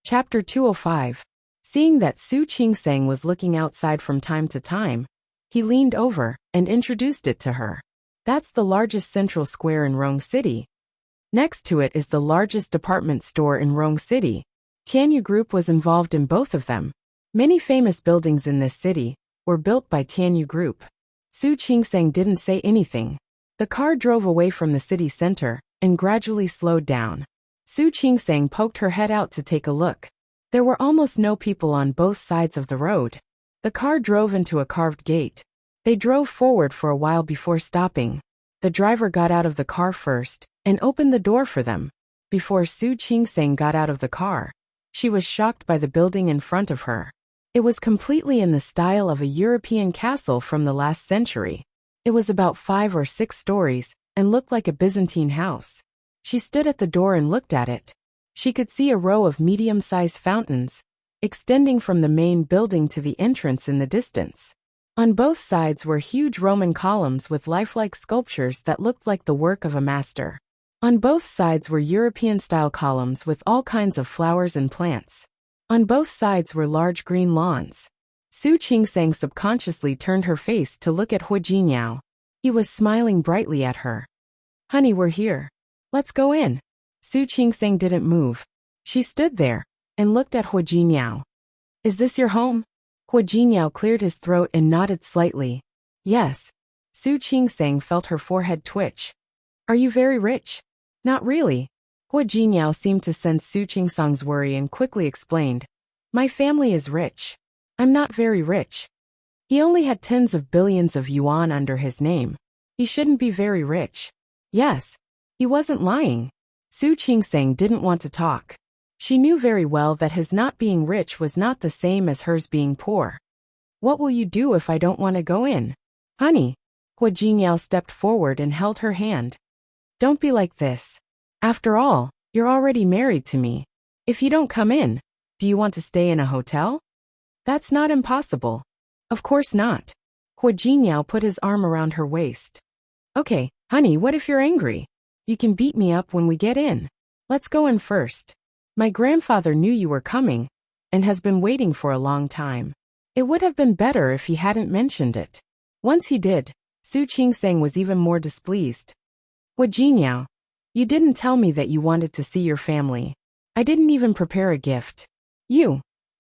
Chapter 205. Seeing that Su Qingsang was looking outside from time to time, he leaned over and introduced it to her. That's the largest central square in Rong City. Next to it is the largest department store in Rong City. Tianyu Group was involved in both of them. Many famous buildings in this city were built by Tianyu Group. Su Qingsang didn't say anything. The car drove away from the city center and gradually slowed down. Su Qingsang poked her head out to take a look. There were almost no people on both sides of the road. The car drove into a carved gate. They drove forward for a while before stopping. The driver got out of the car first and opened the door for them. Before Su Qingsang got out of the car, she was shocked by the building in front of her. It was completely in the style of a European castle from the last century. It was about 5 or 6 stories and looked like a Byzantine house. She stood at the door and looked at it. She could see a row of medium-sized fountains extending from the main building to the entrance in the distance. On both sides were huge Roman columns with lifelike sculptures that looked like the work of a master. On both sides were European-style columns with all kinds of flowers and plants. On both sides were large green lawns. Su Qingsang subconsciously turned her face to look at Hu Jinyao. He was smiling brightly at her. "Honey, we're here. Let's go in." Su Qingsang didn't move. She stood there and looked at Hu Jinyao. "Is this your home?" Hu Jinyao cleared his throat and nodded slightly. "Yes." Su Qingsang felt her forehead twitch. "Are you very rich?" "Not really." Hu Jinyao seemed to sense Su Qingsang's worry and quickly explained. "My family is rich. I'm not very rich." He only had tens of billions of yuan under his name. He shouldn't be very rich. Yes. He wasn't lying. Su Qingsang didn't want to talk. She knew very well that his not being rich was not the same as hers being poor. "What will you do if I don't want to go in?" "Honey." Hu Jinyao stepped forward and held her hand. "Don't be like this. After all, you're already married to me. If you don't come in, do you want to stay in a hotel?" "That's not impossible." "Of course not." Hu Jinyao put his arm around her waist. "Okay, honey, what if you're angry? You can beat me up when we get in. Let's go in first. My grandfather knew you were coming and has been waiting for a long time. It would have been better if he hadn't mentioned it." Once he did, Su Qingsang was even more displeased. "Hu Jinyao, you didn't tell me that you wanted to see your family. I didn't even prepare a gift."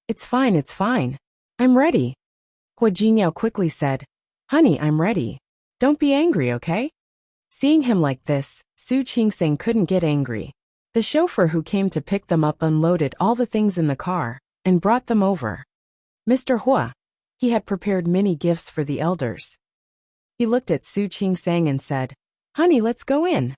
It's fine, it's fine. I'm ready." Hu Jinyao quickly said, "Honey, I'm ready. Don't be angry, okay?" Seeing him like this, Su Qingsang couldn't get angry. The chauffeur who came to pick them up unloaded all the things in the car and brought them over. Mr. Hua. He had prepared many gifts for the elders. He looked at Su Qingsang and said, "Honey, let's go in."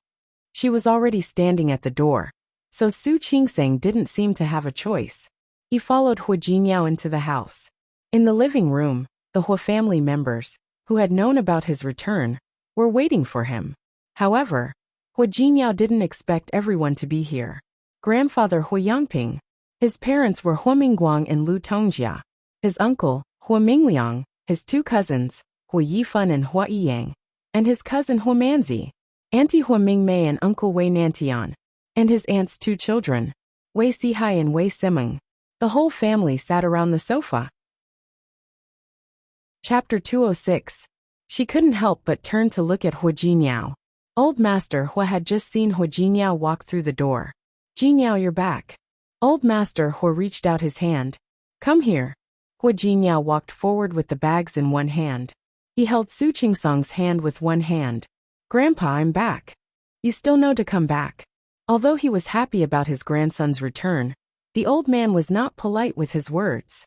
She was already standing at the door, so Su Qingsang didn't seem to have a choice. He followed Hu Jinyao into the house. In the living room, the Hu family members, who had known about his return, were waiting for him. However, Hu Jinyao didn't expect everyone to be here. Grandfather Hu Yangping. His parents were Hu Mingguang and Lu Tongjia. His uncle, Hu Mingliang, his 2 cousins, Hu Yifan and Hua Yiyang, and his cousin Hu Manzi, Auntie Hu Mingmei and Uncle Wei Nantian, and his aunt's 2 children, Wei Sihai and Wei Simeng. The whole family sat around the sofa. Chapter 206. She couldn't help but turn to look at Hu Jinyao. Old Master Hu had just seen Hu Jinyao walk through the door. "Jinyao, you're back." Old Master Hu reached out his hand. "Come here." Hu Jinyao walked forward with the bags in one hand. He held Su Qingsang's hand with one hand. "Grandpa, I'm back. You still know to come back." Although he was happy about his grandson's return, the old man was not polite with his words.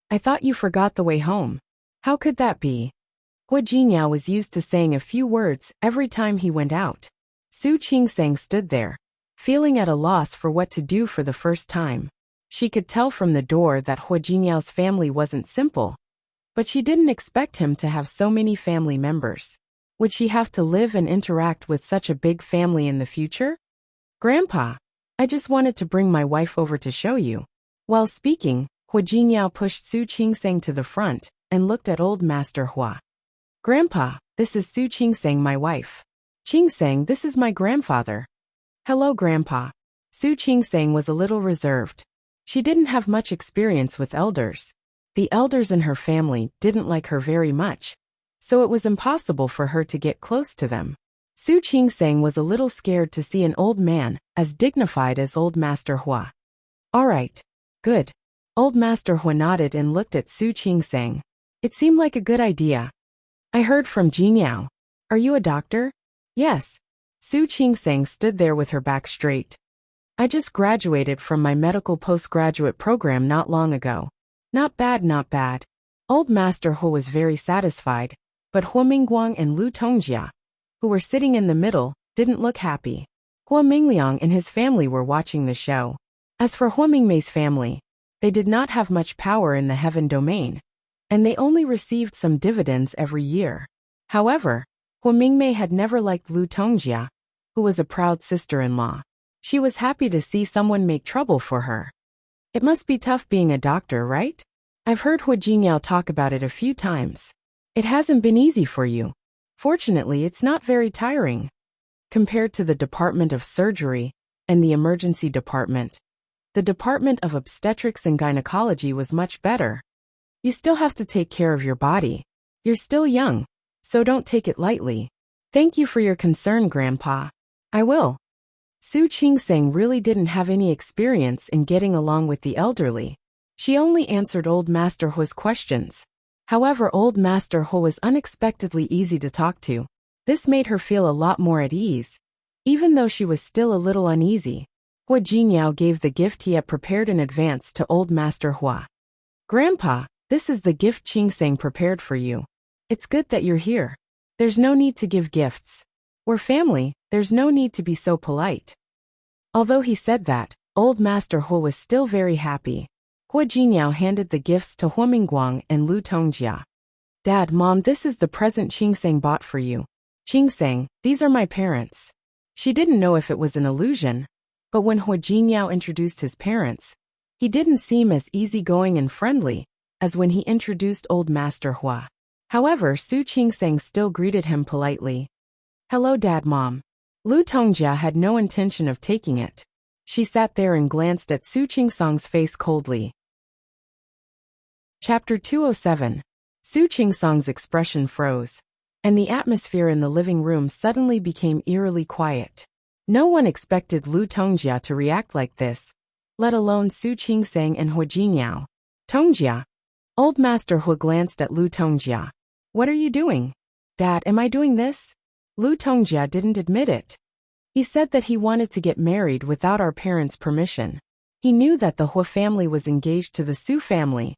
"I thought you forgot the way home." "How could that be?" Hu Jinyao was used to saying a few words every time he went out. Su Qingsang stood there, feeling at a loss for what to do for the first time. She could tell from the door that Hu Jinyao's family wasn't simple, but she didn't expect him to have so many family members. Would she have to live and interact with such a big family in the future? "Grandpa, I just wanted to bring my wife over to show you." While speaking, Hu Jinyao pushed Su Qingsang to the front and looked at Old Master Hua. "Grandpa, this is Su Qingsang, my wife. Qingsang, this is my grandfather." "Hello, Grandpa." Su Qingsang was a little reserved. She didn't have much experience with elders. The elders in her family didn't like her very much, so it was impossible for her to get close to them. Su Qingsang was a little scared to see an old man as dignified as Old Master Hua. All right. Good. Old Master Hua nodded and looked at Su Qingsang. It seemed like a good idea. I heard from Jingyao. Are you a doctor? Yes. Su Qingsang stood there with her back straight. I just graduated from my medical postgraduate program not long ago. Not bad, not bad. Old Master Hua was very satisfied, but Hua Mingguang and Lu Tongjia, who were sitting in the middle, didn't look happy. Hua Mingliang and his family were watching the show. As for Hua Mingmei's family, they did not have much power in the heaven domain, and they only received some dividends every year. However, Hua Mingmei had never liked Lu Tongjia, who was a proud sister-in-law. She was happy to see someone make trouble for her. It must be tough being a doctor, right? I've heard Hua Jingyao talk about it a few times. It hasn't been easy for you. Fortunately, it's not very tiring. Compared to the Department of Surgery and the Emergency Department, the Department of Obstetrics and Gynecology was much better. You still have to take care of your body. You're still young, so don't take it lightly. Thank you for your concern, Grandpa. I will. Su Qingsang really didn't have any experience in getting along with the elderly. She only answered Old Master Hua's questions. However, Old Master Hua was unexpectedly easy to talk to. This made her feel a lot more at ease. Even though she was still a little uneasy, Hua Jingyao gave the gift he had prepared in advance to Old Master Hua. Grandpa, this is the gift Qingsang prepared for you. It's good that you're here. There's no need to give gifts. We're family, there's no need to be so polite. Although he said that, Old Master Hua was still very happy. Hua Jingyao handed the gifts to Hua Mingguang and Lu Tongjia. Dad, Mom, this is the present Qingsang bought for you. Qingsang, these are my parents. She didn't know if it was an illusion, but when Hua Jingyao introduced his parents, he didn't seem as easygoing and friendly as when he introduced Old Master Hua. However, Su Qingsang still greeted him politely. Hello, Dad, Mom. Lu Tongjia had no intention of taking it. She sat there and glanced at Su Qingsang's face coldly. Chapter 207. Su Qingsang's expression froze, and the atmosphere in the living room suddenly became eerily quiet. No one expected Lu Tongjia to react like this, let alone Su Qingsang and Hua Jingyao. Tongjia. Old Master Hua glanced at Lu Tongjia. What are you doing? Dad, am I doing this? Lu Tongjia didn't admit it. He said that he wanted to get married without our parents' permission. He knew that the Hua family was engaged to the Su family,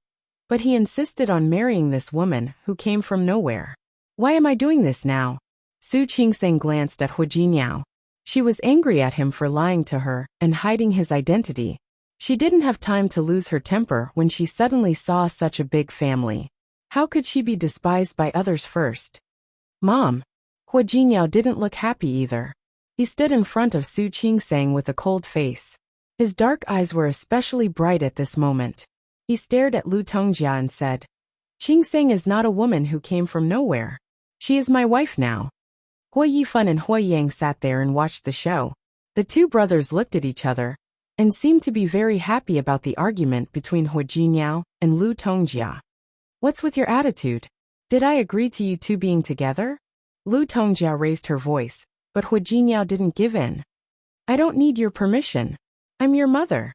but he insisted on marrying this woman who came from nowhere. Why am I doing this now? Su Qingsang glanced at Hua Jingyao. She was angry at him for lying to her and hiding his identity. She didn't have time to lose her temper when she suddenly saw such a big family. How could she be despised by others first? Mom. Hua Jingyao didn't look happy either. He stood in front of Su Qingsang with a cold face. His dark eyes were especially bright at this moment. He stared at Lu Tongjia and said, Qingsang is not a woman who came from nowhere. She is my wife now. Hua Yifan and Hua Yang sat there and watched the show. The two brothers looked at each other and seemed to be very happy about the argument between Hua Jingyao and Lu Tongjia. What's with your attitude? Did I agree to you two being together? Lu Tongjia raised her voice, but Hua Jingyao didn't give in. I don't need your permission. I'm your mother.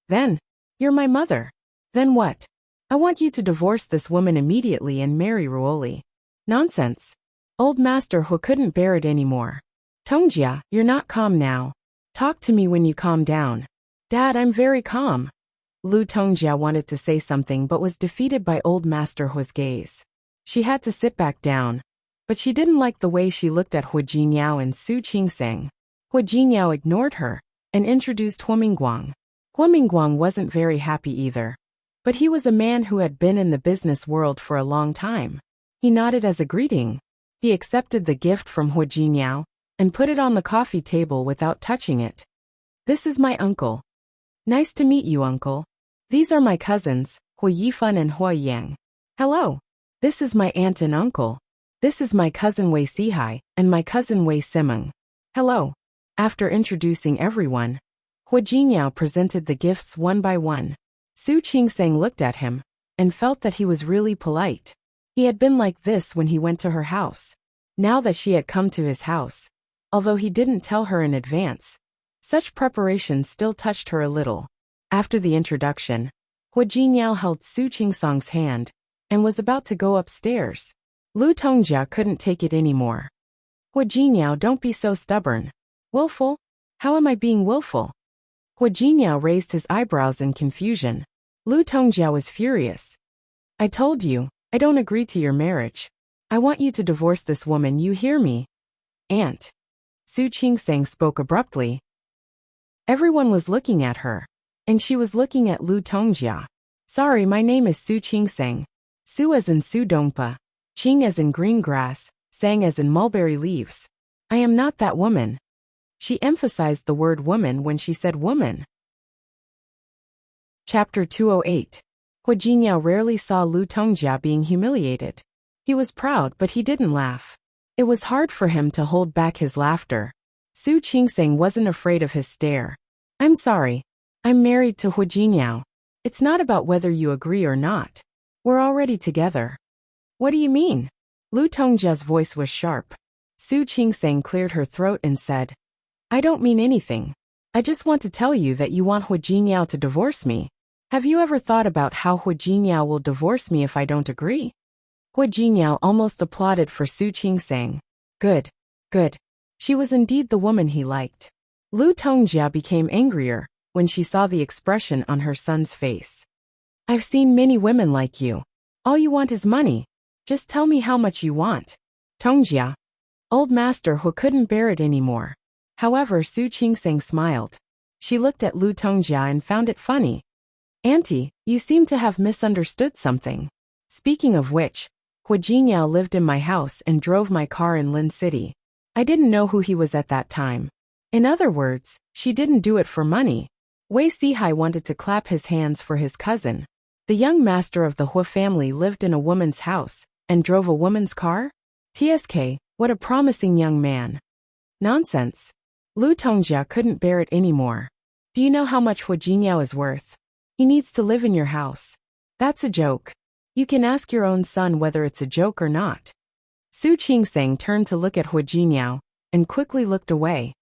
Then, you're my mother. Then what? I want you to divorce this woman immediately and marry Ruoli. Nonsense. Old Master Hua couldn't bear it anymore. Tongjia, you're not calm now. Talk to me when you calm down. Dad, I'm very calm. Lu Tongjia wanted to say something but was defeated by Old Master Hua's gaze. She had to sit back down. But she didn't like the way she looked at Hua Jingyao and Su Qingsang. Hua Jingyao ignored her and introduced Hua Mingguang. Hua Mingguang wasn't very happy either. But he was a man who had been in the business world for a long time. He nodded as a greeting. He accepted the gift from Hua Jingyao and put it on the coffee table without touching it. This is my uncle. Nice to meet you, uncle. These are my cousins, Hua Yifan and Hua Yang. Hello. This is my aunt and uncle. This is my cousin Wei Sihai and my cousin Wei Simeng. Hello. After introducing everyone, Hua Hu Jiniao presented the gifts one by one. Su Qingsang looked at him and felt that he was really polite. He had been like this when he went to her house. Now that she had come to his house, although he didn't tell her in advance, such preparation still touched her a little. After the introduction, Hu Jiniao held Su Qingsang's hand and was about to go upstairs. Lu Tongjia couldn't take it anymore. Hu Jiniao, don't be so stubborn. Willful? How am I being willful? Hu Jiniao raised his eyebrows in confusion. Lu Tongjia was furious. I told you, I don't agree to your marriage. I want you to divorce this woman, you hear me? Aunt. Su Qingsang spoke abruptly. Everyone was looking at her, and she was looking at Lu Tongjia. Sorry, my name is Su Qingsang. Su as in Su Dongpa, Qing as in green grass, Sang as in mulberry leaves. I am not that woman. She emphasized the word woman when she said woman. Chapter 208. Hu Jiniao rarely saw Lu Tongjia being humiliated. He was proud, but he didn't laugh. It was hard for him to hold back his laughter. Su Qingsang wasn't afraid of his stare. I'm sorry. I'm married to Hu Jiniao. It's not about whether you agree or not. We're already together. What do you mean? Lu Tongjia's voice was sharp. Su Qingsang cleared her throat and said, I don't mean anything. I just want to tell you that you want Hu Jiniao to divorce me. Have you ever thought about how Hu Jiniao will divorce me if I don't agree? Hu Jiniao almost applauded for Su Qingsang. Good. Good. She was indeed the woman he liked. Lu Tongjia became angrier when she saw the expression on her son's face. I've seen many women like you. All you want is money. Just tell me how much you want. Tongjia. Old Master Hu couldn't bear it anymore. However, Su Qingsang smiled. She looked at Lu Tongjia and found it funny. Auntie, you seem to have misunderstood something. Speaking of which, Hu Jiniao lived in my house and drove my car in Lin City. I didn't know who he was at that time. In other words, she didn't do it for money. Wei Sihai wanted to clap his hands for his cousin. The young master of the Hu family lived in a woman's house and drove a woman's car? TSK, what a promising young man. Nonsense. Lu Tongjia couldn't bear it anymore. Do you know how much Hu Jiniao is worth? He needs to live in your house. That's a joke. You can ask your own son whether it's a joke or not. Su Qingsang turned to look at Hu Jiniao and quickly looked away.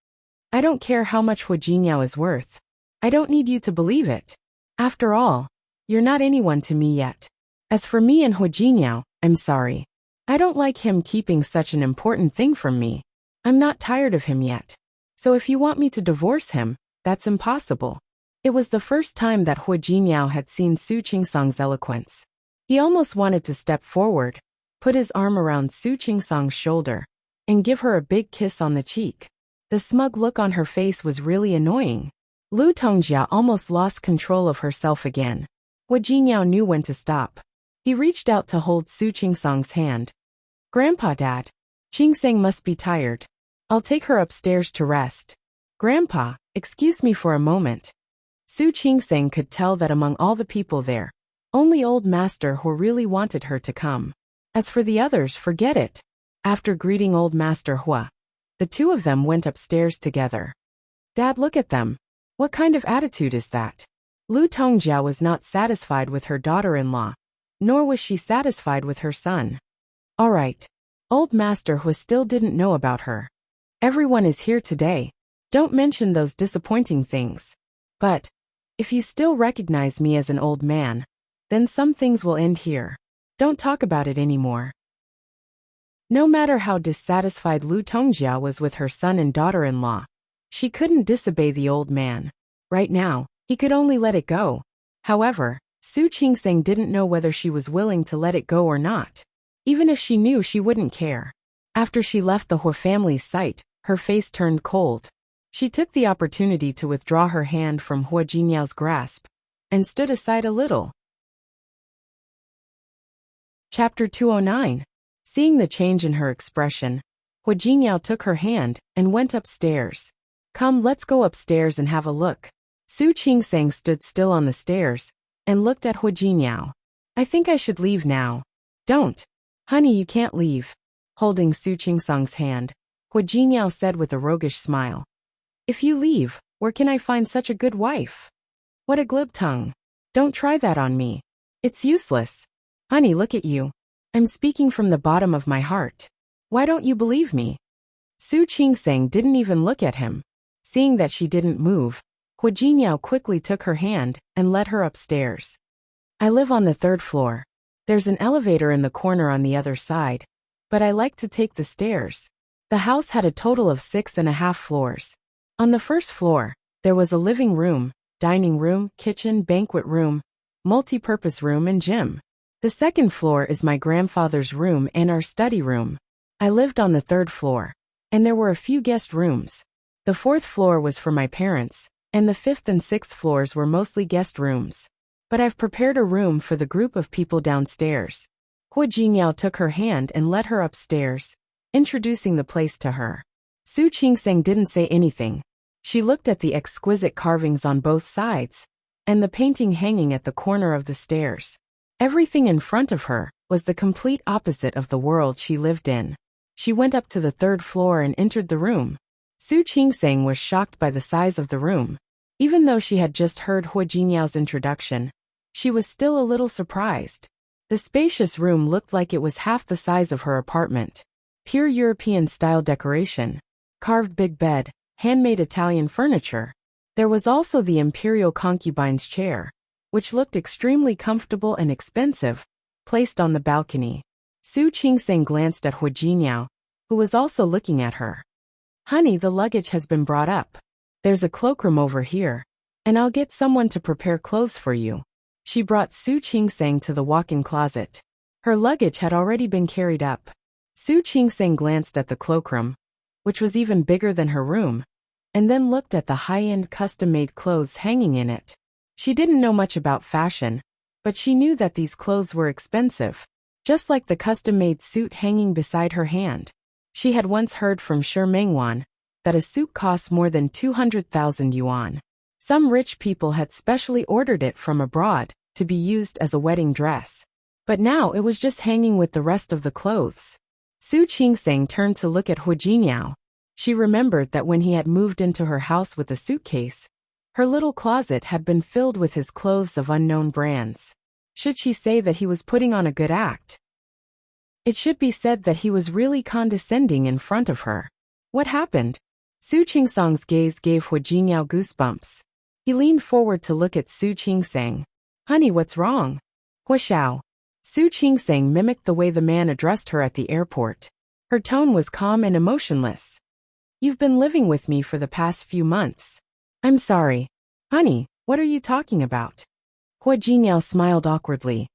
I don't care how much Hu Jiniao is worth. I don't need you to believe it. After all, you're not anyone to me yet. As for me and Hu Jiniao, I'm sorry. I don't like him keeping such an important thing from me. I'm not tired of him yet. So if you want me to divorce him, that's impossible. It was the first time that Hu Jiniao had seen Su Qingsang's eloquence. He almost wanted to step forward, put his arm around Su Qingsang's shoulder, and give her a big kiss on the cheek. The smug look on her face was really annoying. Lu Tongjia almost lost control of herself again. Hu Jiniao knew when to stop. He reached out to hold Su Qingsang's hand. Grandpa, Dad. Qingsang must be tired. I'll take her upstairs to rest. Grandpa, excuse me for a moment. Su Qingsang could tell that among all the people there, only Old Master Hu really wanted her to come. As for the others, forget it. After greeting Old Master Hu, the two of them went upstairs together. Dad, look at them. What kind of attitude is that? Lu Tongjia was not satisfied with her daughter-in-law, nor was she satisfied with her son. All right. Old Master Hu still didn't know about her. Everyone is here today. Don't mention those disappointing things. But, if you still recognize me as an old man, then some things will end here. Don't talk about it anymore. No matter how dissatisfied Lu Tongjia was with her son and daughter-in-law, she couldn't disobey the old man. Right now, he could only let it go. However, Su Qingsang didn't know whether she was willing to let it go or not. Even if she knew, she wouldn't care. After she left the Hu family's sight, her face turned cold. She took the opportunity to withdraw her hand from Hu Jiniao's grasp and stood aside a little. Chapter 209. Seeing the change in her expression, Hu Jiniao took her hand and went upstairs. Come, let's go upstairs and have a look. Su Qingsang stood still on the stairs and looked at Hu Jiniao. I think I should leave now. Don't. Honey, you can't leave. Holding Su Qingsang's hand, Hu Jiniao said with a roguish smile. If you leave, Where can I find such a good wife? What a glib tongue. Don't try that on me. It's useless. Honey, look at you. I'm speaking from the bottom of my heart. Why don't you believe me? Su Qingsang didn't even look at him. Seeing that she didn't move, Hu Jingyao quickly took her hand and led her upstairs. I live on the 3rd floor. There's an elevator in the corner on the other side, but I like to take the stairs. The house had a total of 6.5 floors. On the 1st floor, there was a living room, dining room, kitchen, banquet room, multi-purpose room and gym. The 2nd floor is my grandfather's room and our study room. I lived on the 3rd floor, and there were a few guest rooms. The 4th floor was for my parents, and the 5th and 6th floors were mostly guest rooms. But I've prepared a room for the group of people downstairs. Hu Jingyao took her hand and led her upstairs, introducing the place to her. Su Qingsang didn't say anything. She looked at the exquisite carvings on both sides, and the painting hanging at the corner of the stairs. Everything in front of her was the complete opposite of the world she lived in. She went up to the 3rd floor and entered the room. Su Qingsang was shocked by the size of the room. Even though she had just heard Hu Jinyao's introduction, she was still a little surprised. The spacious room looked like it was half the size of her apartment. Pure European-style decoration, carved big bed, handmade Italian furniture. There was also the imperial concubine's chair, which looked extremely comfortable and expensive, placed on the balcony. Su Qingsang glanced at Hu Jingyao, who was also looking at her. Honey, the luggage has been brought up. There's a cloakroom over here, and I'll get someone to prepare clothes for you. She brought Su Qingsang to the walk-in closet. Her luggage had already been carried up. Su Qingsang glanced at the cloakroom, which was even bigger than her room, and then looked at the high-end custom-made clothes hanging in it. She didn't know much about fashion, but she knew that these clothes were expensive, just like the custom-made suit hanging beside her hand. She had once heard from Shi Mengwan that a suit costs more than 200,000 yuan. Some rich people had specially ordered it from abroad to be used as a wedding dress. But now it was just hanging with the rest of the clothes. Su Qingsang turned to look at Hu Jingyao. She remembered that when he had moved into her house with a suitcase, her little closet had been filled with his clothes of unknown brands. Should she say that he was putting on a good act? It should be said that he was really condescending in front of her. What happened? Su Qingsang's gaze gave Hu Jingyao goosebumps. He leaned forward to look at Su Qingsang. Honey, what's wrong? Huxiao. Su Qingsang mimicked the way the man addressed her at the airport. Her tone was calm and emotionless. You've been living with me for the past few months. I'm sorry. Honey, what are you talking about? Hu Jingyao smiled awkwardly.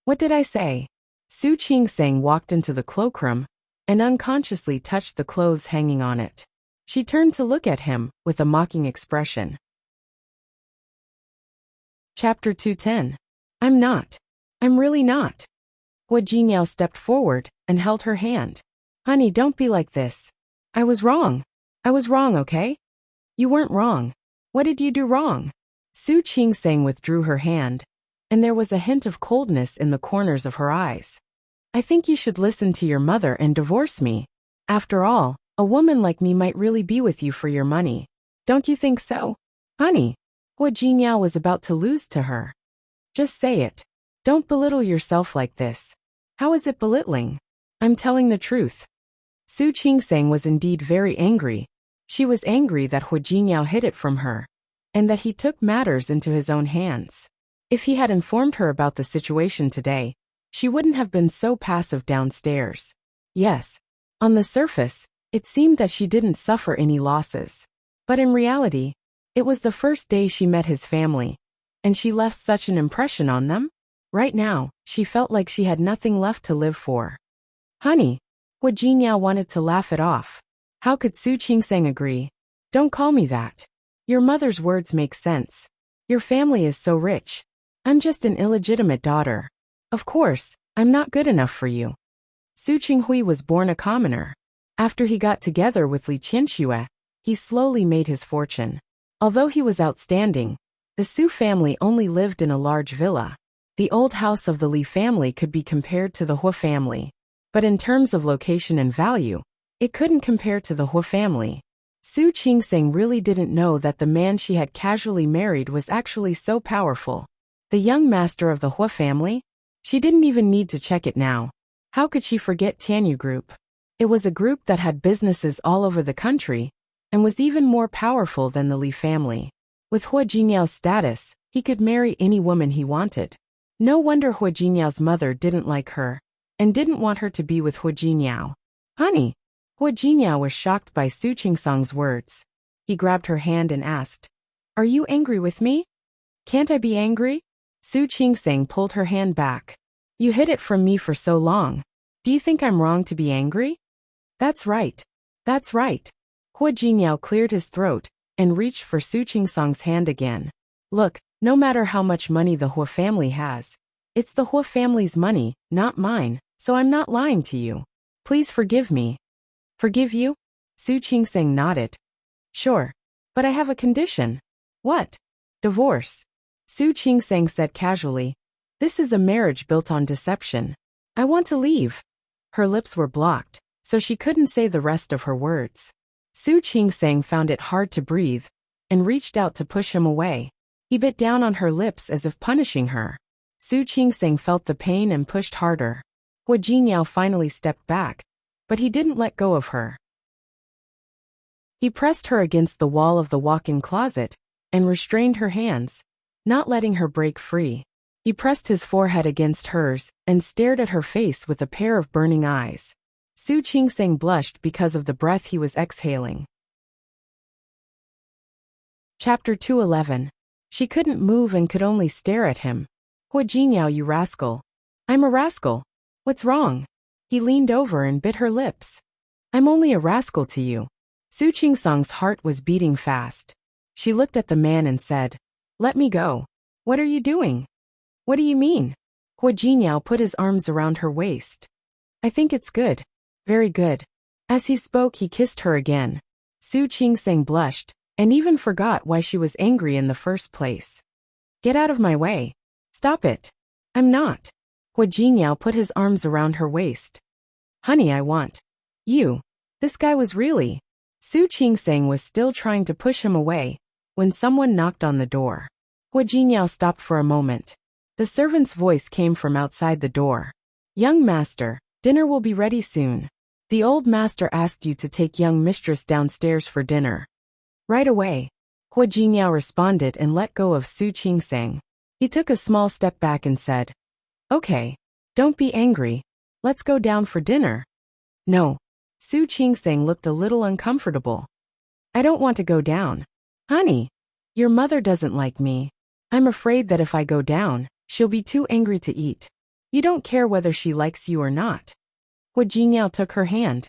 What did I say? Su Qingsang walked into the cloakroom and unconsciously touched the clothes hanging on it. She turned to look at him with a mocking expression. Chapter 210. I'm really not. Hu Jingyao stepped forward and held her hand. Honey, don't be like this. I was wrong, okay? You weren't wrong. What did you do wrong? Su Qingsang withdrew her hand, and there was a hint of coldness in the corners of her eyes. I think you should listen to your mother and divorce me. After all, a woman like me might really be with you for your money. Don't you think so? Honey, Hu Jingyao was about to lose to her. Just say it. Don't belittle yourself like this. How is it belittling? I'm telling the truth. Su Qingsang was indeed very angry. She was angry that Hu Jingyao hid it from her, and that he took matters into his own hands. If he had informed her about the situation today, she wouldn't have been so passive downstairs. Yes, on the surface, it seemed that she didn't suffer any losses. But in reality, it was the first day she met his family, and she left such an impression on them. Right now, she felt like she had nothing left to live for. Honey, Hu Jingyao wanted to laugh it off. How could Su Qingsang agree? Don't call me that. Your mother's words make sense. Your family is so rich. I'm just an illegitimate daughter. Of course, I'm not good enough for you. Su Qinghui was born a commoner. After he got together with Li Qianxue, he slowly made his fortune. Although he was outstanding, the Su family only lived in a large villa. The old house of the Li family could be compared to the Hu family. But in terms of location and value, it couldn't compare to the Hu family. Su Qingseng really didn't know that the man she had casually married was actually so powerful. The young master of the Hua family? She didn't even need to check it now. How could she forget Tianyu Group? It was a group that had businesses all over the country, and was even more powerful than the Li family. With Hua Jinyao's status, he could marry any woman he wanted. No wonder Hua Jinyao's mother didn't like her, and didn't want her to be with Hua Jinyao. Honey! Hua Jinyao was shocked by Su Qingseng's words. He grabbed her hand and asked, "Are you angry with me?" "Can't I be angry?" Su Qingseng pulled her hand back. "You hid it from me for so long. Do you think I'm wrong to be angry?" "That's right. That's right." Hua Jinyao cleared his throat and reached for Su Qingseng's hand again. "Look, no matter how much money the Hua family has, it's the Hua family's money, not mine, so I'm not lying to you. Please forgive me." "Forgive you?" Su Qingseng nodded. "Sure. But I have a condition." "What?" "Divorce." Su Qingseng said casually. "This is a marriage built on deception. I want to leave." Her lips were blocked, so she couldn't say the rest of her words. Su Qingseng found it hard to breathe, and reached out to push him away. He bit down on her lips as if punishing her. Su Qingseng felt the pain and pushed harder. Hua Jinyao finally stepped back, but he didn't let go of her. He pressed her against the wall of the walk-in closet, and restrained her hands, not letting her break free. He pressed his forehead against hers, and stared at her face with a pair of burning eyes. Su Qingseng blushed because of the breath he was exhaling. Chapter 211. She couldn't move and could only stare at him. "Hua Jinyao, you rascal." "I'm a rascal. What's wrong?" He leaned over and bit her lips. "I'm only a rascal to you." Su Qingseng's heart was beating fast. She looked at the man and said, "Let me go." "What are you doing?" "What do you mean?" Hua Jinyao put his arms around her waist. "I think it's good. Very good." As he spoke, he kissed her again. Su Qingseng blushed, and even forgot why she was angry in the first place. "Get out of my way." "Stop it." "I'm not." Hua Jinyao put his arms around her waist. "Honey, I want you." This guy was really... Su Qingseng was still trying to push him away, when someone knocked on the door. Hua Jinyao stopped for a moment. The servant's voice came from outside the door. "Young master, dinner will be ready soon. The old master asked you to take young mistress downstairs for dinner." "Right away." Hua Jinyao responded and let go of Su Qingseng. He took a small step back and said, "Okay. Don't be angry. Let's go down for dinner." "No." Su Qingseng looked a little uncomfortable. "I don't want to go down." "Honey, your mother doesn't like me. I'm afraid that if I go down, she'll be too angry to eat. You don't care whether she likes you or not." Hua Jinyao took her hand.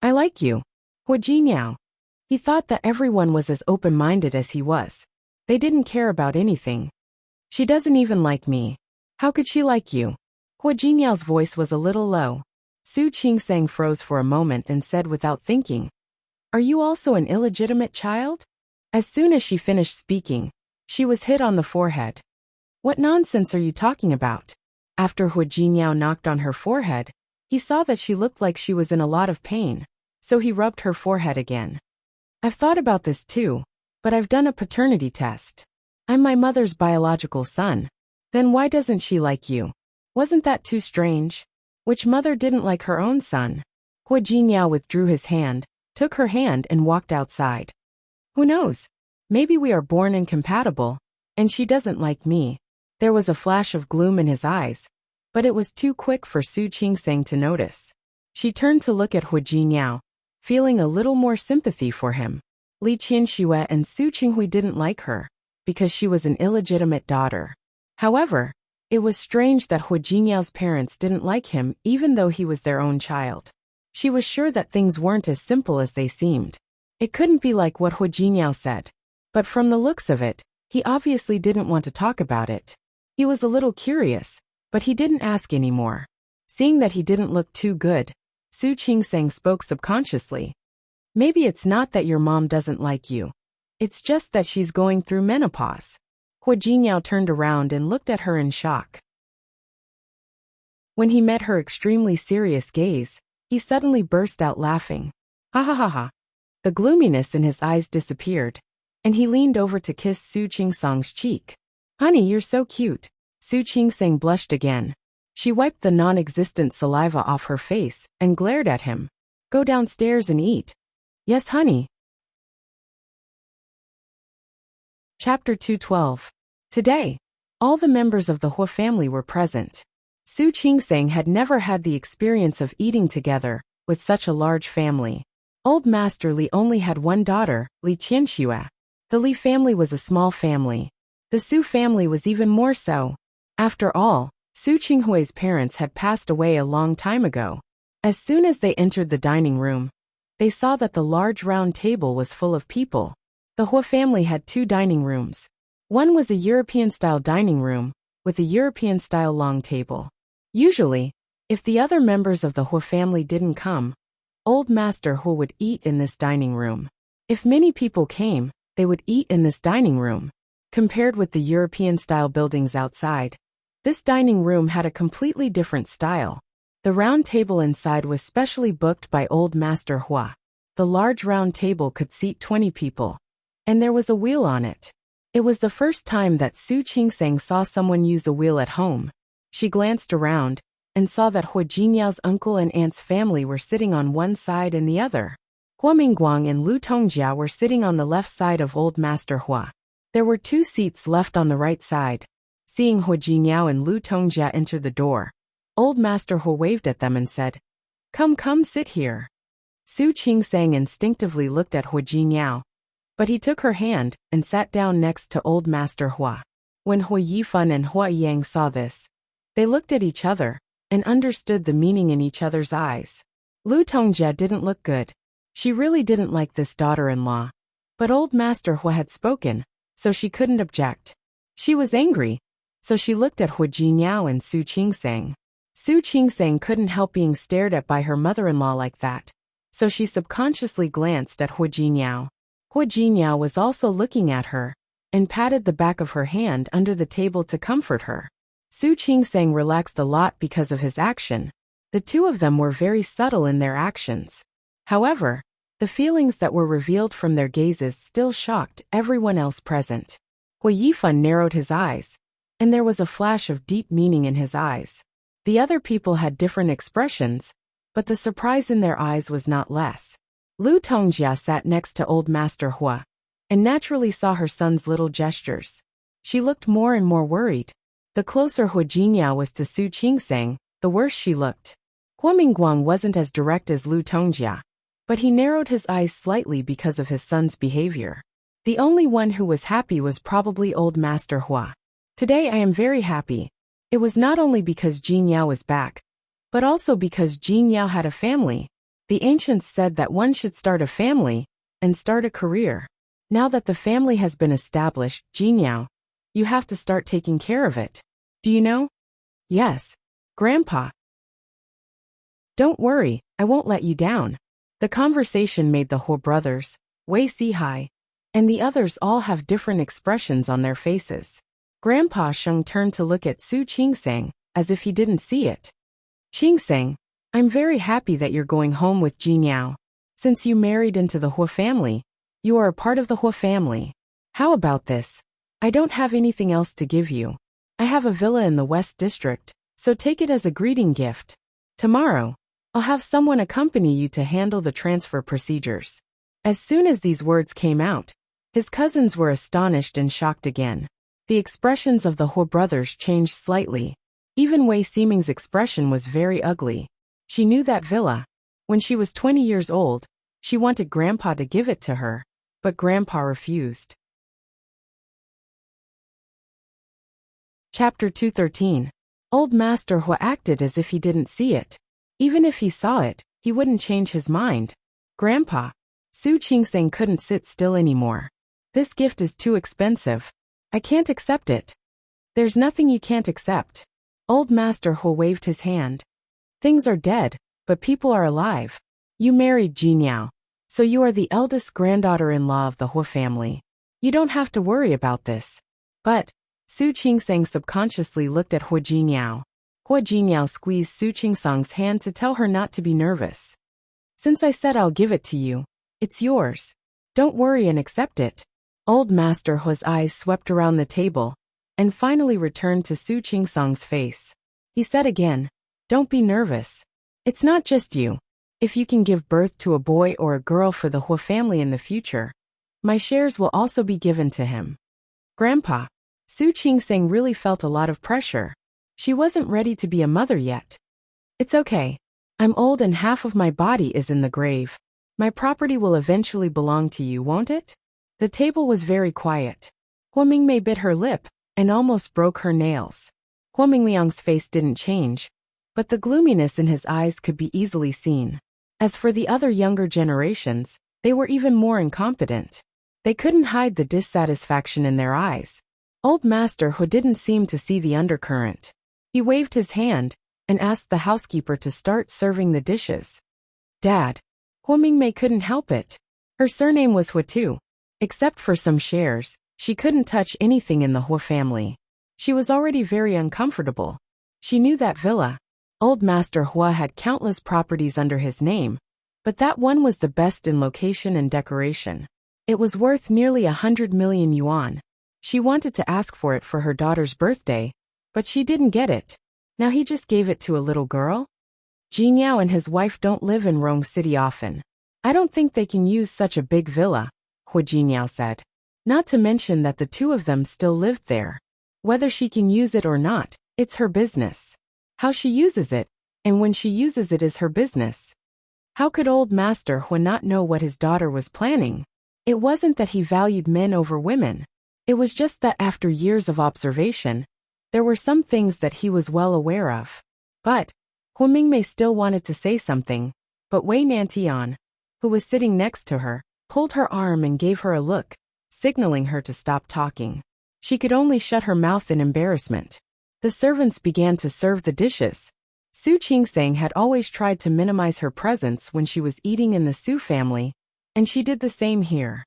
"I like you." Hua Jinyao. He thought that everyone was as open-minded as he was. They didn't care about anything. "She doesn't even like me. How could she like you?" Hua Jinyao's voice was a little low. Su Qingseng froze for a moment and said without thinking, "Are you also an illegitimate child?" As soon as she finished speaking, she was hit on the forehead. "What nonsense are you talking about?" After Hua Jinyao knocked on her forehead, he saw that she looked like she was in a lot of pain, so he rubbed her forehead again. "I've thought about this too, but I've done a paternity test. I'm my mother's biological son. Then why doesn't she like you? Wasn't that too strange? Which mother didn't like her own son?" Hua Jinyao withdrew his hand, took her hand and walked outside. "Who knows? Maybe we are born incompatible, and she doesn't like me." There was a flash of gloom in his eyes, but it was too quick for Su Qingseng to notice. She turned to look at Hua Jinyao, feeling a little more sympathy for him. Li Qianxue and Su Qinghui didn't like her, because she was an illegitimate daughter. However, it was strange that Hua Jinyao's parents didn't like him even though he was their own child. She was sure that things weren't as simple as they seemed. It couldn't be like what Hua Jinyao said. But from the looks of it, he obviously didn't want to talk about it. He was a little curious, but he didn't ask anymore. Seeing that he didn't look too good, Su Qingseng spoke subconsciously. "Maybe it's not that your mom doesn't like you. It's just that she's going through menopause." Hua Jinyao turned around and looked at her in shock. When he met her extremely serious gaze, he suddenly burst out laughing. "Ha ha ha ha. The gloominess in his eyes disappeared, and he leaned over to kiss Su Qingsang's cheek. "Honey, you're so cute." Su Qingsang blushed again. She wiped the non-existent saliva off her face and glared at him. "Go downstairs and eat." "Yes, honey." Chapter 212. Today, all the members of the Hua family were present. Su Qingsang had never had the experience of eating together with such a large family. Old Master Li only had one daughter, Li Qianxue. The Li family was a small family. The Su family was even more so. After all, Su Qinghui's parents had passed away a long time ago. As soon as they entered the dining room, they saw that the large round table was full of people. The Hua family had two dining rooms. One was a European-style dining room, with a European-style long table. Usually, if the other members of the Hua family didn't come, Old Master Hua would eat in this dining room. If many people came, they would eat in this dining room. Compared with the European-style buildings outside, this dining room had a completely different style. The round table inside was specially booked by Old Master Hua. The large round table could seat 20 people, and there was a wheel on it. It was the first time that Su Qingsang saw someone use a wheel at home. She glanced around and saw that Hua Jinyao's uncle and aunt's family were sitting on one side and the other. Hua Mingguang and Lu Tongjia were sitting on the left side of Old Master Hua. There were 2 seats left on the right side. Seeing Hua Jinyao and Lu Tongjia enter the door, Old Master Hua waved at them and said, "Come, sit here." Su Qingsang instinctively looked at Hua Jinyao, but he took her hand and sat down next to Old Master Hua. When Hua Yifan and Hua Yang saw this, they looked at each other and understood the meaning in each other's eyes. Lu Tongjia didn't look good. She really didn't like this daughter-in-law. But Old Master Hua had spoken, so she couldn't object. She was angry, so she looked at Hua Jinyao and Su Qingsang. Su Qingsang couldn't help being stared at by her mother-in-law like that, so she subconsciously glanced at Hua Jinyao. Hua Jinyao was also looking at her, and patted the back of her hand under the table to comfort her. Su Qingsang relaxed a lot because of his action. The two of them were very subtle in their actions. However, the feelings that were revealed from their gazes still shocked everyone else present. Hua Yifan narrowed his eyes, and there was a flash of deep meaning in his eyes. The other people had different expressions, but the surprise in their eyes was not less. Lu Tongjia sat next to Old Master Hua, and naturally saw her son's little gestures. She looked more and more worried. The closer Hua Jinyao was to Su Qingsang, the worse she looked. Hua Mingguang wasn't as direct as Lu Tongjia, but he narrowed his eyes slightly because of his son's behavior. The only one who was happy was probably Old Master Hua. "Today I am very happy." It was not only because Jinyao was back, but also because Jinyao had a family. The ancients said that one should start a family and start a career. Now that the family has been established, Jinyao, you have to start taking care of it. Do you know? Yes, Grandpa. Don't worry, I won't let you down. The conversation made the Hua brothers, Wei Sihai, and the others all have different expressions on their faces. Grandpa Sheng turned to look at Su Qingsang, as if he didn't see it. "Qingsang, I'm very happy that you're going home with Jinyao. Since you married into the Hua family, you are a part of the Hua family. How about this? I don't have anything else to give you. I have a villa in the West District, so take it as a greeting gift. Tomorrow, I'll have someone accompany you to handle the transfer procedures." As soon as these words came out, his cousins were astonished and shocked again. The expressions of the Hua brothers changed slightly. Even Wei Ximing's expression was very ugly. She knew that villa. When she was 20 years old, she wanted Grandpa to give it to her, but Grandpa refused. Chapter 213. Old Master Hua acted as if he didn't see it. Even if he saw it, he wouldn't change his mind. "Grandpa." Su Qingsang couldn't sit still anymore. "This gift is too expensive. I can't accept it." "There's nothing you can't accept." Old Master Hua waved his hand. "Things are dead, but people are alive. You married Jinyao, so you are the eldest granddaughter-in-law of the Hua family. You don't have to worry about this." But Su Qingsang subconsciously looked at Hua Jinyao. Hua Jinyao squeezed Su Qingsang's hand to tell her not to be nervous. "Since I said I'll give it to you, It's yours. Don't worry and accept it. Old Master Hua's eyes swept around the table and finally returned to Su Qingsang's face. He said again, don't be nervous. It's not just you. If you can give birth to a boy or a girl for the Hua family in the future, my shares will also be given to him. Grandpa. Su Qingsang really felt a lot of pressure. She wasn't ready to be a mother yet. It's okay. I'm old and half of my body is in the grave. My property will eventually belong to you, won't it? The table was very quiet. Hua Mingmei bit her lip and almost broke her nails. Hua Mingliang's face didn't change, but the gloominess in his eyes could be easily seen. As for the other younger generations, they were even more incompetent. They couldn't hide the dissatisfaction in their eyes. Old Master Hua didn't seem to see the undercurrent. He waved his hand and asked the housekeeper to start serving the dishes. Dad. Hua Mingmei couldn't help it. Her surname was Hua too. Except for some shares, she couldn't touch anything in the Hua family. She was already very uncomfortable. She knew that villa. Old Master Hua had countless properties under his name, but that one was the best in location and decoration. It was worth nearly 100 million yuan. She wanted to ask for it for her daughter's birthday, but she didn't get it. Now he just gave it to a little girl? Jinyao and his wife don't live in Rong City often. I don't think they can use such a big villa, Hua Jinyao said. Not to mention that the two of them still lived there. Whether she can use it or not, it's her business. How she uses it, and when she uses it is her business. How could old Master Hua not know what his daughter was planning? It wasn't that he valued men over women. It was just that after years of observation, there were some things that he was well aware of. But Hua Mingmei still wanted to say something, but Wei Nantian, who was sitting next to her, pulled her arm and gave her a look, signaling her to stop talking. She could only shut her mouth in embarrassment. The servants began to serve the dishes. Su Qingsang had always tried to minimize her presence when she was eating in the Su family, and she did the same here.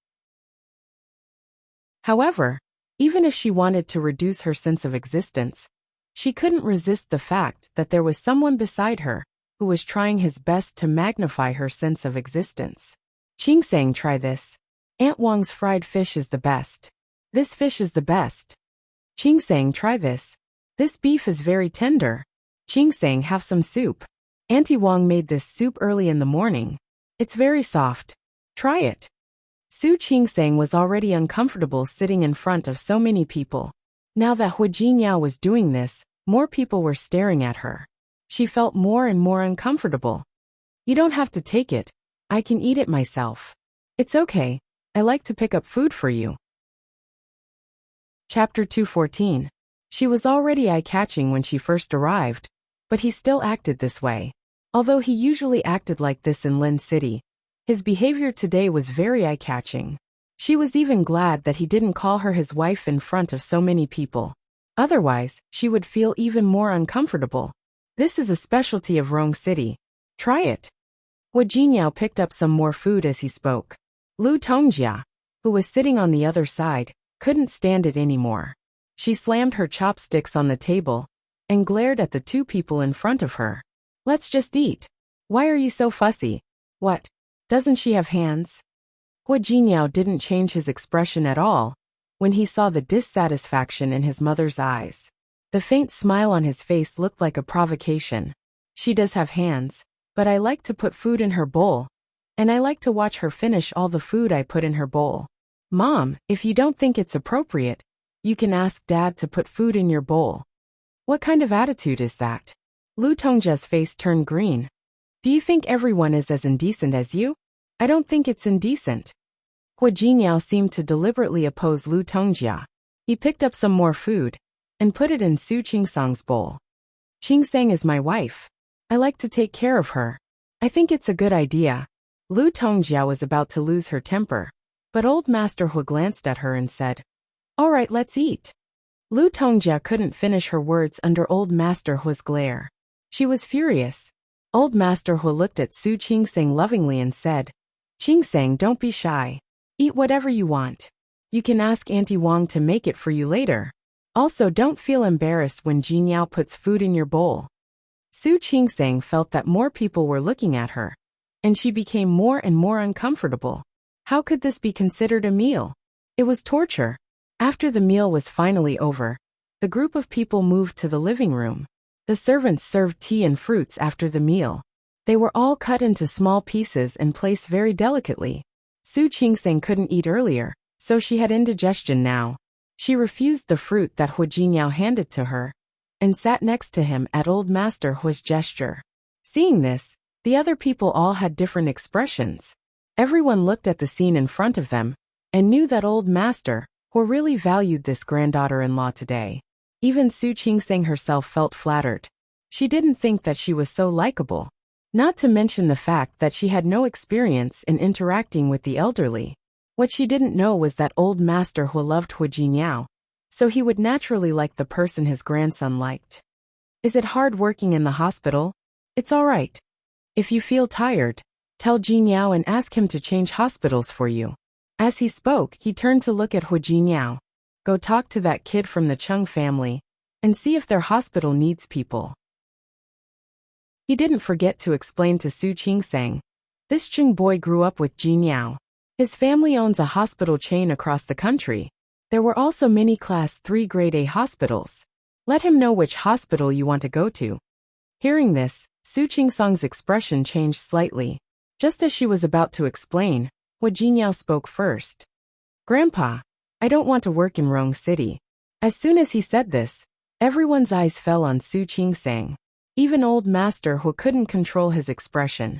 However, even if she wanted to reduce her sense of existence, she couldn't resist the fact that there was someone beside her who was trying his best to magnify her sense of existence. Qingsang, try this. Aunt Wang's fried fish is the best. This fish is the best. Qingsang, try this. This beef is very tender. Qingsang, have some soup. Auntie Wang made this soup early in the morning. It's very soft. Try it. Su Qingsang was already uncomfortable sitting in front of so many people. Now that Hua Jinyao was doing this, more people were staring at her. She felt more and more uncomfortable. You don't have to take it. I can eat it myself. It's okay. I like to pick up food for you. Chapter 214. She was already eye-catching when she first arrived, but he still acted this way. Although he usually acted like this in Lin City, his behavior today was very eye-catching. She was even glad that he didn't call her his wife in front of so many people. Otherwise, she would feel even more uncomfortable. This is a specialty of Rong City. Try it. Hua Jinyao picked up some more food as he spoke. Lu Tongjia, who was sitting on the other side, couldn't stand it anymore. She slammed her chopsticks on the table and glared at the two people in front of her. Let's just eat. Why are you so fussy? What? Doesn't she have hands? Hua Jinyao didn't change his expression at all when he saw the dissatisfaction in his mother's eyes. The faint smile on his face looked like a provocation. She does have hands, but I like to put food in her bowl, and I like to watch her finish all the food I put in her bowl. Mom, if you don't think it's appropriate, you can ask Dad to put food in your bowl. What kind of attitude is that? Lu Tongjia's face turned green. Do you think everyone is as indecent as you? I don't think it's indecent. Hua Jinyao seemed to deliberately oppose Lu Tongjia. He picked up some more food and put it in Su Qingsang's bowl. Qingsang is my wife. I like to take care of her. I think it's a good idea. Lu Tongjia was about to lose her temper, but old Master Hua glanced at her and said, All right, let's eat. Lu Tongjia couldn't finish her words under old Master Hua's glare. She was furious. Old Master Hua looked at Su Qingsang lovingly and said, Qingsang, don't be shy. Eat whatever you want. You can ask Auntie Wang to make it for you later. Also, don't feel embarrassed when Jinyao puts food in your bowl. Su Qingsang felt that more people were looking at her, and she became more and more uncomfortable. How could this be considered a meal? It was torture. After the meal was finally over, the group of people moved to the living room. The servants served tea and fruits after the meal. They were all cut into small pieces and placed very delicately. Su Qingseng couldn't eat earlier, so she had indigestion now. She refused the fruit that Hu Jingyao handed to her, and sat next to him at old Master Hu's gesture. Seeing this, the other people all had different expressions. Everyone looked at the scene in front of them, and knew that old Master Hu really valued this granddaughter-in-law today. Even Su Qingseng herself felt flattered. She didn't think that she was so likable. Not to mention the fact that she had no experience in interacting with the elderly. What she didn't know was that old Master Hu loved Hu Jingyao, so he would naturally like the person his grandson liked. Is it hard working in the hospital? It's all right. If you feel tired, tell Jingyao and ask him to change hospitals for you. As he spoke, he turned to look at Hu Jingyao. Go talk to that kid from the Chung family, and see if their hospital needs people. He didn't forget to explain to Su Qingseng. This Chung boy grew up with Jingyao. His family owns a hospital chain across the country. There were also many Class 3 Grade A hospitals. Let him know which hospital you want to go to. Hearing this, Su Qingseng's expression changed slightly. Just as she was about to explain, Hu Jingyao spoke first. Grandpa, I don't want to work in Rong City. As soon as he said this, everyone's eyes fell on Su Qingseng. Even old Master Hu couldn't control his expression.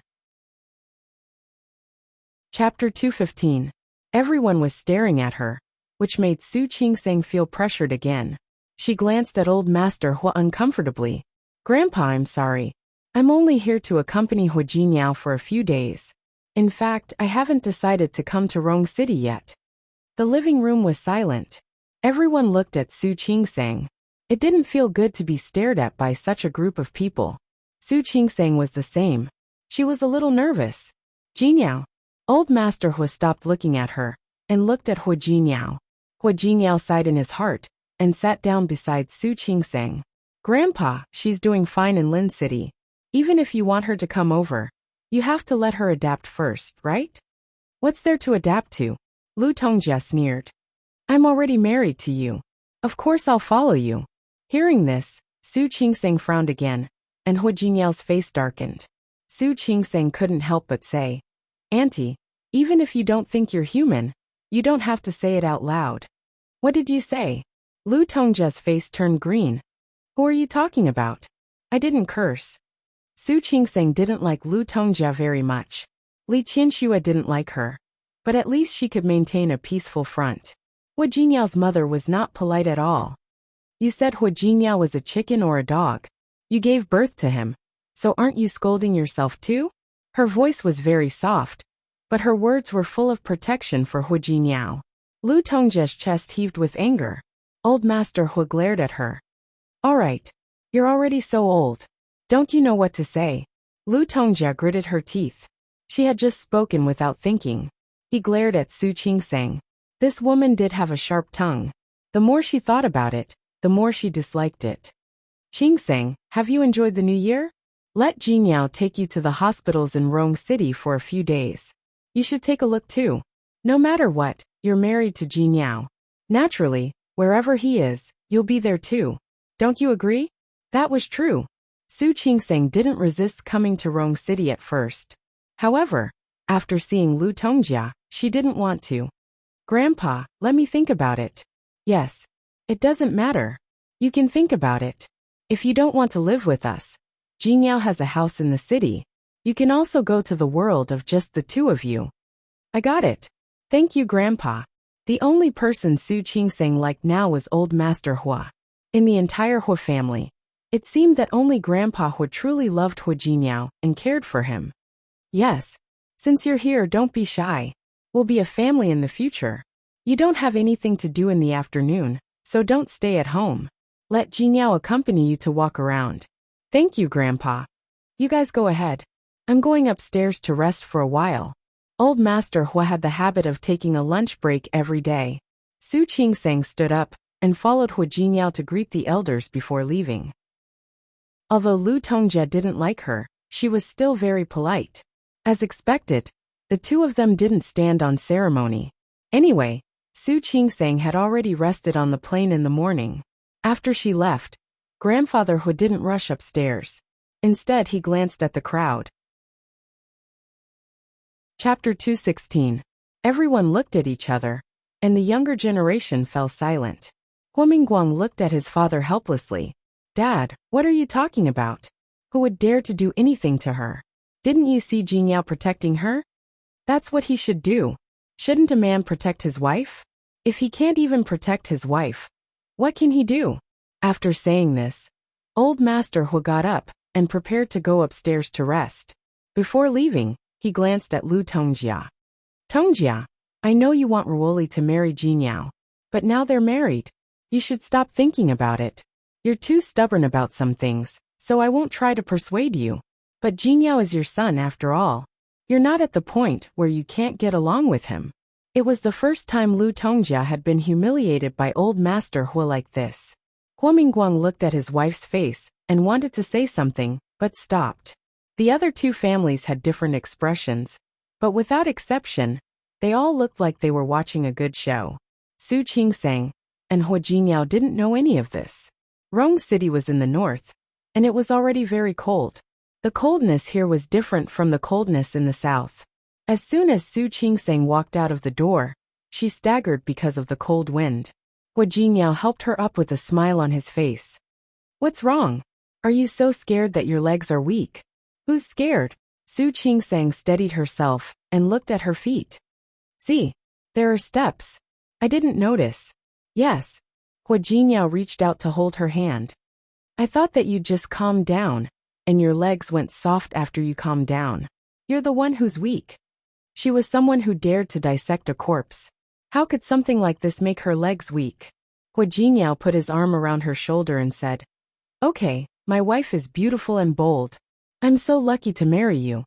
Chapter 215. Everyone was staring at her, which made Su Qingseng feel pressured again. She glanced at old Master Hu uncomfortably. Grandpa, I'm sorry. I'm only here to accompany Hu Jingyao for a few days. In fact, I haven't decided to come to Rong City yet. The living room was silent. Everyone looked at Su Qingseng. It didn't feel good to be stared at by such a group of people. Su Qingseng was the same. She was a little nervous. Jingyao. Old Master Hu stopped looking at her, and looked at Hu Jingyao. Hu Jingyao sighed in his heart, and sat down beside Su Qingseng. Grandpa, she's doing fine in Lin City. Even if you want her to come over, you have to let her adapt first, right? What's there to adapt to? Lu Tongjia sneered. I'm already married to you. Of course I'll follow you. Hearing this, Su Qingseng frowned again, and Hu Jingyao's face darkened. Su Qingseng couldn't help but say, Auntie, even if you don't think you're human, you don't have to say it out loud. What did you say? Lu Tongjia's face turned green. Who are you talking about? I didn't curse. Su Qingseng didn't like Lu Tongjia very much. Li Qianxua didn't like her. But at least she could maintain a peaceful front. Hu Jingyao's mother was not polite at all. You said Hu Jingyao was a chicken or a dog. You gave birth to him. So aren't you scolding yourself too? Her voice was very soft, but her words were full of protection for Hu Jingyao. Lu Tongjia's chest heaved with anger. Old Master Hu glared at her. All right. You're already so old. Don't you know what to say? Lu Tongjia gritted her teeth. She had just spoken without thinking. He glared at Su Qingseng. This woman did have a sharp tongue. The more she thought about it, the more she disliked it. Qingseng, have you enjoyed the new year? Let Jingyao take you to the hospitals in Rong City for a few days. You should take a look too. No matter what, you're married to Jingyao. Naturally, wherever he is, you'll be there too. Don't you agree? That was true. Su Qingseng didn't resist coming to Rong City at first. However, after seeing Lu Tongjia, she didn't want to. Grandpa, let me think about it. Yes. It doesn't matter. You can think about it. If you don't want to live with us, Jingyao has a house in the city. You can also go to the world of just the two of you. I got it. Thank you, Grandpa. The only person Su Qingseng liked now was old Master Hu. In the entire Hu family, it seemed that only Grandpa Hu truly loved Hu Jingyao and cared for him. Yes. Since you're here, don't be shy. We'll be a family in the future. You don't have anything to do in the afternoon, so don't stay at home. Let Jingyao accompany you to walk around. Thank you, Grandpa. You guys go ahead. I'm going upstairs to rest for a while. Old Master Hu had the habit of taking a lunch break every day. Su Qingseng stood up and followed Hu Jingyao to greet the elders before leaving. Although Lu Tongjia didn't like her, she was still very polite. As expected, The two of them didn't stand on ceremony. Anyway, Su Qingsang had already rested on the plane in the morning. After she left, Grandfather Hu didn't rush upstairs. Instead, he glanced at the crowd. Chapter 216. Everyone looked at each other, and the younger generation fell silent. Hu Mingguang looked at his father helplessly. Dad, what are you talking about? Who would dare to do anything to her? Didn't you see Jingyao protecting her? That's what he should do. Shouldn't a man protect his wife? If he can't even protect his wife, what can he do? After saying this, Old Master Hu got up and prepared to go upstairs to rest. Before leaving, he glanced at Lu Tongjia. Tongjia, I know you want Ruoli to marry Jingyao, but now they're married. You should stop thinking about it. You're too stubborn about some things, so I won't try to persuade you. But Jingyao is your son after all. You're not at the point where you can't get along with him. It was the first time Lu Tongjia had been humiliated by Old Master Hu like this. Hu Mingguang looked at his wife's face and wanted to say something, but stopped. The other two families had different expressions, but without exception, they all looked like they were watching a good show. Su Qingsang and Hu Jingyao didn't know any of this. Rong City was in the north, and it was already very cold. The coldness here was different from the coldness in the south. As soon as Su Qingsang walked out of the door, she staggered because of the cold wind. Hu Jingyao helped her up with a smile on his face. What's wrong? Are you so scared that your legs are weak? Who's scared? Su Qingsang steadied herself and looked at her feet. See, there are steps. I didn't notice. Yes. Hu Jingyao reached out to hold her hand. I thought that you'd just calm down, and your legs went soft after you calmed down. You're the one who's weak. She was someone who dared to dissect a corpse. How could something like this make her legs weak? Hu Jingyao put his arm around her shoulder and said, Okay, my wife is beautiful and bold. I'm so lucky to marry you.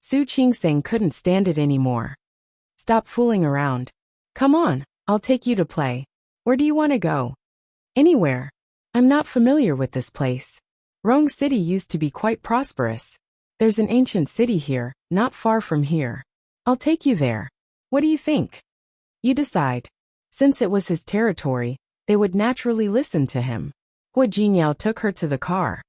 Su Qingsang couldn't stand it anymore. Stop fooling around. Come on, I'll take you to play. Where do you want to go? Anywhere. I'm not familiar with this place. Rong City used to be quite prosperous. There's an ancient city here, not far from here. I'll take you there. What do you think? You decide. Since it was his territory, they would naturally listen to him. Hu Jingyao took her to the car,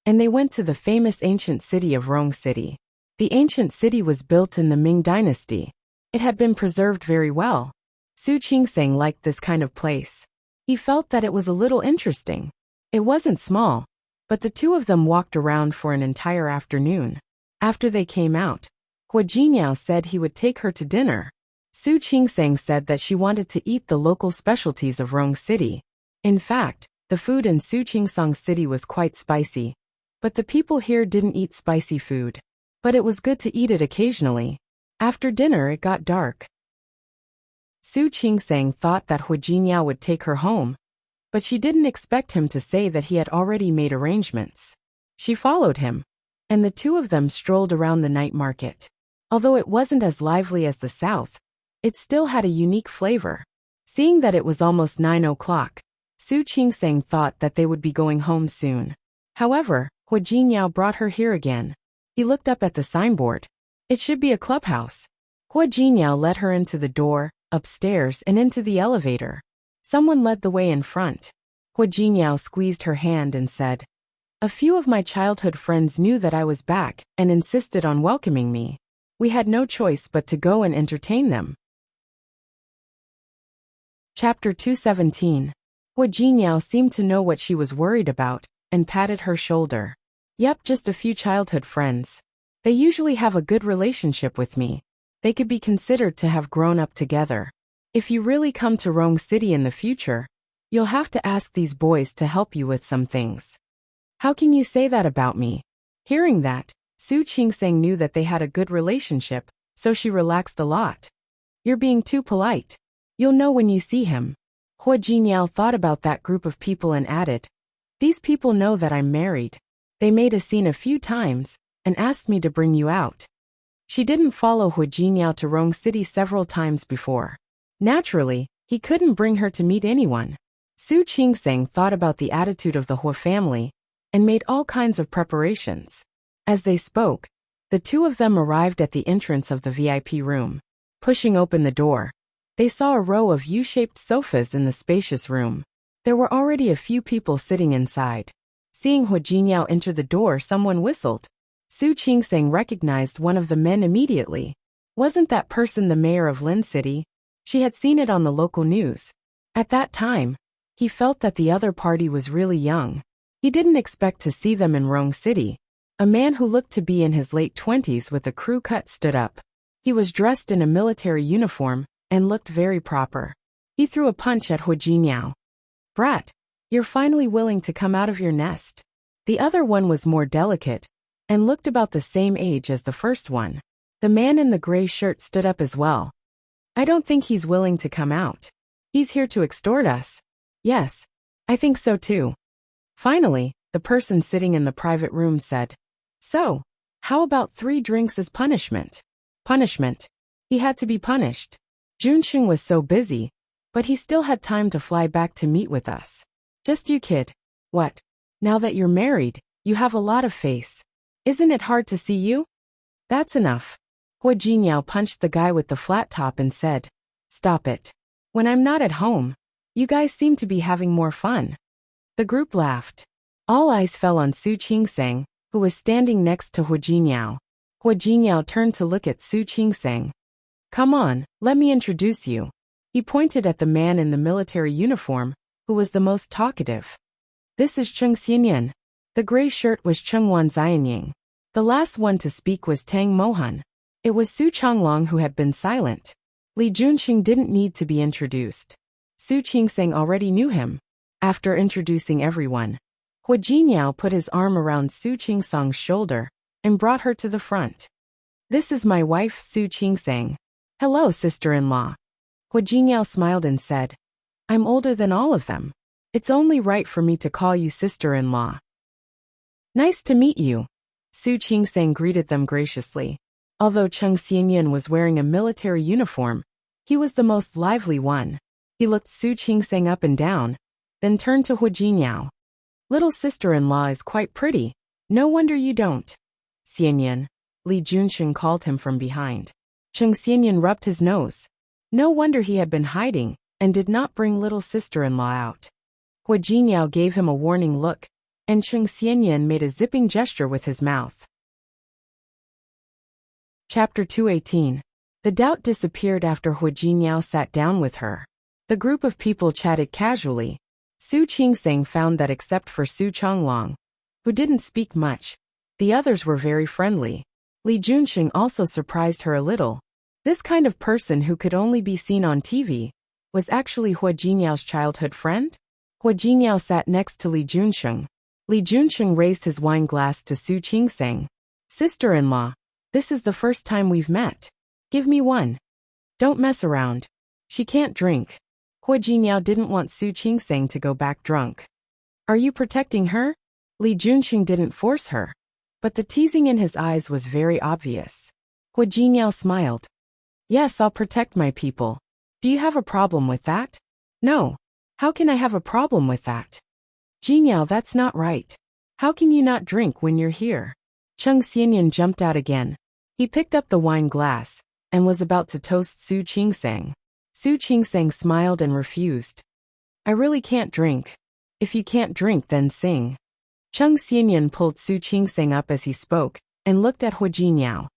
and they went to the famous ancient city of Rong City. The ancient city was built in the Ming Dynasty. It had been preserved very well. Su Qingsang liked this kind of place. He felt that it was a little interesting. It wasn't small, but the two of them walked around for an entire afternoon. After they came out, Hu Jingyao said he would take her to dinner. Su Qingsang said that she wanted to eat the local specialties of Rong City. In fact, the food in Su Qingsang City was quite spicy, but the people here didn't eat spicy food. But it was good to eat it occasionally. After dinner it got dark. Su Qingsang thought that Hu Jingyao would take her home, but she didn't expect him to say that he had already made arrangements. She followed him, and the two of them strolled around the night market. Although it wasn't as lively as the south, it still had a unique flavor. Seeing that it was almost 9 o'clock, Su Qingsang thought that they would be going home soon. However, Hu Jingyao brought her here again. He looked up at the signboard. It should be a clubhouse. Hu Jingyao led her into the door, upstairs and into the elevator. Someone led the way in front. Hu Jingyao squeezed her hand and said, A few of my childhood friends knew that I was back and insisted on welcoming me. We had no choice but to go and entertain them. Chapter 217. Hu Jingyao seemed to know what she was worried about and patted her shoulder. Yep, just a few childhood friends. They usually have a good relationship with me. They could be considered to have grown up together. If you really come to Rong City in the future, you'll have to ask these boys to help you with some things. How can you say that about me? Hearing that, Su Qingsang knew that they had a good relationship, so she relaxed a lot. You're being too polite. You'll know when you see him. Hu Jingyao thought about that group of people and added, These people know that I'm married. They made a scene a few times and asked me to bring you out. She didn't follow Hu Jingyao to Rong City several times before. Naturally, he couldn't bring her to meet anyone. Su Qingsang thought about the attitude of the Hu family and made all kinds of preparations. As they spoke, The two of them arrived at the entrance of the VIP room. Pushing open the door, they saw a row of U-shaped sofas in the spacious room. There were already a few people sitting inside. Seeing Hu Jinyao enter the door, someone whistled. Su Qingseng recognized one of the men immediately. Wasn't that person the mayor of Lin City? She had seen it on the local news. At that time, he felt that the other party was really young. He didn't expect to see them in Rong City. A man who looked to be in his late 20s with a crew cut stood up. He was dressed in a military uniform and looked very proper. He threw a punch at Hu Jinyao. "Brat, you're finally willing to come out of your nest." The other one was more delicate and looked about the same age as the first one. The man in the gray shirt stood up as well. "I don't think he's willing to come out. He's here to extort us." "Yes, I think so too." Finally, the person sitting in the private room said, "So, how about 3 drinks as punishment?" Punishment. He had to be punished. Junsheng was so busy, but he still had time to fly back to meet with us. "Just you, kid. What? Now that you're married, you have a lot of face. Isn't it hard to see you?" "That's enough." Hu Jinyao punched the guy with the flat top and said, "Stop it. When I'm not at home, you guys seem to be having more fun." The group laughed. All eyes fell on Su Qingseng, who was standing next to Hu Jinyao. Hu Jinyao turned to look at Su Qingseng. "Come on, let me introduce you." He pointed at the man in the military uniform, who was the most talkative. "This is Cheng Xianyan." The gray shirt was Cheng Wanziying. The last one to speak was Tang Mohan. It was Su Changlong who had been silent. Li Junxing didn't need to be introduced. Su Qingseng already knew him. After introducing everyone, Hu Jinyao put his arm around Su Qingseng's shoulder and brought her to the front. "This is my wife, Su Qingseng. Hello, sister-in-law." Hu Jinyao smiled and said, "I'm older than all of them. It's only right for me to call you sister-in-law." "Nice to meet you." Su Qingseng greeted them graciously. Although Cheng Xianyan was wearing a military uniform, he was the most lively one. He looked Su Qingseng up and down, then turned to Hu Jinyao. "Little sister-in-law is quite pretty. No wonder you don't." "Xianyan," Li Junxing called him from behind. Cheng Xianyan rubbed his nose. No wonder he had been hiding and did not bring little sister-in-law out. Hu Jinyao gave him a warning look, and Cheng Xianyan made a zipping gesture with his mouth. Chapter 218. The doubt disappeared after Hu Jinyao sat down with her. The group of people chatted casually. Su Qingseng found that except for Su Changlong, who didn't speak much, the others were very friendly. Li Junxing also surprised her a little. This kind of person who could only be seen on TV was actually Hu Jinyao's childhood friend? Hu Jinyao sat next to Li Junxing. Li Junxing raised his wine glass to Su Qingseng. "Sister-in-law, this is the first time we've met. Give me one." "Don't mess around. She can't drink." Hu Jinyao didn't want Su Qingseng to go back drunk. "Are you protecting her?" Li Junxing didn't force her, but the teasing in his eyes was very obvious. Hu Jinyao smiled. "Yes, I'll protect my people. Do you have a problem with that?" "No. How can I have a problem with that?" "Jinyao, that's not right. How can you not drink when you're here?" Cheng Xianyan jumped out again. He picked up the wine glass and was about to toast Su Qingseng. Su Qingseng smiled and refused. "I really can't drink. If you can't drink, then sing." Cheng Xianyan pulled Su Qingseng up as he spoke and looked at Hu Jinyao.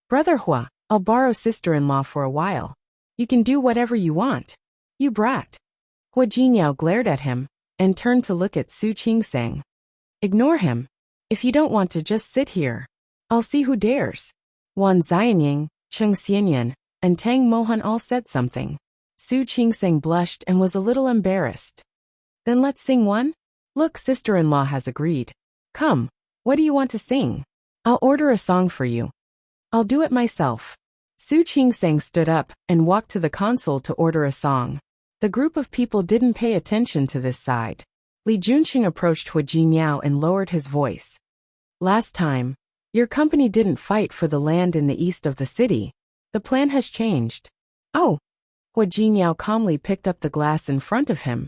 "Brother Hua, I'll borrow sister-in-law for a while. You can do whatever you want. You brat." Hu Jinyao glared at him and turned to look at Su Qingseng. "Ignore him. If you don't want to just sit here, I'll see who dares." Wan Xianying, Cheng Xianyan, and Tang Mohan all said something. Su Qingseng blushed and was a little embarrassed. "Then let's sing one?" "Look, sister-in-law has agreed. Come, what do you want to sing?" "I'll order a song for you." "I'll do it myself." Su Qingseng stood up and walked to the console to order a song. The group of people didn't pay attention to this side. Li Junxing approached Hu Jinyao and lowered his voice. "Last time, your company didn't fight for the land in the east of the city. The plan has changed." "Oh." Hu Jinyao calmly picked up the glass in front of him.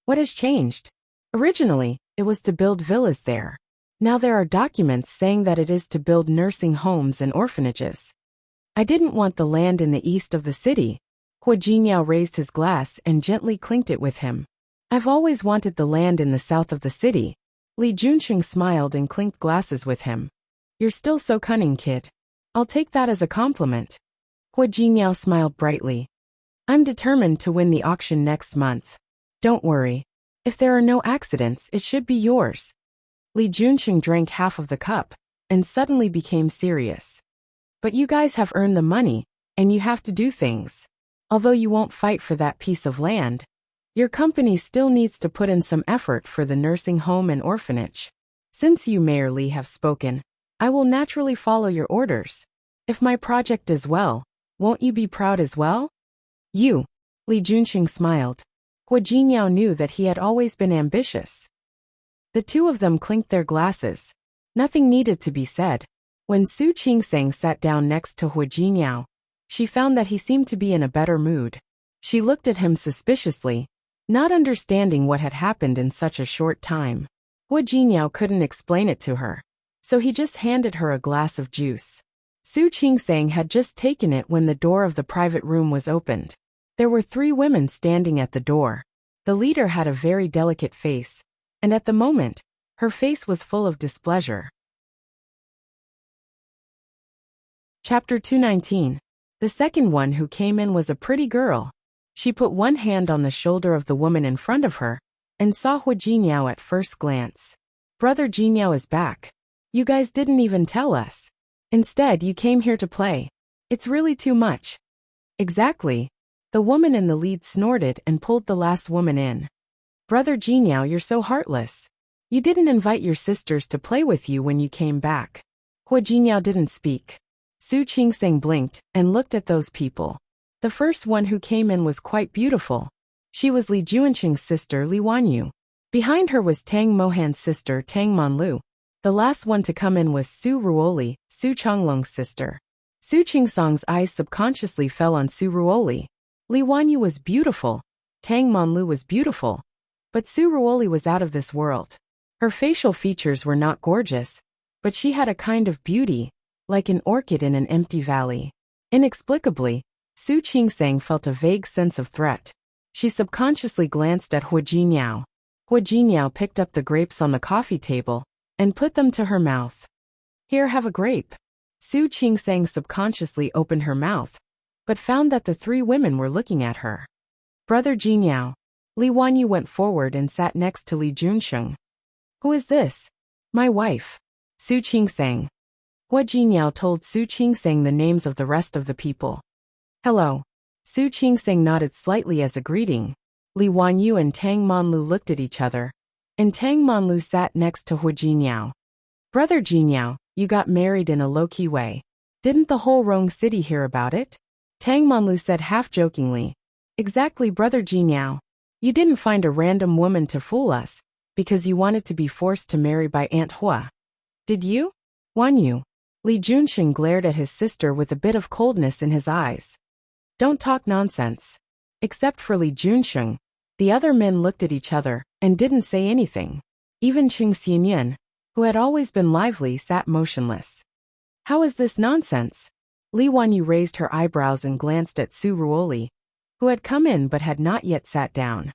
"What has changed?" "Originally, it was to build villas there. Now there are documents saying that it is to build nursing homes and orphanages. I didn't want the land in the east of the city. Hua Jingyao raised his glass and gently clinked it with him. I've always wanted the land in the south of the city. Li Junsheng smiled and clinked glasses with him. You're still so cunning, kid. I'll take that as a compliment. Hua Jingyao smiled brightly. I'm determined to win the auction next month. Don't worry. If there are no accidents, it should be yours. Li Junsheng drank half of the cup and suddenly became serious. But you guys have earned the money, and you have to do things. Although you won't fight for that piece of land, your company still needs to put in some effort for the nursing home and orphanage. Since you, Mayor Li, have spoken, I will naturally follow your orders. If my project does well, won't you be proud as well? You. Li Junsheng smiled. Hua Jingyao knew that he had always been ambitious. The two of them clinked their glasses. Nothing needed to be said. When Su Qingseng sat down next to Hua Jingyao, she found that he seemed to be in a better mood. She looked at him suspiciously, not understanding what had happened in such a short time. Hua Jingyao couldn't explain it to her, so he just handed her a glass of juice. Su Qingseng had just taken it when the door of the private room was opened. There were 3 women standing at the door. The leader had a very delicate face, and at the moment, her face was full of displeasure. Chapter 219. The second one who came in was a pretty girl. She put one hand on the shoulder of the woman in front of her, and saw Hua Jingyao at first glance. Brother Jingyao is back. You guys didn't even tell us. Instead, you came here to play. It's really too much. Exactly. The woman in the lead snorted and pulled the last woman in. Brother Jingyao, you're so heartless. You didn't invite your sisters to play with you when you came back. Hua Jingyao didn't speak. Su Qingseng blinked and looked at those people. The first one who came in was quite beautiful. She was Li Juanqing's sister, Li Wanyu. Behind her was Tang Mohan's sister, Tang Monlu. The last one to come in was Su Ruoli, Su Chonglong's sister. Su Qingsong's eyes subconsciously fell on Su Ruoli. Li Wanyu was beautiful. Tang Monlu was beautiful. But Su Ruoli was out of this world. Her facial features were not gorgeous, but she had a kind of beauty, like an orchid in an empty valley. Inexplicably, Su Qingseng felt a vague sense of threat. She subconsciously glanced at Hua Jingyao. Hua Jingyao picked up the grapes on the coffee table and put them to her mouth. Here, have a grape. Su Qingseng subconsciously opened her mouth, but found that the 3 women were looking at her. Brother Jingyao. Li Wanyu went forward and sat next to Li Junsheng. Who is this? My wife. Su Qingseng. Hua Jingyao told Su Qingseng the names of the rest of the people. Hello. Su Qingseng nodded slightly as a greeting. Li Wanyu and Tang Monlu looked at each other, and Tang Monlu sat next to Hua Jingyao. Brother Jingyao, you got married in a low-key way. Didn't the whole Rong city hear about it? Tang Monlu said half-jokingly. Exactly, Brother Jingyao. You didn't find a random woman to fool us, because you wanted to be forced to marry by Aunt Hua. Did you? Wanyu. Li Junsheng glared at his sister with a bit of coldness in his eyes. Don't talk nonsense. Except for Li Junsheng, the other men looked at each other and didn't say anything. Even Qing Xianyan, who had always been lively, sat motionless. How is this nonsense? Li Wanyu raised her eyebrows and glanced at Su Ruoli, who had come in but had not yet sat down.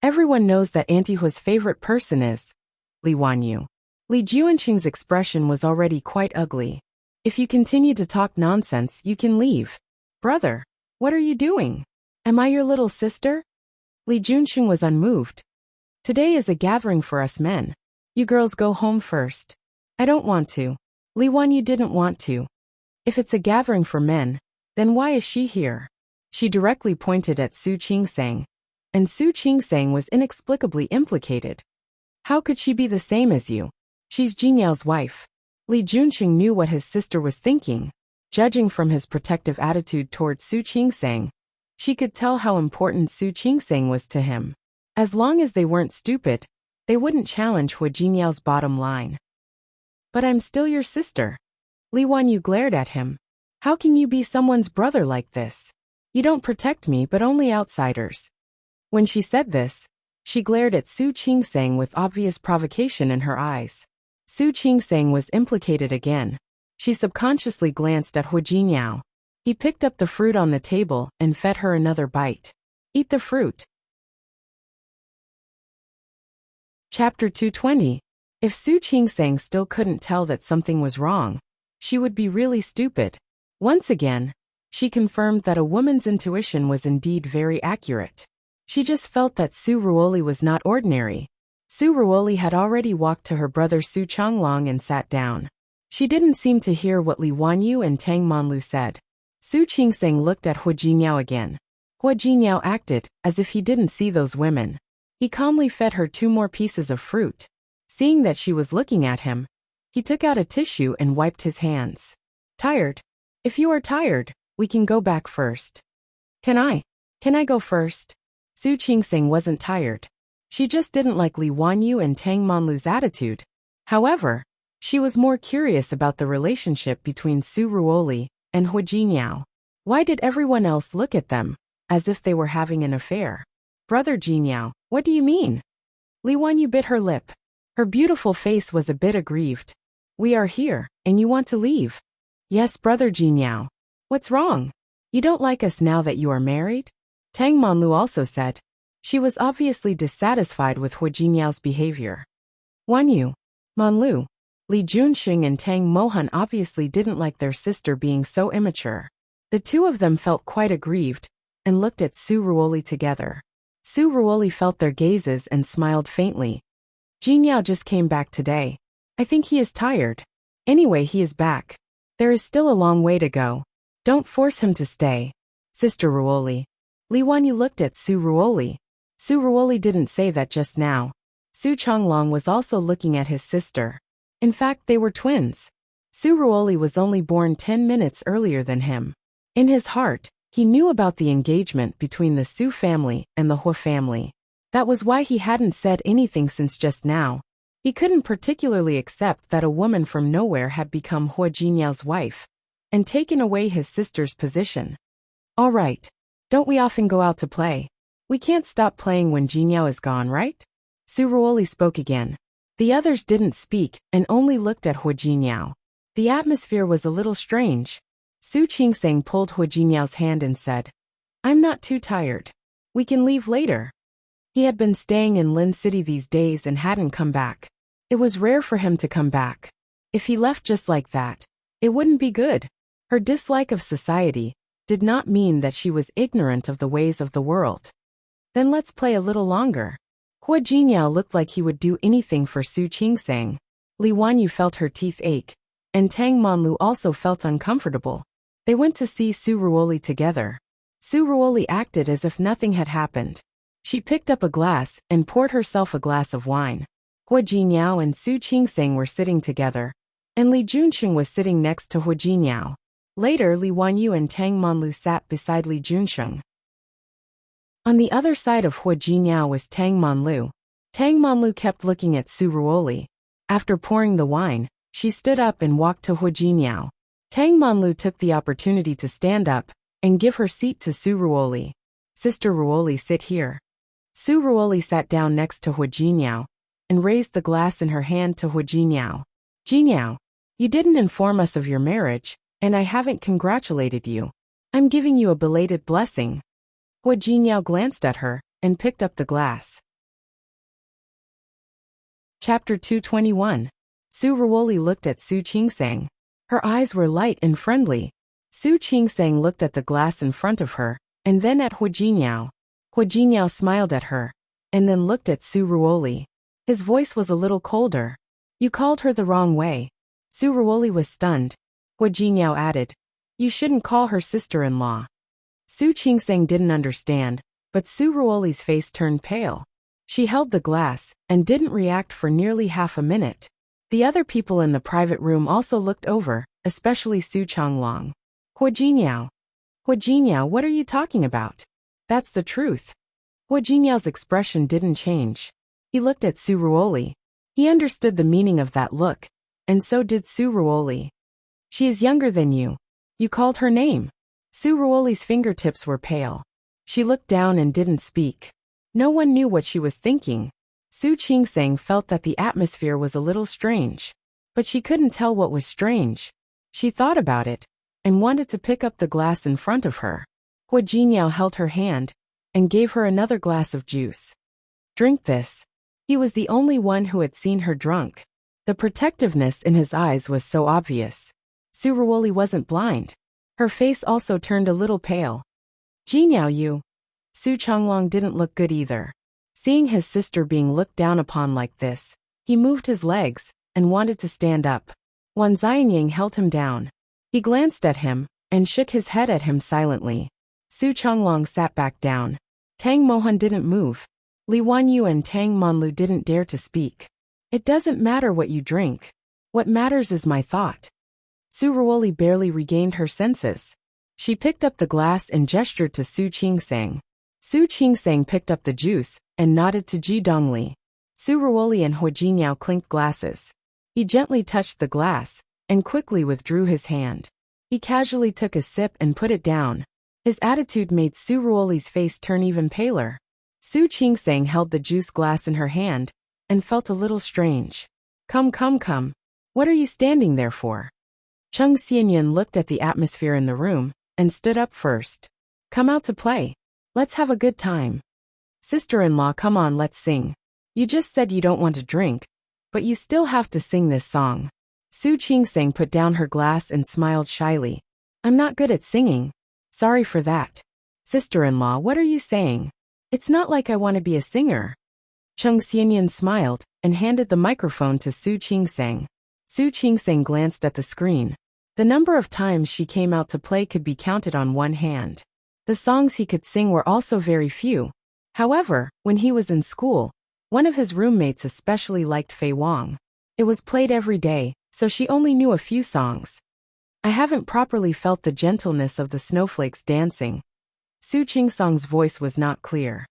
Everyone knows that Auntie Hua's favorite person is Li Wanyu. Li Juanqing's expression was already quite ugly. If you continue to talk nonsense, you can leave. Brother, what are you doing? Am I your little sister? Li Junsheng was unmoved. Today is a gathering for us men. You girls go home first. I don't want to. Li Wanyu didn't want to. If it's a gathering for men, then why is she here? She directly pointed at Su Qingseng, and Su Qingseng was inexplicably implicated. How could she be the same as you? She's Jinyao's wife. Li Junsheng knew what his sister was thinking. Judging from his protective attitude toward Su Qingseng, she could tell how important Su Qingseng was to him. As long as they weren't stupid, they wouldn't challenge Hua Jinyao's bottom line. But I'm still your sister. Li Wanyu glared at him. How can you be someone's brother like this? You don't protect me but only outsiders. When she said this, she glared at Su Qingseng with obvious provocation in her eyes. Su Qingsang was implicated again. She subconsciously glanced at Hu Jingyao. He picked up the fruit on the table and fed her another bite. Eat the fruit. Chapter 220. If Su Qingsang still couldn't tell that something was wrong, she would be really stupid. Once again, she confirmed that a woman's intuition was indeed very accurate. She just felt that Su Ruoli was not ordinary. Su Ruoli had already walked to her brother Su Changlong and sat down. She didn't seem to hear what Li Wanyu and Tang Monlu said. Su Qingsang looked at Hu Jingyao again. Hu Jingyao acted as if he didn't see those women. He calmly fed her 2 more pieces of fruit. Seeing that she was looking at him, he took out a tissue and wiped his hands. Tired? If you are tired, we can go back first. Can I go first? Su Qingsang wasn't tired. She just didn't like Li Wanyu and Tang Monlu's attitude. However, she was more curious about the relationship between Su Ruoli and Hu Jingyao. Why did everyone else look at them as if they were having an affair? Brother Jingyao, what do you mean? Li Wanyu bit her lip. Her beautiful face was a bit aggrieved. We are here, and you want to leave? Yes, Brother Jingyao. What's wrong? You don't like us now that you are married? Tang Monlu also said. She was obviously dissatisfied with Hu Jingyao's behavior. Wanyu, Monlu, Li Junxing and Tang Mohan obviously didn't like their sister being so immature. The 2 of them felt quite aggrieved and looked at Su Ruoli together. Su Ruoli felt their gazes and smiled faintly. Jingyao just came back today. I think he is tired. Anyway, he is back. There is still a long way to go. Don't force him to stay. Sister Ruoli. Li Wanyu looked at Su Ruoli. Su Ruoli didn't say that just now. Su Changlong was also looking at his sister. In fact, they were twins. Su Ruoli was only born 10 minutes earlier than him. In his heart, he knew about the engagement between the Su family and the Hu family. That was why he hadn't said anything since just now. He couldn't particularly accept that a woman from nowhere had become Hu Jinyao's wife and taken away his sister's position. All right. Don't we often go out to play? We can't stop playing when Jingyao is gone, right? Su Ruoli spoke again. The others didn't speak and only looked at Hu Jingyao. The atmosphere was a little strange. Su Qingsang pulled Hu Jinyao's hand and said, I'm not too tired. We can leave later. He had been staying in Lin City these days and hadn't come back. It was rare for him to come back. If he left just like that, it wouldn't be good. Her dislike of society did not mean that she was ignorant of the ways of the world. Then let's play a little longer. Hu Jingyao looked like he would do anything for Su Qingsang. Li Wanyu felt her teeth ache, and Tang Monlu also felt uncomfortable. They went to see Su Ruoli together. Su Ruoli acted as if nothing had happened. She picked up a glass and poured herself a glass of wine. Hu Jingyao and Su Qingsang were sitting together, and Li Junxing was sitting next to Hu Jingyao. Later, Li Wanyu and Tang Monlu sat beside Li Junxing. On the other side of Hu Jingyao was Tang Monlu. Tang Monlu kept looking at Su Ruoli. After pouring the wine, she stood up and walked to Hu Jingyao. Tang Monlu took the opportunity to stand up and give her seat to Su Ruoli. Sister Ruoli, sit here. Su Ruoli sat down next to Hu Jingyao and raised the glass in her hand to Hu Jingyao. Jingyao, you didn't inform us of your marriage, and I haven't congratulated you. I'm giving you a belated blessing. Hu Jingyao glanced at her and picked up the glass. Chapter 221. Su Ruoli looked at Su Qingsang. Her eyes were light and friendly. Su Qingsang looked at the glass in front of her, and then at Hu Jingyao. Hu Jingyao smiled at her, and then looked at Su Ruoli. His voice was a little colder. You called her the wrong way. Su Ruoli was stunned. Hu Jingyao added, you shouldn't call her sister-in-law. Su Qingsang didn't understand, but Su Ruoli's face turned pale. She held the glass and didn't react for nearly half a minute. The other people in the private room also looked over, especially Su Changlong. Hu Jingyao, what are you talking about? That's the truth. Hu Jingyao's expression didn't change. He looked at Su Ruoli. He understood the meaning of that look, and so did Su Ruoli. She is younger than you. You called her name. Su Ruoli's fingertips were pale. She looked down and didn't speak. No one knew what she was thinking. Su Qingsang felt that the atmosphere was a little strange. But she couldn't tell what was strange. She thought about it, and wanted to pick up the glass in front of her. Hua Jinyao held her hand, and gave her another glass of juice. Drink this. He was the only one who had seen her drunk. The protectiveness in his eyes was so obvious. Su Ruoli wasn't blind. Her face also turned a little pale. Jinyao, you. Su Chonglong didn't look good either. Seeing his sister being looked down upon like this, he moved his legs, and wanted to stand up. Wan Xianying held him down. He glanced at him, and shook his head at him silently. Su Chonglong sat back down. Tang Mohan didn't move. Li Wanyu and Tang Monlu didn't dare to speak. It doesn't matter what you drink. What matters is my thought. Su Ruoli barely regained her senses. She picked up the glass and gestured to Su Qingsang. Su Qingsang picked up the juice, and nodded to Ji Dongli. Su Ruoli and Hua Jinyao clinked glasses. He gently touched the glass, and quickly withdrew his hand. He casually took a sip and put it down. His attitude made Su Ruoli's face turn even paler. Su Qingsang held the juice glass in her hand, and felt a little strange. Come. What are you standing there for? Chung Xianyun looked at the atmosphere in the room, and stood up first. Come out to play. Let's have a good time. Sister-in-law, come on, let's sing. You just said you don't want to drink, but you still have to sing this song. Su Qingsang put down her glass and smiled shyly. I'm not good at singing. Sorry for that. Sister-in-law, what are you saying? It's not like I want to be a singer. Chung Xianyun smiled, and handed the microphone to Su Qingsang. Su Qingsang glanced at the screen. The number of times she came out to play could be counted on one hand. The songs he could sing were also very few. However, when he was in school, one of his roommates especially liked Fei Wang. It was played every day, so she only knew a few songs. I haven't properly felt the gentleness of the snowflakes dancing. Su Qingsang's voice was not clear.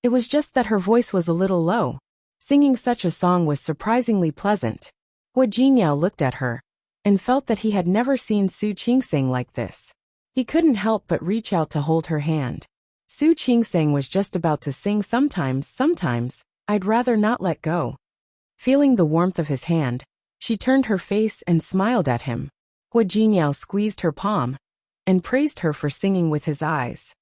It was just that her voice was a little low. Singing such a song was surprisingly pleasant. Hua Jinyao looked at her, and felt that he had never seen Su Qingsang like this. He couldn't help but reach out to hold her hand. Su Qingsang was just about to sing sometimes, I'd rather not let go. Feeling the warmth of his hand, she turned her face and smiled at him. Hua Jinyao squeezed her palm, and praised her for singing with his eyes.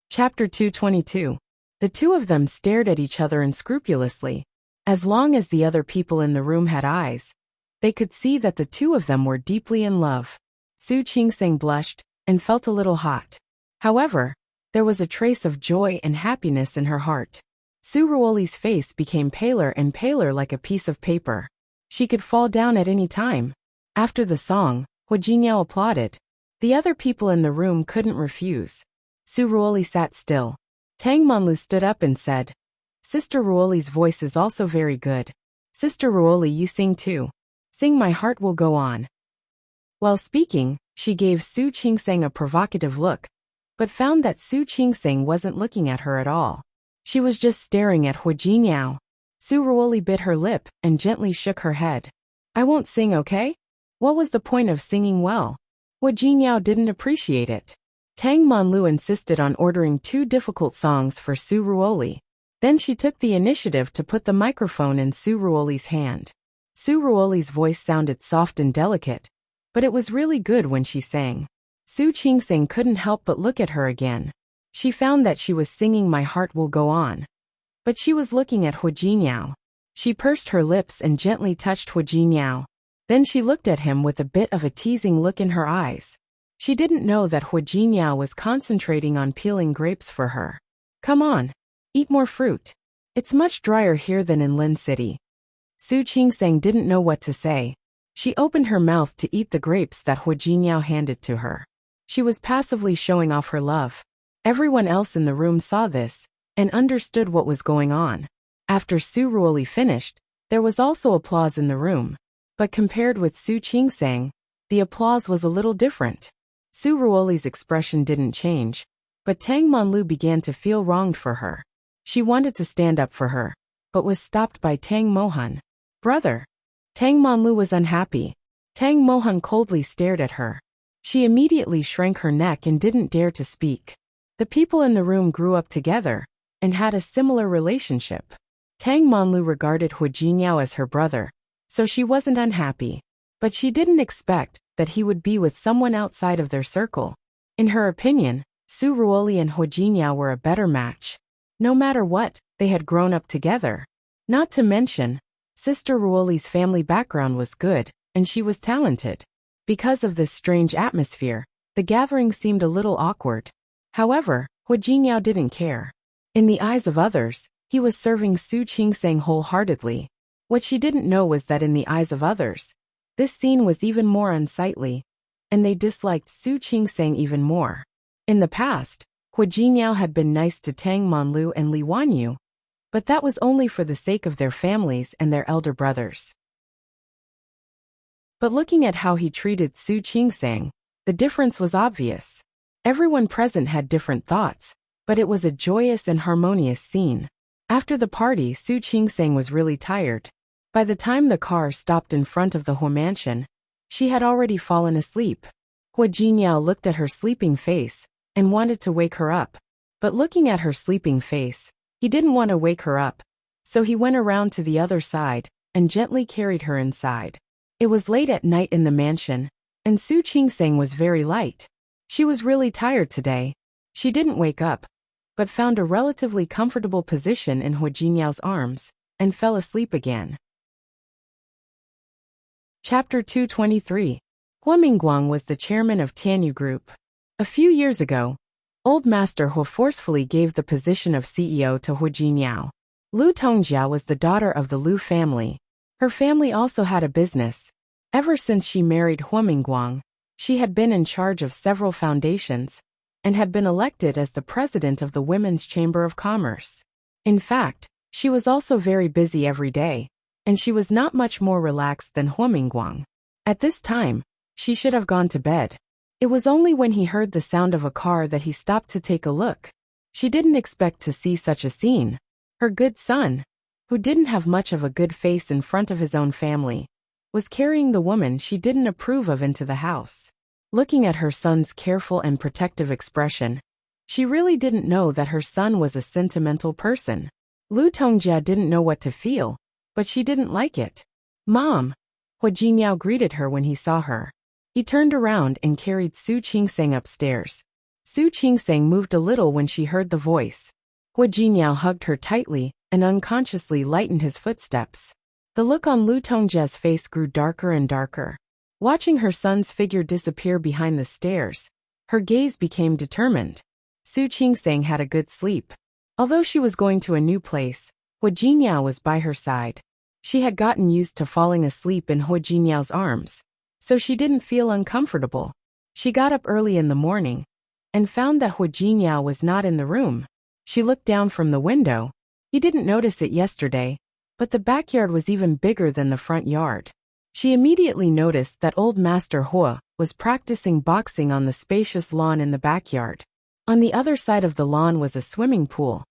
Chapter 222. The two of them stared at each other unscrupulously. As long as the other people in the room had eyes, they could see that the two of them were deeply in love. Su Qingsang blushed, and felt a little hot. However, there was a trace of joy and happiness in her heart. Su Ruoli's face became paler and paler like a piece of paper. She could fall down at any time. After the song, Hua Jinyao applauded. The other people in the room couldn't refuse. Su Ruoli sat still. Tang Monlu stood up and said, Sister Ruoli's voice is also very good. Sister Ruoli, you sing too. Sing My Heart Will Go On. While speaking, she gave Su Qingsang a provocative look, but found that Su Qingsang wasn't looking at her at all. She was just staring at Hua Jinyao. Su Ruoli bit her lip and gently shook her head. I won't sing, okay? What was the point of singing well? Hua Jinyao didn't appreciate it. Tang Monlu insisted on ordering 2 difficult songs for Su Ruoli. Then she took the initiative to put the microphone in Su Ruoli's hand. Su Ruoli's voice sounded soft and delicate, but it was really good when she sang. Su Qingsang couldn't help but look at her again. She found that she was singing My Heart Will Go On. But she was looking at Hua Jinyao. She pursed her lips and gently touched Hua Jinyao. Then she looked at him with a bit of a teasing look in her eyes. She didn't know that Hua Jinyao was concentrating on peeling grapes for her. Come on, eat more fruit. It's much drier here than in Lin City. Su Qingsang didn't know what to say. She opened her mouth to eat the grapes that Hua Jinyao handed to her. She was passively showing off her love. Everyone else in the room saw this, and understood what was going on. After Su Ruoli finished, there was also applause in the room. But compared with Su Qingsang, the applause was a little different. Su Ruoli's expression didn't change, but Tang Monlu began to feel wronged for her. She wanted to stand up for her, but was stopped by Tang Mohan. Brother. Tang Monlu was unhappy. Tang Mohan coldly stared at her. She immediately shrank her neck and didn't dare to speak. The people in the room grew up together and had a similar relationship. Tang Monlu regarded Hu Jiniao as her brother, so she wasn't unhappy. But she didn't expect that he would be with someone outside of their circle. In her opinion, Su Ruoli and Hu Jiniao were a better match. No matter what, they had grown up together. Not to mention, Sister Ruoli's family background was good, and she was talented. Because of this strange atmosphere, the gathering seemed a little awkward. However, Hu Jiniao didn't care. In the eyes of others, he was serving Su Qingseng wholeheartedly. What she didn't know was that in the eyes of others, this scene was even more unsightly, and they disliked Su Qingseng even more. In the past, Hu Jiniao had been nice to Tang Monlu and Li Wanyu, but that was only for the sake of their families and their elder brothers. But looking at how he treated Su Qingseng, the difference was obvious. Everyone present had different thoughts, but it was a joyous and harmonious scene. After the party, Su Qingseng was really tired. By the time the car stopped in front of the Hu mansion, she had already fallen asleep. Hu Jiniao looked at her sleeping face and wanted to wake her up. But looking at her sleeping face, he didn't want to wake her up, so he went around to the other side and gently carried her inside. It was late at night in the mansion, and Su Qingseng was very light. She was really tired today. She didn't wake up, but found a relatively comfortable position in Hu Jiniao's arms and fell asleep again. Chapter 223. Hua Mingguang was the chairman of Tianyu Group. A few years ago, Old Master Hu forcefully gave the position of CEO to Hu Jiniao. Lu Tongjia was the daughter of the Lu family. Her family also had a business. Ever since she married Hua Mingguang, she had been in charge of several foundations and had been elected as the president of the Women's Chamber of Commerce. In fact, she was also very busy every day, and she was not much more relaxed than Hua Mingguang. At this time, she should have gone to bed. It was only when he heard the sound of a car that he stopped to take a look. She didn't expect to see such a scene. Her good son, who didn't have much of a good face in front of his own family, was carrying the woman she didn't approve of into the house. Looking at her son's careful and protective expression, she really didn't know that her son was a sentimental person. Lu Tongjia didn't know what to feel, but she didn't like it. "Mom!" Hu Jiniao greeted her when he saw her. He turned around and carried Su Qingseng upstairs. Su Qingseng moved a little when she heard the voice. Hu Jiniao hugged her tightly and unconsciously lightened his footsteps. The look on Lu Tongjia's face grew darker and darker. Watching her son's figure disappear behind the stairs, her gaze became determined. Su Qingseng had a good sleep. Although she was going to a new place, Hu Jiniao was by her side. She had gotten used to falling asleep in Hu Jiniao's arms, so she didn't feel uncomfortable. She got up early in the morning and found that Hu Jiniao was not in the room. She looked down from the window. He didn't notice it yesterday, but the backyard was even bigger than the front yard. She immediately noticed that Old Master Hua was practicing boxing on the spacious lawn in the backyard. On the other side of the lawn was a swimming pool,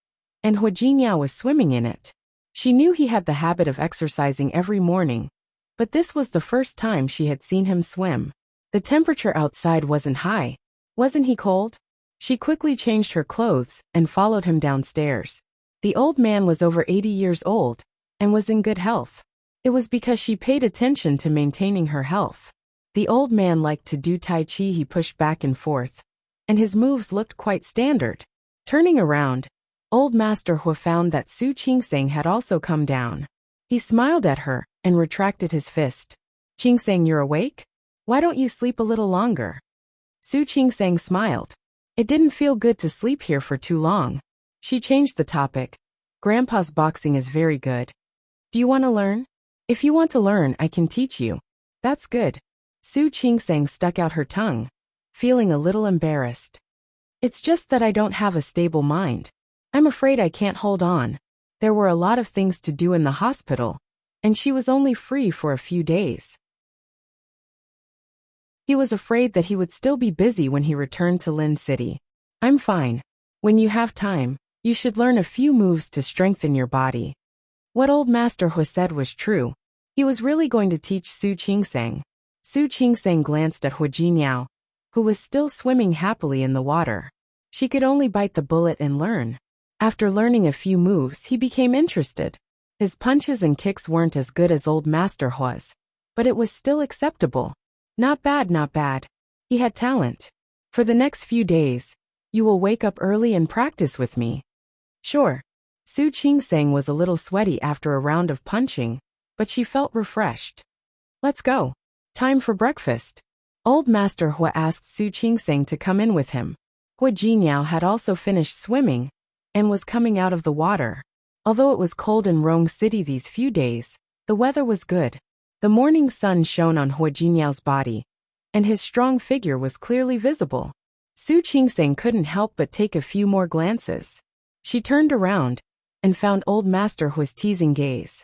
and Hu Jiniao was swimming in it. She knew he had the habit of exercising every morning, but this was the first time she had seen him swim. The temperature outside wasn't high. Wasn't he cold? She quickly changed her clothes and followed him downstairs. The old man was over 80 years old and was in good health. It was because she paid attention to maintaining her health. The old man liked to do Tai Chi. He pushed back and forth, and his moves looked quite standard. Turning around, Old Master Hua found that Su Qingseng had also come down. He smiled at her and retracted his fist. "Qingseng, you're awake? Why don't you sleep a little longer?" Su Qingseng smiled. It didn't feel good to sleep here for too long. She changed the topic. "Grandpa's boxing is very good. Do you want to learn? If you want to learn, I can teach you." "That's good." Su Qingseng stuck out her tongue, feeling a little embarrassed. "It's just that I don't have a stable mind. I'm afraid I can't hold on." There were a lot of things to do in the hospital, and she was only free for a few days. He was afraid that he would still be busy when he returned to Lin City. "I'm fine. When you have time, you should learn a few moves to strengthen your body." What Old Master Hua said was true. He was really going to teach Su Qingseng. Su Qingseng glanced at Hu Jiniao, who was still swimming happily in the water. She could only bite the bullet and learn. After learning a few moves, he became interested. His punches and kicks weren't as good as old Master Hua's, but it was still acceptable. Not bad, not bad. He had talent. For the next few days, you will wake up early and practice with me. Sure. Su Qingsang was a little sweaty after a round of punching, but she felt refreshed. Let's go. Time for breakfast. Old Master Hua asked Su Qingsang to come in with him. Hua Jingyao had also finished swimming and was coming out of the water. Although it was cold in Rong City these few days, the weather was good. The morning sun shone on Hua Jinyao's body, and his strong figure was clearly visible. Su Qingsang couldn't help but take a few more glances. She turned around and found old Master Hua's teasing gaze.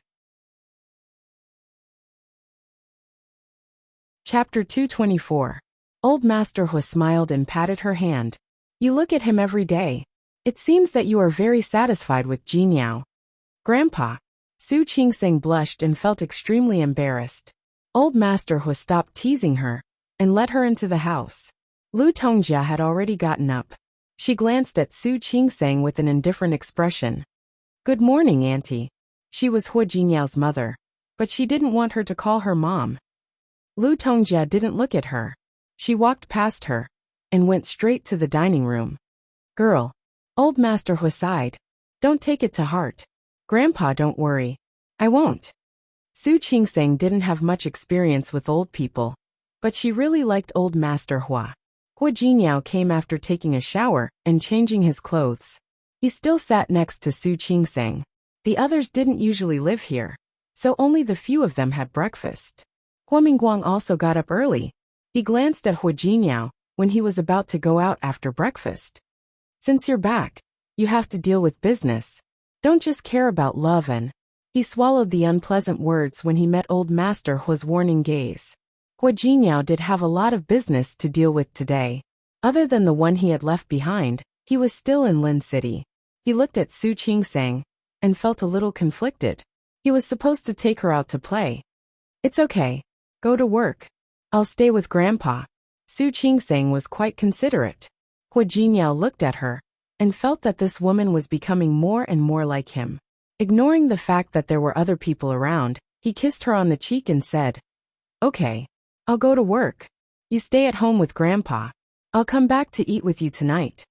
Chapter 224. Old Master Hua smiled and patted her hand. You look at him every day. It seems that you are very satisfied with Jinyao. Grandpa. Su Qingsang blushed and felt extremely embarrassed. Old Master Hua stopped teasing her and led her into the house. Lu Tongjia had already gotten up. She glanced at Su Qingsang with an indifferent expression. Good morning, Auntie. She was Hua Jinyao's mother, but she didn't want her to call her mom. Lu Tongjia didn't look at her. She walked past her and went straight to the dining room. Girl. Old Master Hua sighed. Don't take it to heart. Grandpa, don't worry. I won't. Su Qingsang didn't have much experience with old people, but she really liked old Master Hua. Hua Jinyao came after taking a shower and changing his clothes. He still sat next to Su Qingsang. The others didn't usually live here, so only the few of them had breakfast. Hua Mingguang also got up early. He glanced at Hua Jinyao when he was about to go out after breakfast. Since you're back, you have to deal with business. Don't just care about love and... He swallowed the unpleasant words when he met old Master Hua's warning gaze. Hua Jinyao did have a lot of business to deal with today. Other than the one he had left behind, he was still in Lin City. He looked at Su Qingsang and felt a little conflicted. He was supposed to take her out to play. It's okay. Go to work. I'll stay with Grandpa. Su Qingsang was quite considerate. Hua Jinyao looked at her and felt that this woman was becoming more and more like him. Ignoring the fact that there were other people around, he kissed her on the cheek and said, Okay. I'll go to work. You stay at home with Grandpa. I'll come back to eat with you tonight.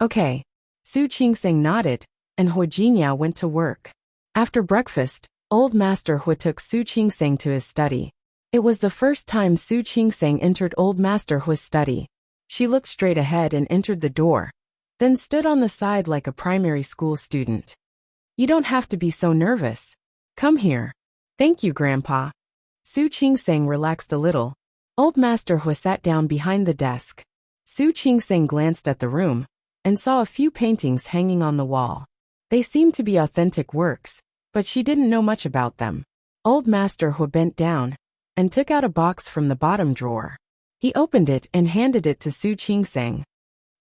Okay. Su Qingsang nodded, and Hua Jinyao went to work. After breakfast, old Master Hua took Su Qingsang to his study. It was the first time Su Qingsang entered old Master Hua's study. She looked straight ahead and entered the door, then stood on the side like a primary school student. You don't have to be so nervous. Come here. Thank you, Grandpa. Su Qingsang relaxed a little. Old Master Hua sat down behind the desk. Su Qingsang glanced at the room and saw a few paintings hanging on the wall. They seemed to be authentic works, but she didn't know much about them. Old Master Hua bent down and took out a box from the bottom drawer. He opened it and handed it to Su Qingsang.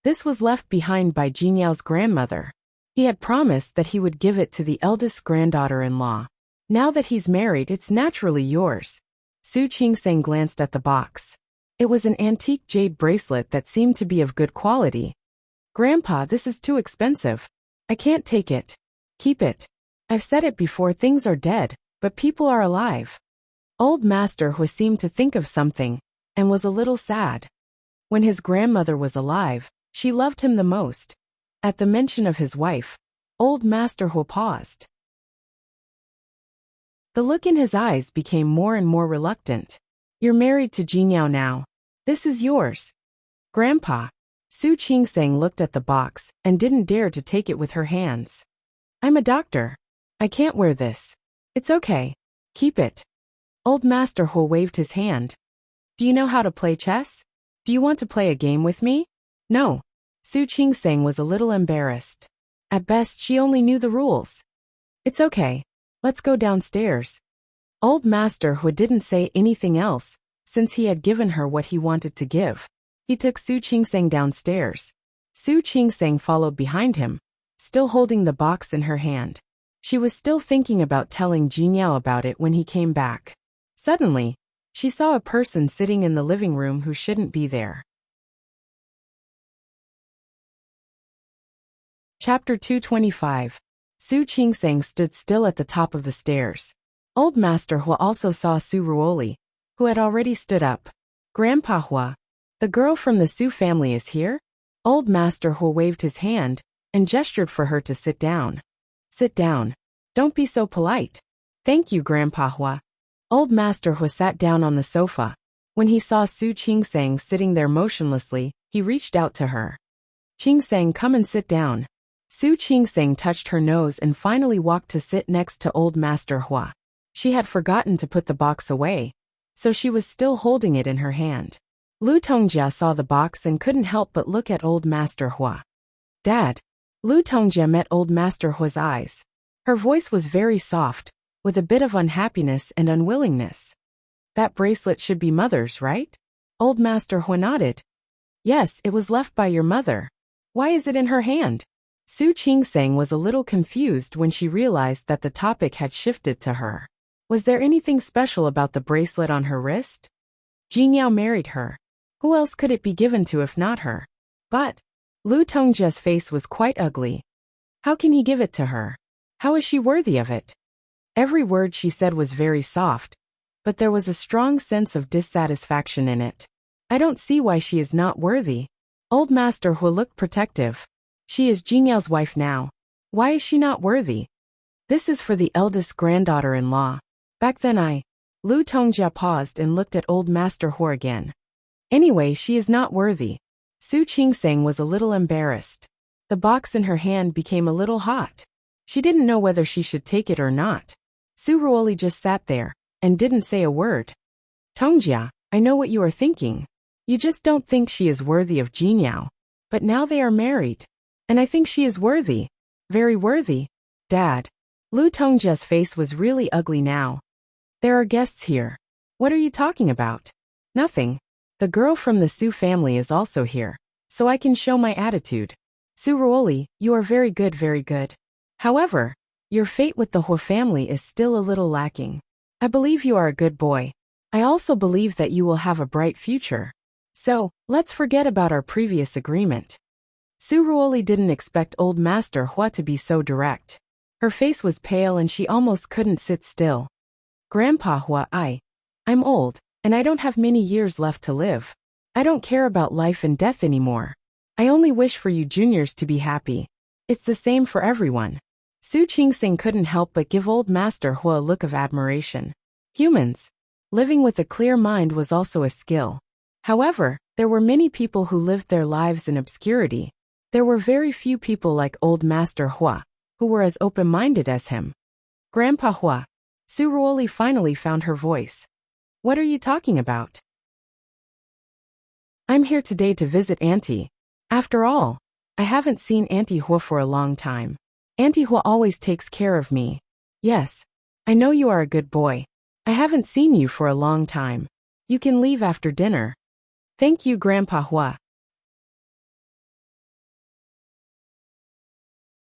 This was left behind by Jinyao's grandmother. He had promised that he would give it to the eldest granddaughter-in-law. Now that he's married, it's naturally yours. Su Qingsang glanced at the box. It was an antique jade bracelet that seemed to be of good quality. Grandpa, this is too expensive. I can't take it. Keep it. I've said it before, things are dead, but people are alive. Old Master Hua seemed to think of something and was a little sad. When his grandmother was alive, she loved him the most. At the mention of his wife, old Master Hua paused. The look in his eyes became more and more reluctant. You're married to Jinyao now. This is yours. Grandpa. Su Qingsang looked at the box and didn't dare to take it with her hands. I'm a doctor. I can't wear this. It's okay. Keep it. Old Master Hua waved his hand. Do you know how to play chess? Do you want to play a game with me? No. Su Qingsang was a little embarrassed. At best, she only knew the rules. It's okay. Let's go downstairs. Old Master Hua didn't say anything else, since he had given her what he wanted to give. He took Su Qingsang downstairs. Su Qingsang followed behind him, still holding the box in her hand. She was still thinking about telling Jinyao about it when he came back. Suddenly, she saw a person sitting in the living room who shouldn't be there. Chapter 225. Su Qingsang stood still at the top of the stairs. Old Master Hua also saw Su Ruoli, who had already stood up. Grandpa Hua, the girl from the Su family is here? Old Master Hua waved his hand and gestured for her to sit down. Sit down. Don't be so polite. Thank you, Grandpa Hua. Old Master Hua sat down on the sofa. When he saw Su Qingsang sitting there motionlessly, he reached out to her. Qingsang, come and sit down. Su Qingsang touched her nose and finally walked to sit next to Old Master Hua. She had forgotten to put the box away, so she was still holding it in her hand. Lu Tongjia saw the box and couldn't help but look at Old Master Hua. Dad. Lu Tongjia met Old Master Hua's eyes. Her voice was very soft, with a bit of unhappiness and unwillingness. That bracelet should be Mother's, right? Old Master Hua nodded. Yes, it was left by your mother. Why is it in her hand? Su Qingsang was a little confused when she realized that the topic had shifted to her. Was there anything special about the bracelet on her wrist? Jingyao married her. Who else could it be given to if not her? But Lu Tongjia's face was quite ugly. How can he give it to her? How is she worthy of it? Every word she said was very soft, but there was a strong sense of dissatisfaction in it. I don't see why she is not worthy. Old Master Hua looked protective. She is Jingyao's wife now. Why is she not worthy? This is for the eldest granddaughter-in-law. Back then Lu Tongjia paused and looked at Old Master Hua again. Anyway, she is not worthy. Su Qingsang was a little embarrassed. The box in her hand became a little hot. She didn't know whether she should take it or not. Su Ruoli just sat there and didn't say a word. Tongjia, I know what you are thinking. You just don't think she is worthy of Jingyao. But now they are married. And I think she is worthy. Very worthy. Dad. Lu Tongjia's face was really ugly now. There are guests here. What are you talking about? Nothing. The girl from the Su family is also here, so I can show my attitude. Su Ruoli, you are very good, very good. However, your fate with the Hua family is still a little lacking. I believe you are a good boy. I also believe that you will have a bright future. So, let's forget about our previous agreement. Su Ruoli didn't expect Old Master Hua to be so direct. Her face was pale and she almost couldn't sit still. Grandpa Hua, I'm old, and I don't have many years left to live. I don't care about life and death anymore. I only wish for you juniors to be happy. It's the same for everyone. Su Qingsang couldn't help but give Old Master Hua a look of admiration. Humans. Living with a clear mind was also a skill. However, there were many people who lived their lives in obscurity. There were very few people like Old Master Hua, who were as open-minded as him. Grandpa Hua. Su Ruoli finally found her voice. What are you talking about? I'm here today to visit Auntie. After all, I haven't seen Auntie Hua for a long time. Auntie Hua always takes care of me. Yes, I know you are a good boy. I haven't seen you for a long time. You can leave after dinner. Thank you, Grandpa Hua.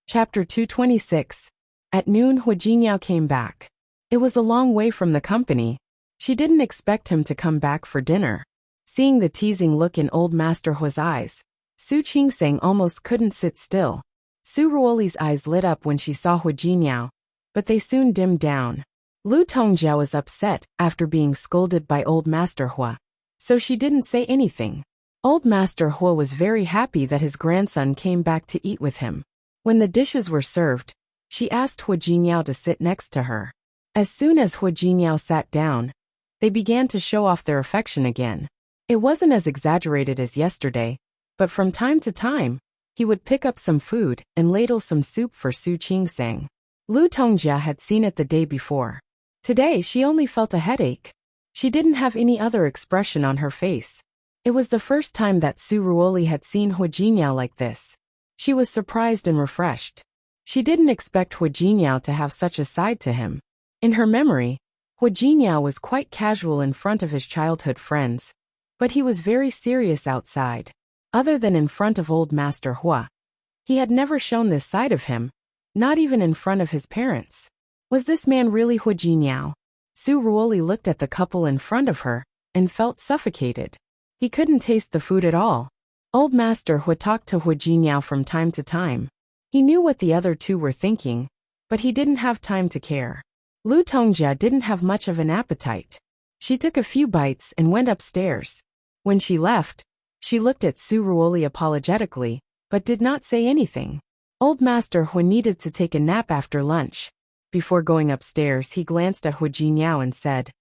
Chapter 226. At noon, Hua Jingyao came back. It was a long way from the company. She didn't expect him to come back for dinner. Seeing the teasing look in Old Master Hua's eyes, Su Qingsang almost couldn't sit still. Su Ruoli's eyes lit up when she saw Hua Jingyao, but they soon dimmed down. Lu Tongjia was upset after being scolded by Old Master Hua, so she didn't say anything. Old Master Hua was very happy that his grandson came back to eat with him. When the dishes were served, she asked Hua Jingyao to sit next to her. As soon as Hua Jingyao sat down, they began to show off their affection again. It wasn't as exaggerated as yesterday, but from time to time, he would pick up some food and ladle some soup for Su Qingsang. Lu Tongjia had seen it the day before. Today she only felt a headache. She didn't have any other expression on her face. It was the first time that Su Ruoli had seen Hua Jingyao like this. She was surprised and refreshed. She didn't expect Hua Jingyao to have such a side to him. In her memory, Hua Jingyao was quite casual in front of his childhood friends, but he was very serious outside. Other than in front of Old Master Hua, he had never shown this side of him, not even in front of his parents. Was this man really Hua Jingyao? Su Ruoli looked at the couple in front of her and felt suffocated. He couldn't taste the food at all. Old Master Hua talked to Hua Jingyao from time to time. He knew what the other two were thinking, but he didn't have time to care. Lu Tongjia didn't have much of an appetite. She took a few bites and went upstairs. When she left, she looked at Su Ruoli apologetically, but did not say anything. Old Master Hu needed to take a nap after lunch. Before going upstairs, he glanced at Hu Jinniao and said,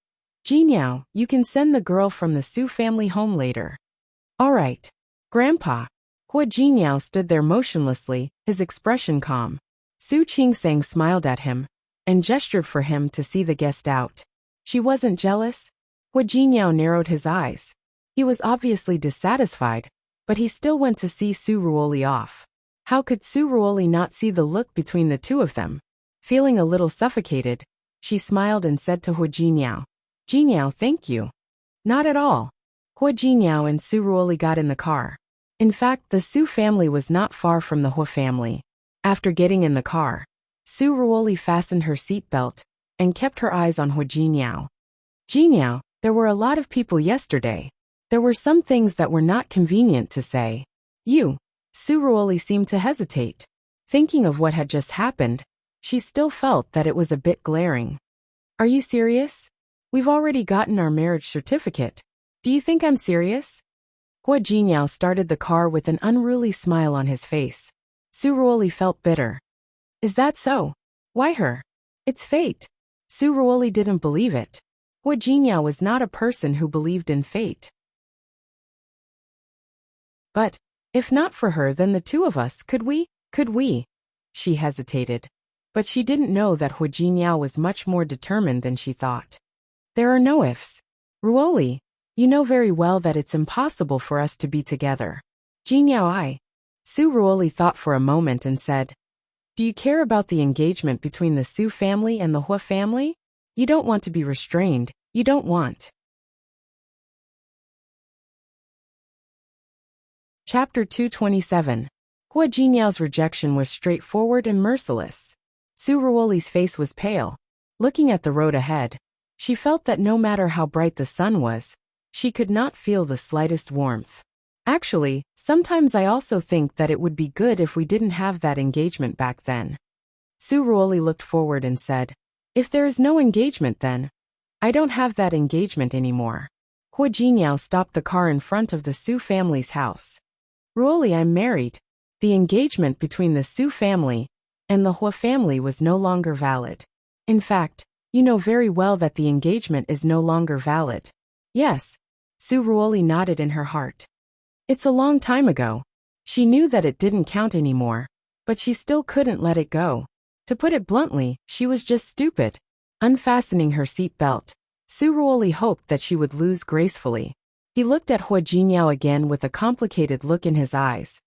"Jinniao, you can send the girl from the Su family home later." "All right, Grandpa." Hu Jinniao stood there motionlessly, his expression calm. Su Qingsang smiled at him and gestured for him to see the guest out. She wasn't jealous? Hu Jinniao narrowed his eyes. He was obviously dissatisfied, but he still went to see Su Ruoli off. How could Su Ruoli not see the look between the two of them? Feeling a little suffocated, she smiled and said to Hu Jinniao, "Jinniao, thank you." "Not at all." Hu Jinniao and Su Ruoli got in the car. In fact, the Su family was not far from the Hu family. After getting in the car, Su Ruoli fastened her seatbelt and kept her eyes on Hu Jinniao. "Jinniao, there were a lot of people yesterday. There were some things that were not convenient to say." Su Ruoli seemed to hesitate. Thinking of what had just happened, she still felt that it was a bit glaring. "Are you serious? We've already gotten our marriage certificate. Do you think I'm serious?" Hu Jinniao started the car with an unruly smile on his face. Su Ruoli felt bitter. "Is that so? Why her? It's fate." Su Ruoli didn't believe it. Hu Jinniao was not a person who believed in fate. "But if not for her, then the two of us, could we? She hesitated. But she didn't know that Hu Jinniao was much more determined than she thought. "There are no ifs. Ruoli, you know very well that it's impossible for us to be together." "Jinniao, Su Ruoli thought for a moment and said, "Do you care about the engagement between the Su family and the Hu family? You don't want to be restrained, you don't want." Chapter 227. Hu Jinniao's rejection was straightforward and merciless. Su Ruoli's face was pale. Looking at the road ahead, she felt that no matter how bright the sun was, she could not feel the slightest warmth. "Actually, sometimes I also think that it would be good if we didn't have that engagement back then." Su Ruoli looked forward and said, "If there is no engagement then, I don't have that engagement anymore." Hu Jinniao stopped the car in front of the Su family's house. "Ruoli, I'm married." The engagement between the Su family and the Hu family was no longer valid. "In fact, you know very well that the engagement is no longer valid." "Yes." Su Ruoli nodded in her heart. It's a long time ago. She knew that it didn't count anymore, but she still couldn't let it go. To put it bluntly, she was just stupid. Unfastening her seat belt, Su Ruoli hoped that she would lose gracefully. He looked at Hu Jinniao again with a complicated look in his eyes.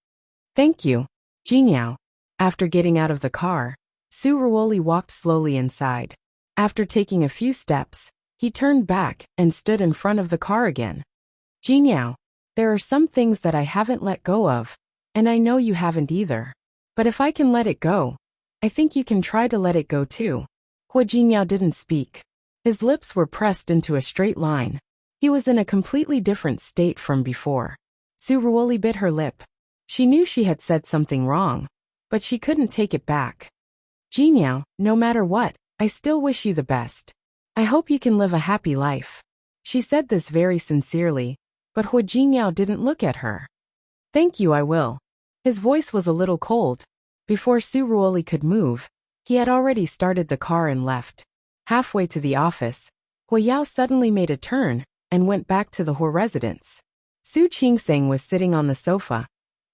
"Thank you, Jinniao." After getting out of the car, Su Ruoli walked slowly inside. After taking a few steps, he turned back and stood in front of the car again. "Jinniao, there are some things that I haven't let go of, and I know you haven't either. But if I can let it go, I think you can try to let it go too." Hu Jinniao didn't speak. His lips were pressed into a straight line. He was in a completely different state from before. Su Ruoli bit her lip. She knew she had said something wrong, but she couldn't take it back. "Jinniao, no matter what, I still wish you the best. I hope you can live a happy life." She said this very sincerely, but Hu Jinniao didn't look at her. "Thank you, I will." His voice was a little cold. Before Su Ruoli could move, he had already started the car and left. Halfway to the office, Hu Yao suddenly made a turn and went back to the Hu residence. Su Qingsang was sitting on the sofa,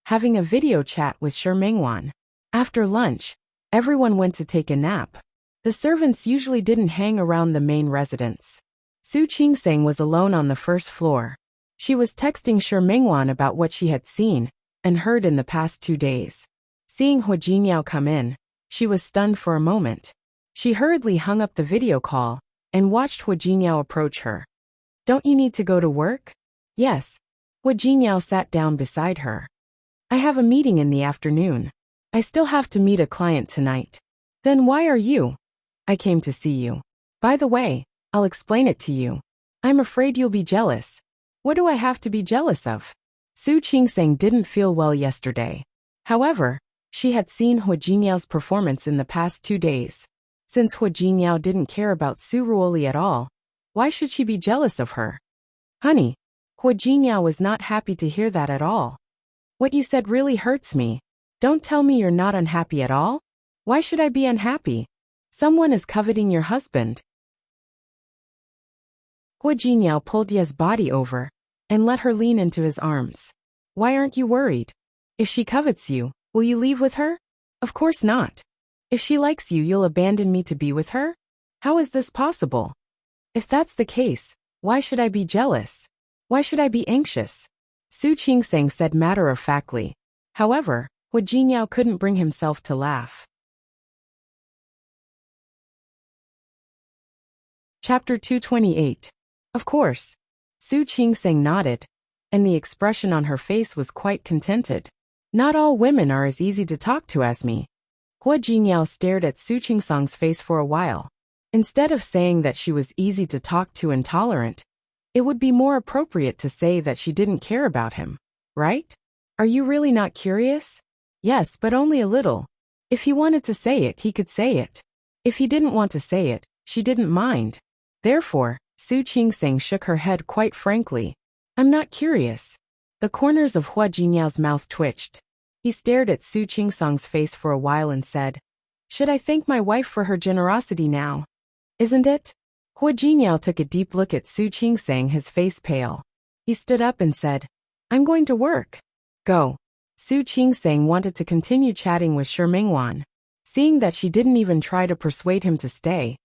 having a video chat with Shi Mingwan. After lunch, everyone went to take a nap. The servants usually didn't hang around the main residence. Su Qingsang was alone on the first floor. She was texting Shi Mingwan about what she had seen and heard in the past 2 days. Seeing Hu Jinniao come in, she was stunned for a moment. She hurriedly hung up the video call and watched Hu Jinniao approach her. "Don't you need to go to work?" "Yes." Hu Jinniao sat down beside her. "I have a meeting in the afternoon. I still have to meet a client tonight." "Then why are you?" "I came to see you. By the way, I'll explain it to you. I'm afraid you'll be jealous." "What do I have to be jealous of?" Su Qingsang didn't feel well yesterday. However, She had seen Hu Jinyao's performance in the past 2 days. Since Hu Jinyao didn't care about Su Ruoli at all, why should she be jealous of her? Honey, Hu Jinyao was not happy to hear that at all. What you said really hurts me. Don't tell me you're not unhappy at all. Why should I be unhappy? Someone is coveting your husband. Hu Jinyao pulled Ye's body over and let her lean into his arms. Why aren't you worried? If she covets you, will you leave with her? Of course not. If she likes you, you'll abandon me to be with her? How is this possible? If that's the case, why should I be jealous? Why should I be anxious? Su Qingseng said matter-of-factly. However, Hu Jinyao couldn't bring himself to laugh. Chapter 228. Of course. Su Qingseng nodded, and the expression on her face was quite contented. Not all women are as easy to talk to as me. Hu Jinyao stared at Su Qingseng's face for a while. Instead of saying that she was easy to talk to and tolerant, it would be more appropriate to say that she didn't care about him, right? Are you really not curious? Yes, but only a little. If he wanted to say it, he could say it. If he didn't want to say it, she didn't mind. Therefore, Su Qingseng shook her head quite frankly. I'm not curious. The corners of Hu Jinyao's mouth twitched. He stared at Su Qingseng's face for a while and said, Should I thank my wife for her generosity now? Isn't it? Hu Jinyao took a deep look at Su Qingseng, his face pale. He stood up and said, I'm going to work. Go. Su Qingseng wanted to continue chatting with Shi Mingwan. Seeing that she didn't even try to persuade him to stay,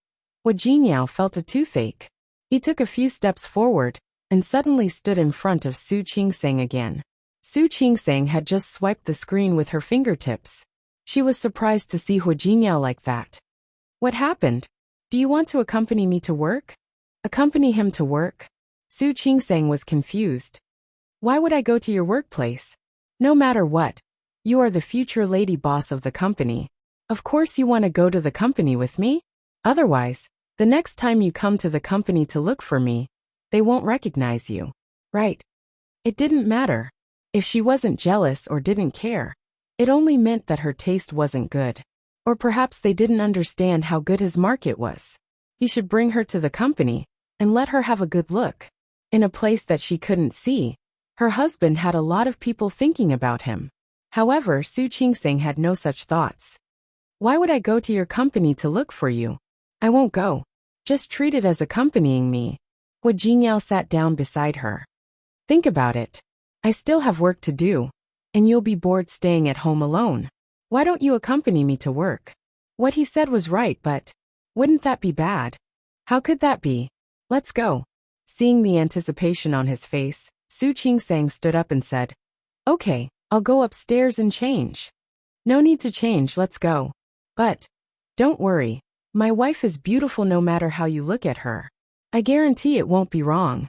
Hu Jinyao felt a toothache. He took a few steps forward and suddenly stood in front of Su Qingseng again. Su Qingseng had just swiped the screen with her fingertips. She was surprised to see Hu Jinyao like that. What happened? Do you want to accompany me to work? Accompany him to work? Su Qingseng was confused. Why would I go to your workplace? No matter what, you are the future lady boss of the company. Of course you want to go to the company with me? Otherwise, the next time you come to the company to look for me, they won't recognize you. Right? It didn't matter. If she wasn't jealous or didn't care, it only meant that her taste wasn't good. Or perhaps they didn't understand how good his market was. He should bring her to the company and let her have a good look. In a place that she couldn't see, her husband had a lot of people thinking about him. However, Su Qingseng had no such thoughts. Why would I go to your company to look for you? I won't go. Just treat it as accompanying me. Hu Jinyao sat down beside her. Think about it. I still have work to do, and you'll be bored staying at home alone. Why don't you accompany me to work? What he said was right, but wouldn't that be bad? How could that be? Let's go. Seeing the anticipation on his face, Su Qingseng stood up and said, Okay, I'll go upstairs and change. No need to change, let's go. But don't worry, my wife is beautiful no matter how you look at her. I guarantee it won't be wrong.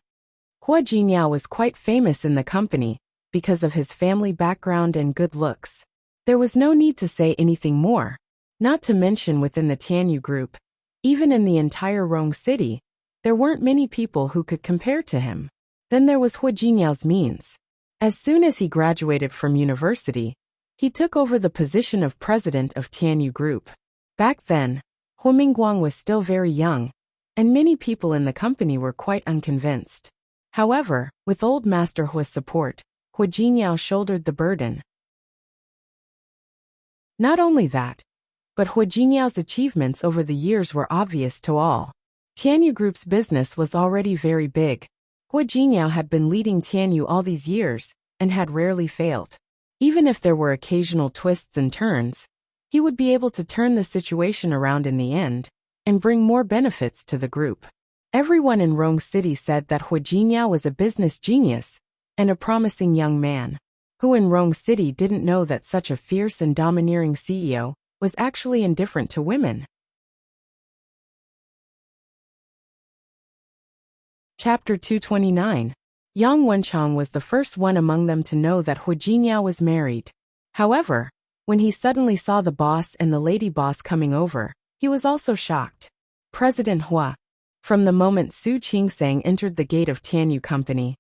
Hu Jinyao was quite famous in the company because of his family background and good looks. There was no need to say anything more, not to mention within the Tianyu group. Even in the entire Rong city, there weren't many people who could compare to him. Then there was Hu Jinyao's means. As soon as he graduated from university, he took over the position of president of Tianyu Group. Back then, Hu Mingguang was still very young, and many people in the company were quite unconvinced. However, with old Master Hu's support, Hu Jinyao shouldered the burden. Not only that, but Hu Jinyao's achievements over the years were obvious to all. Tianyu Group's business was already very big. Hu Jinyao had been leading Tianyu all these years and had rarely failed. Even if there were occasional twists and turns, he would be able to turn the situation around in the end and bring more benefits to the group. Everyone in Rong City said that Hu Jinyao was a business genius and a promising young man. Who in Rong City didn't know that such a fierce and domineering CEO was actually indifferent to women? Chapter 229. Yang Wenchang was the first one among them to know that Hu Jinyao was married. However, when he suddenly saw the boss and the lady boss coming over, he was also shocked. President Hua. From the moment Su Qingseng entered the gate of Tianyu Company,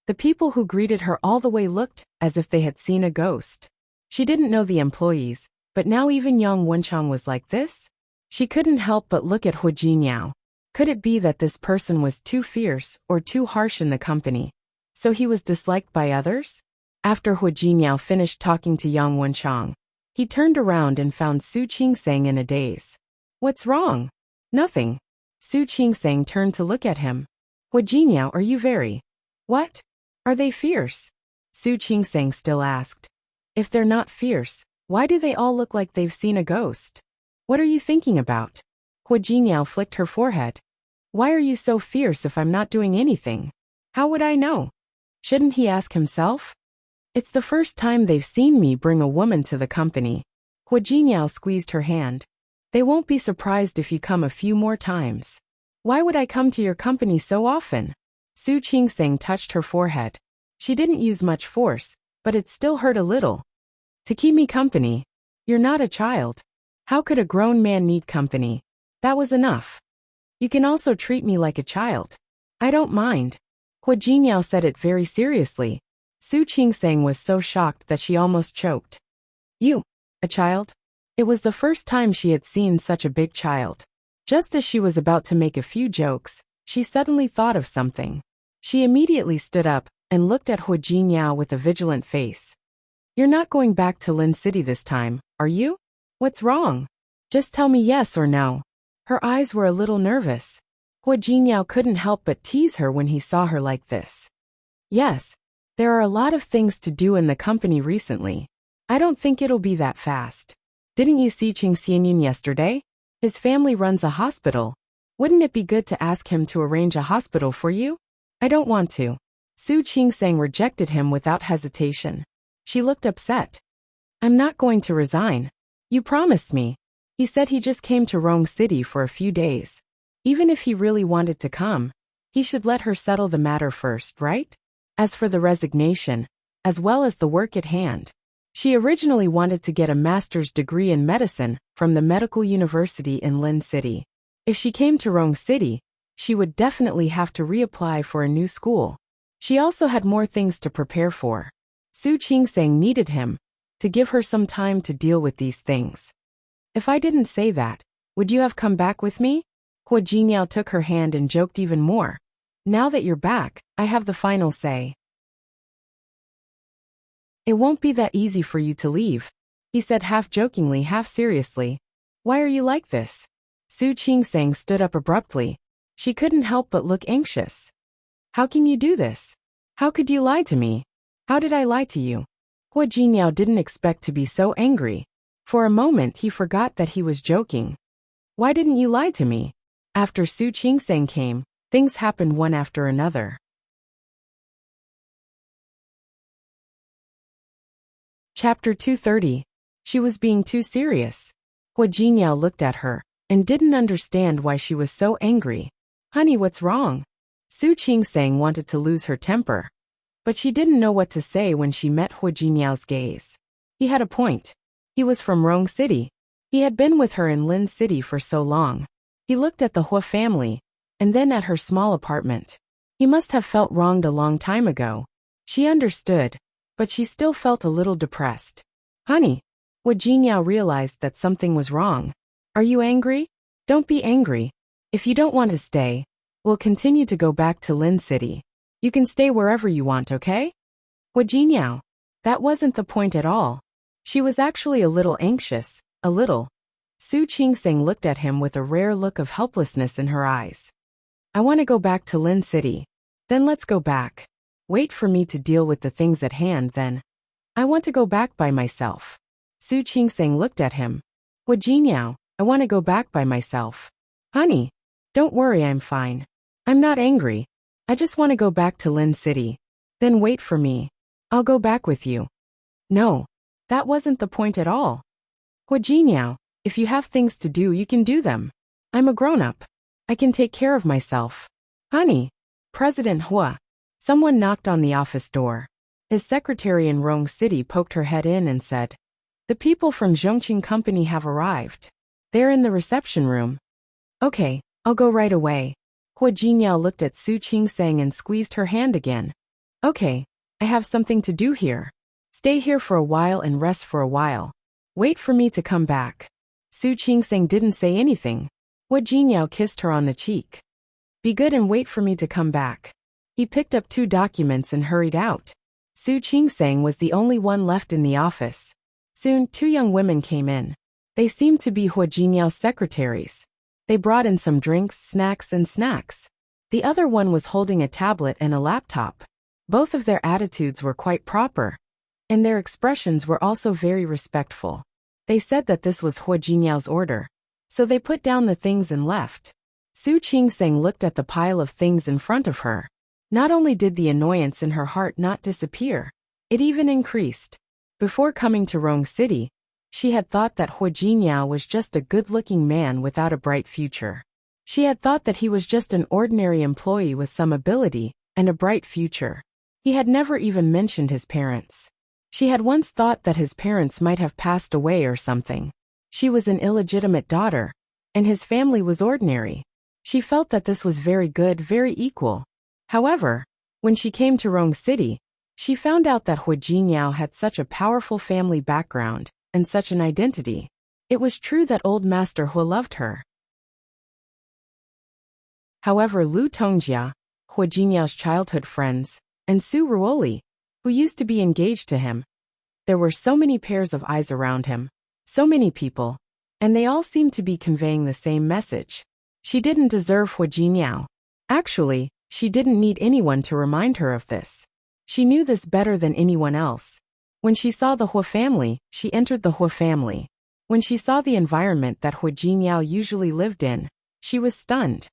the people who greeted her all the way looked as if they had seen a ghost. She didn't know the employees, but now even Yang Wenchang was like this? She couldn't help but look at Hu Jinniao. Could it be that this person was too fierce or too harsh in the company, so he was disliked by others? After Hu Jinniao finished talking to Yang Wenchang, he turned around and found Su Qingsang in a daze. What's wrong? Nothing. Su Qingsang turned to look at him. Hu Jinniao, are you very... What? Are they fierce? Su Qingsang still asked. If they're not fierce, why do they all look like they've seen a ghost? What are you thinking about? Hu Jinniao flicked her forehead. Why are you so fierce if I'm not doing anything? How would I know? Shouldn't he ask himself? It's the first time they've seen me bring a woman to the company. Hu Jinniao squeezed her hand. They won't be surprised if you come a few more times. Why would I come to your company so often? Su Qingsang touched her forehead. She didn't use much force, but it still hurt a little. To keep me company? You're not a child. How could a grown man need company? That was enough. You can also treat me like a child. I don't mind. Hu Jinniao said it very seriously. Su Qingsang was so shocked that she almost choked. You, a child? It was the first time she had seen such a big child. Just as she was about to make a few jokes, she suddenly thought of something. She immediately stood up and looked at Hu Jinniao with a vigilant face. You're not going back to Lin City this time, are you? What's wrong? Just tell me yes or no. Her eyes were a little nervous. Hu Jinniao couldn't help but tease her when he saw her like this. Yes. There are a lot of things to do in the company recently. I don't think it'll be that fast. Didn't you see Qing Xianyun yesterday? His family runs a hospital. Wouldn't it be good to ask him to arrange a hospital for you? I don't want to. Su Qingsang rejected him without hesitation. She looked upset. I'm not going to resign. You promised me. He said he just came to Rong City for a few days. Even if he really wanted to come, he should let her settle the matter first, right? As for the resignation, as well as the work at hand, she originally wanted to get a master's degree in medicine from the medical university in Lin City. If she came to Rong City, she would definitely have to reapply for a new school. She also had more things to prepare for. Su Qingsang needed him to give her some time to deal with these things. If I didn't say that, would you have come back with me? Hu Jinniao took her hand and joked even more. Now that you're back, I have the final say. It won't be that easy for you to leave, he said half jokingly, half seriously. Why are you like this? Su Qingsang stood up abruptly. She couldn't help but look anxious. How can you do this? How could you lie to me? How did I lie to you? Hu Jinniao didn't expect to be so angry. For a moment he forgot that he was joking. Why didn't you lie to me? After Su Qingsang came, things happened one after another. Chapter 230. She was being too serious. Hu Jinniao looked at her and didn't understand why she was so angry. Honey, what's wrong? Su Qingsang wanted to lose her temper, but she didn't know what to say when she met Hu Jinniao's gaze. He had a point. He was from Rong City. He had been with her in Lin City for so long. He looked at the Hu family, and then at her small apartment. He must have felt wronged a long time ago. She understood, but she still felt a little depressed. Honey, Hu Jinniao realized that something was wrong. Are you angry? Don't be angry. If you don't want to stay, we'll continue to go back to Lin City. You can stay wherever you want, okay? Hu Jinniao. That wasn't the point at all. She was actually a little anxious, a little. Su Qingsang looked at him with a rare look of helplessness in her eyes. I want to go back to Lin City. Then let's go back. Wait for me to deal with the things at hand then. I want to go back by myself. Su Qingsang looked at him. Hu Jinniao, I want to go back by myself. Honey, don't worry, I'm fine. I'm not angry. I just want to go back to Lin City. Then wait for me. I'll go back with you. No. That wasn't the point at all. Hu Jinniao, if you have things to do, you can do them. I'm a grown-up. I can take care of myself. Honey. President Hua. Someone knocked on the office door. His secretary in Rong City poked her head in and said, The people from Zhongqing Company have arrived. They're in the reception room. Okay, I'll go right away. Hu Jinniao looked at Su Qingsang and squeezed her hand again. Okay, I have something to do here. Stay here for a while and rest for a while. Wait for me to come back. Su Qingseng didn't say anything. Hua Jinyao kissed her on the cheek. Be good and wait for me to come back. He picked up 2 documents and hurried out. Su Qingseng was the only one left in the office. Soon, 2 young women came in. They seemed to be Hua Jinyao's secretaries. They brought in some drinks, snacks. The other one was holding a tablet and a laptop. Both of their attitudes were quite proper, and their expressions were also very respectful. They said that this was Hua Jinyao's order, so they put down the things and left. Su Qingseng looked at the pile of things in front of her. Not only did the annoyance in her heart not disappear, it even increased. Before coming to Rong City, she had thought that Hua Jinyao was just a good-looking man without a bright future. She had thought that he was just an ordinary employee with some ability and a bright future. He had never even mentioned his parents. She had once thought that his parents might have passed away or something. She was an illegitimate daughter, and his family was ordinary. She felt that this was very good, very equal. However, when she came to Rong City, she found out that Hua Jinyao had such a powerful family background and such an identity. It was true that old Master Hua loved her. However, Lu Tongjia, Hua Jinyao's childhood friends, and Su Ruoli, who used to be engaged to him, there were so many pairs of eyes around him, so many people, and they all seemed to be conveying the same message. She didn't deserve Hua Jinyao. Actually, she didn't need anyone to remind her of this. She knew this better than anyone else. When she saw the Hua family, she entered the Hua family. When she saw the environment that Hua Jinyao usually lived in, she was stunned.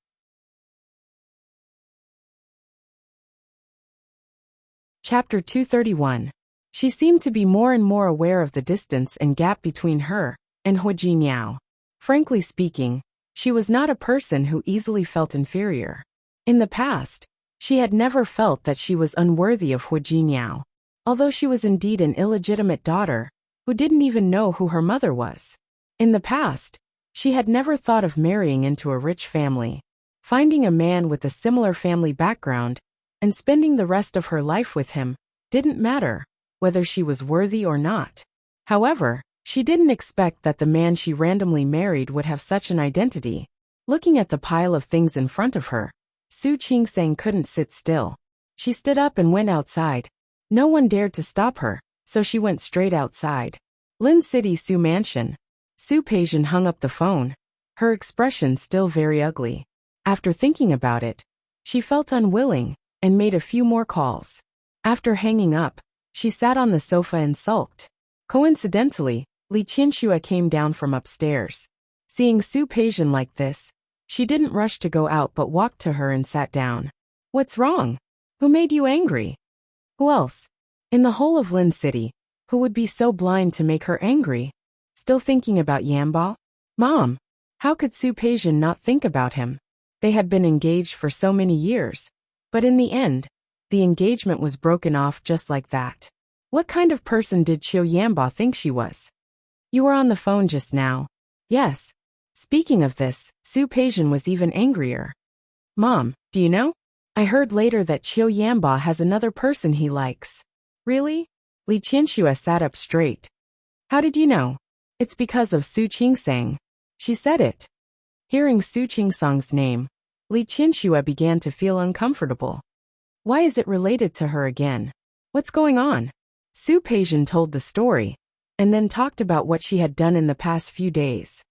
Chapter 231. She seemed to be more and more aware of the distance and gap between her and Hua Jinyao. Frankly speaking, she was not a person who easily felt inferior. In the past, she had never felt that she was unworthy of Hua Jinyao, although she was indeed an illegitimate daughter who didn't even know who her mother was. In the past, she had never thought of marrying into a rich family. Finding a man with a similar family background and spending the rest of her life with him didn't matter whether she was worthy or not. However, she didn't expect that the man she randomly married would have such an identity. Looking at the pile of things in front of her, Su Qingseng couldn't sit still. She stood up and went outside. No one dared to stop her, so she went straight outside. Lin City Su Mansion. Su Peijian hung up the phone, her expression still very ugly. After thinking about it, she felt unwilling and made a few more calls. After hanging up, she sat on the sofa and sulked. Coincidentally, Li Qianxue came down from upstairs. Seeing Su Peijian like this, she didn't rush to go out but walked to her and sat down. What's wrong? Who made you angry? Who else? In the whole of Lin City, who would be so blind to make her angry? Still thinking about Yanbao? Mom, how could Su Peijian not think about him? They had been engaged for so many years, but in the end, the engagement was broken off just like that. What kind of person did Qiu Yanbao think she was? You were on the phone just now. Yes. Speaking of this, Su Peijian was even angrier. Mom, do you know? I heard later that Qiu Yanbao has another person he likes. Really? Li Qianxue sat up straight. How did you know? It's because of Su Qingseng. She said it. Hearing Su Qingseng's name, Li Qianxue began to feel uncomfortable. Why is it related to her again? What's going on? Su Peijian told the story, and then talked about what she had done in the past few days.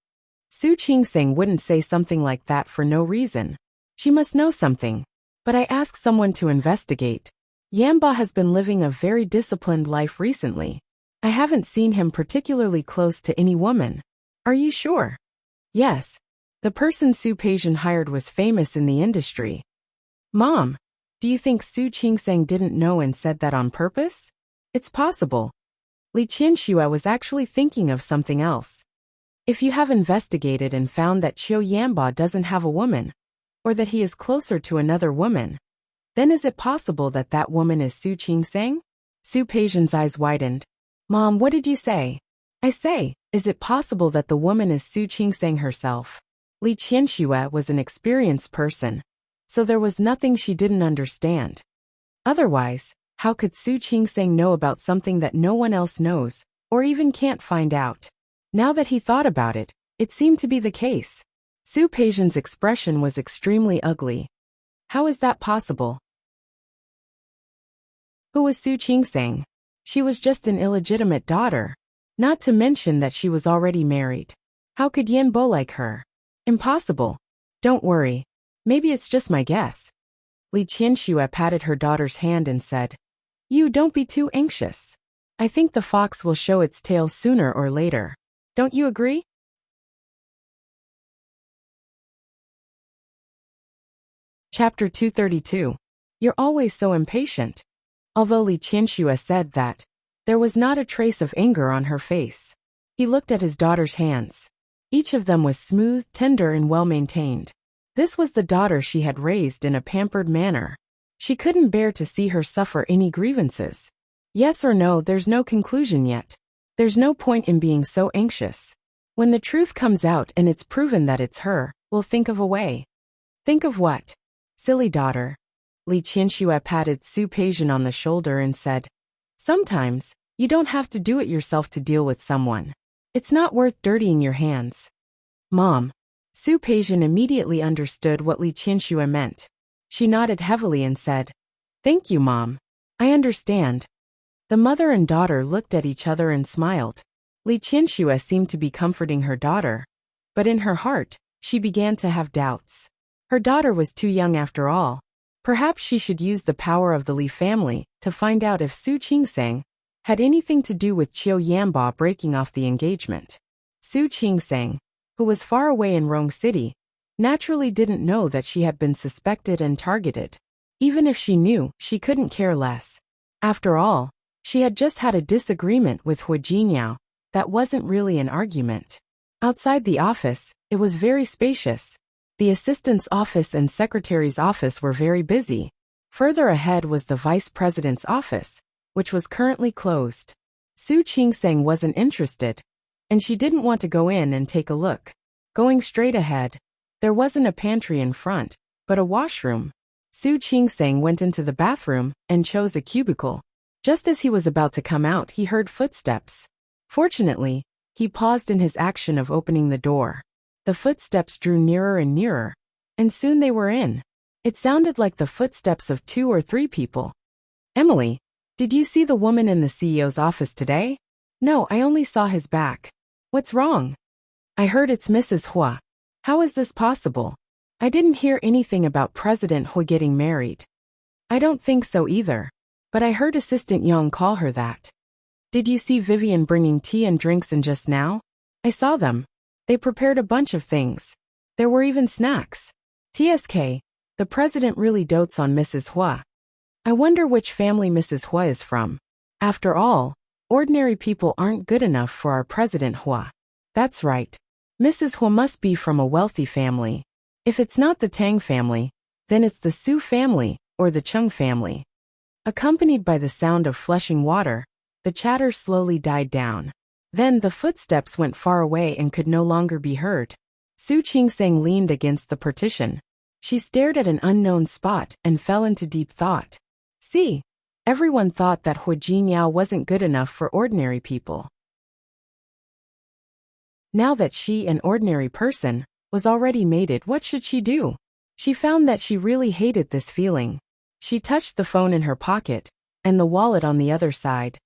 Su Qingseng wouldn't say something like that for no reason. She must know something. But I asked someone to investigate. Yanbao has been living a very disciplined life recently. I haven't seen him particularly close to any woman. Are you sure? Yes. The person Su Peijian hired was famous in the industry. Mom, do you think Su Qingseng didn't know and said that on purpose? It's possible. Li Qianxue was actually thinking of something else. If you have investigated and found that Qiu Yanbao doesn't have a woman, or that he is closer to another woman, then is it possible that that woman is Su Qingseng? Su Peijian's eyes widened. Mom, what did you say? I say, is it possible that the woman is Su Qingseng herself? Li Qianxue was an experienced person, so there was nothing she didn't understand. Otherwise, How could Su Qingseng know about something that no one else knows, or even can't find out? Now that he thought about it, it seemed to be the case. Su Peijian's expression was extremely ugly. How is that possible? Who was Su Qingseng? She was just an illegitimate daughter. Not to mention that she was already married. How could Yan Bo like her? Impossible. Don't worry. Maybe it's just my guess. Li Qianxue patted her daughter's hand and said, "You don't be too anxious. I think the fox will show its tail sooner or later. Don't you agree?" Chapter 232. You're always so impatient. Although Li Qianxue said that, there was not a trace of anger on her face. He looked at his daughter's hands. Each of them was smooth, tender, and well-maintained. This was the daughter she had raised in a pampered manner. She couldn't bear to see her suffer any grievances. Yes or no, there's no conclusion yet. There's no point in being so anxious. When the truth comes out and it's proven that it's her, we'll think of a way. Think of what? Silly daughter. Li Qianxue patted Su Peijian on the shoulder and said, "Sometimes, you don't have to do it yourself to deal with someone. It's not worth dirtying your hands." Mom. Su Peijian immediately understood what Li Qianxue meant. She nodded heavily and said, "Thank you, Mom. I understand." The mother and daughter looked at each other and smiled. Li Qianxue seemed to be comforting her daughter. But in her heart, she began to have doubts. Her daughter was too young after all. Perhaps she should use the power of the Li family to find out if Su Qingseng had anything to do with Qiu Yanbo breaking off the engagement. Su Qingseng, who was far away in Rong City, naturally didn't know that she had been suspected and targeted. Even if she knew, she couldn't care less. After all, she had just had a disagreement with Hu Jinyao. That wasn't really an argument. Outside the office, it was very spacious. The assistant's office and secretary's office were very busy. Further ahead was the vice president's office, which was currently closed. Su Qingseng wasn't interested, and she didn't want to go in and take a look. Going straight ahead, there wasn't a pantry in front, but a washroom. Su Qingseng went into the bathroom and chose a cubicle. Just as he was about to come out, he heard footsteps. Fortunately, he paused in his action of opening the door. The footsteps drew nearer and nearer, and soon they were in. It sounded like the footsteps of 2 or 3 people. "Emily, did you see the woman in the CEO's office today?" "No, I only saw his back." "What's wrong?" "I heard it's Mrs. Hua." "How is this possible? I didn't hear anything about President Hua getting married." "I don't think so either. But I heard Assistant Yang call her that." "Did you see Vivian bringing tea and drinks in just now?" "I saw them. They prepared a bunch of things. There were even snacks." "TSK, the president really dotes on Mrs. Hua. I wonder which family Mrs. Hua is from. After all, ordinary people aren't good enough for our President Hua." "That's right. Mrs. Hua must be from a wealthy family. If it's not the Tang family, then it's the Su family or the Chung family." Accompanied by the sound of flushing water, the chatter slowly died down. Then the footsteps went far away and could no longer be heard. Su Qingseng leaned against the partition. She stared at an unknown spot and fell into deep thought. See, everyone thought that Hu Jinyao wasn't good enough for ordinary people. Now that she, an ordinary person, was already mated, what should she do? She found that she really hated this feeling. She touched the phone in her pocket, and the wallet on the other side,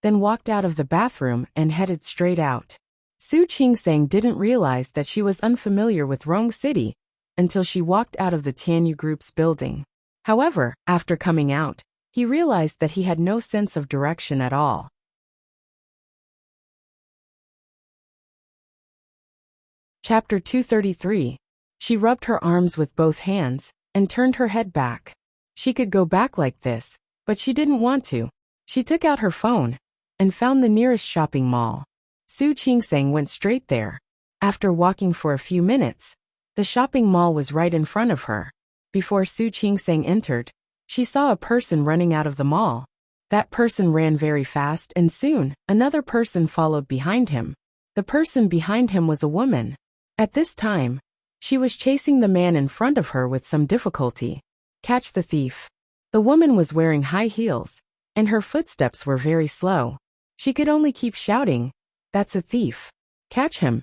then walked out of the bathroom and headed straight out. Su Qingseng didn't realize that she was unfamiliar with Rong City until she walked out of the Tianyu Group's building. However, after coming out, he realized that he had no sense of direction at all. Chapter 233. She rubbed her arms with both hands and turned her head back. She could go back like this, but she didn't want to. She took out her phone and found the nearest shopping mall. Su Qingseng went straight there. After walking for a few minutes, the shopping mall was right in front of her. Before Su Qingseng entered, she saw a person running out of the mall. That person ran very fast, and soon, another person followed behind him. The person behind him was a woman. At this time, she was chasing the man in front of her with some difficulty. Catch the thief. The woman was wearing high heels, and her footsteps were very slow. She could only keep shouting, "That's a thief. Catch him."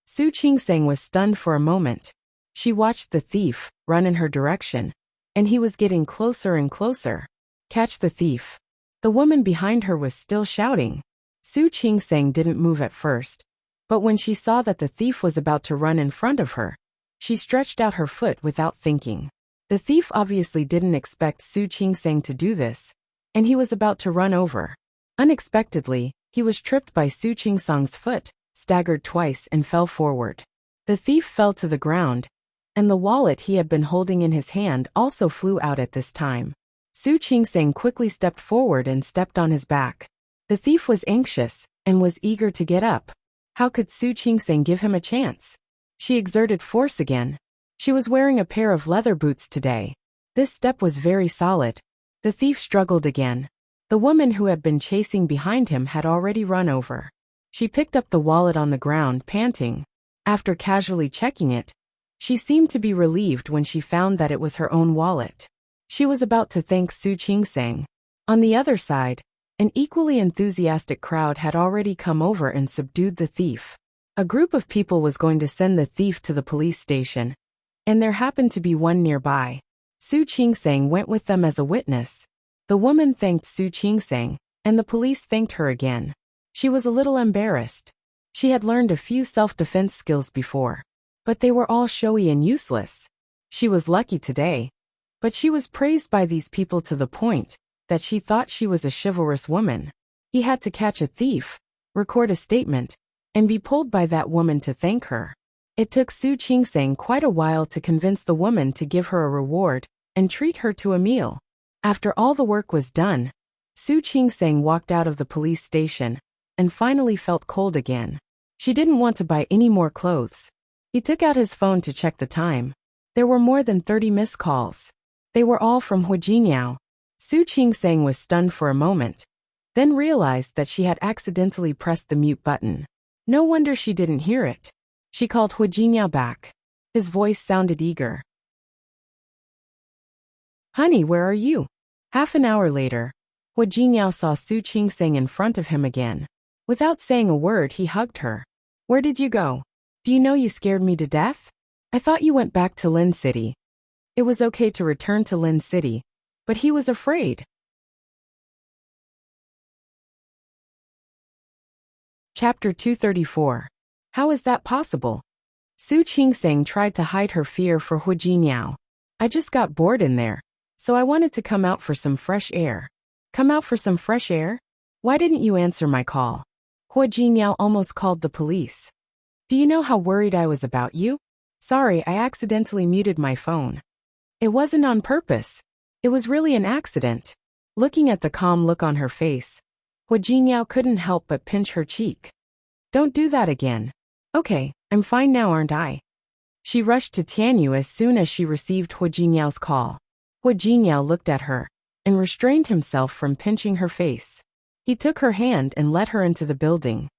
Su Qingseng was stunned for a moment. She watched the thief run in her direction, and he was getting closer and closer. "Catch the thief." The woman behind her was still shouting. Su Qingseng didn't move at first, but when she saw that the thief was about to run in front of her, she stretched out her foot without thinking. The thief obviously didn't expect Su Qingseng to do this, and he was about to run over. Unexpectedly, he was tripped by Su Qingseng's foot, staggered twice and fell forward. The thief fell to the ground, and the wallet he had been holding in his hand also flew out at this time. Su Qingseng quickly stepped forward and stepped on his back. The thief was anxious and was eager to get up. How could Su Qingseng give him a chance? She exerted force again. She was wearing a pair of leather boots today. This step was very solid. The thief struggled again. The woman who had been chasing behind him had already run over. She picked up the wallet on the ground, panting. After casually checking it, she seemed to be relieved when she found that it was her own wallet. She was about to thank Su Qingseng. On the other side, an equally enthusiastic crowd had already come over and subdued the thief. A group of people was going to send the thief to the police station, and there happened to be one nearby. Su Qingseng went with them as a witness. The woman thanked Su Qingseng, and the police thanked her again. She was a little embarrassed. She had learned a few self-defense skills before, but they were all showy and useless. She was lucky today, but she was praised by these people to the point that she thought she was a chivalrous woman. He had to catch a thief, record a statement, and be pulled by that woman to thank her. It took Su Qingseng quite a while to convince the woman to give her a reward and treat her to a meal. After all the work was done, Su Qingseng walked out of the police station and finally felt cold again. She didn't want to buy any more clothes. He took out his phone to check the time. There were more than 30 missed calls. They were all from Huijiao. Su Qingseng was stunned for a moment, then realized that she had accidentally pressed the mute button. No wonder she didn't hear it. She called Huijiao back. His voice sounded eager. "Honey, where are you?" Half an hour later, Huijiao saw Su Qingseng in front of him again. Without saying a word, he hugged her. "Where did you go? Do you know you scared me to death? I thought you went back to Lin City." It was okay to return to Lin City, but he was afraid. Chapter 234. How is that possible? Su Qingseng tried to hide her fear for Huijiao. "I just got bored in there, so I wanted to come out for some fresh air." "Come out for some fresh air? Why didn't you answer my call?" Huijiao almost called the police. "Do you know how worried I was about you? Sorry, I accidentally muted my phone. It wasn't on purpose. It was really an accident." Looking at the calm look on her face, Huijiao couldn't help but pinch her cheek. "Don't do that again." "Okay, I'm fine now, aren't I?" She rushed to Tianyu as soon as she received Huijiao's call. Huijiao looked at her and restrained himself from pinching her face. He took her hand and led her into the building.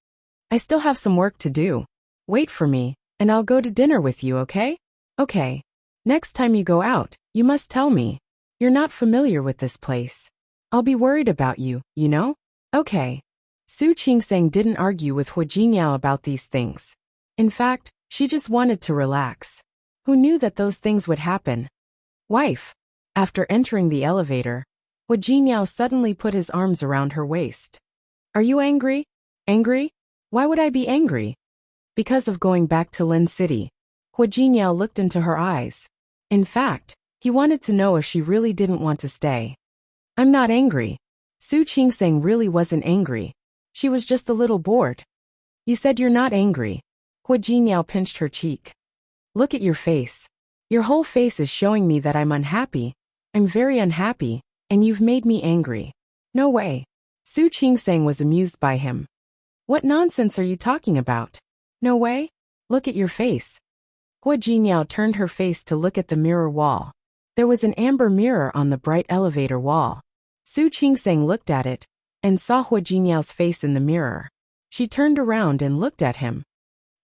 "I still have some work to do. Wait for me, and I'll go to dinner with you, okay?" "Okay. Next time you go out, you must tell me. You're not familiar with this place. I'll be worried about you, you know?" "Okay." Su Qingseng didn't argue with Huijiao about these things. In fact, she just wanted to relax. Who knew that those things would happen? "Wife." After entering the elevator, Huijiao suddenly put his arms around her waist. "Are you angry?" "Angry? Why would I be angry?" "Because of going back to Lin City." Huijiao looked into her eyes. In fact, he wanted to know if she really didn't want to stay. "I'm not angry." Su Qingseng really wasn't angry. She was just a little bored. "You said you're not angry." Huijiao pinched her cheek. "Look at your face. Your whole face is showing me that I'm unhappy. I'm very unhappy, and you've made me angry." "No way." Su Qingseng was amused by him. "What nonsense are you talking about? No way? Look at your face." Huijiao turned her face to look at the mirror wall. There was an amber mirror on the bright elevator wall. Su Qingseng looked at it and saw Huijiao's face in the mirror. She turned around and looked at him.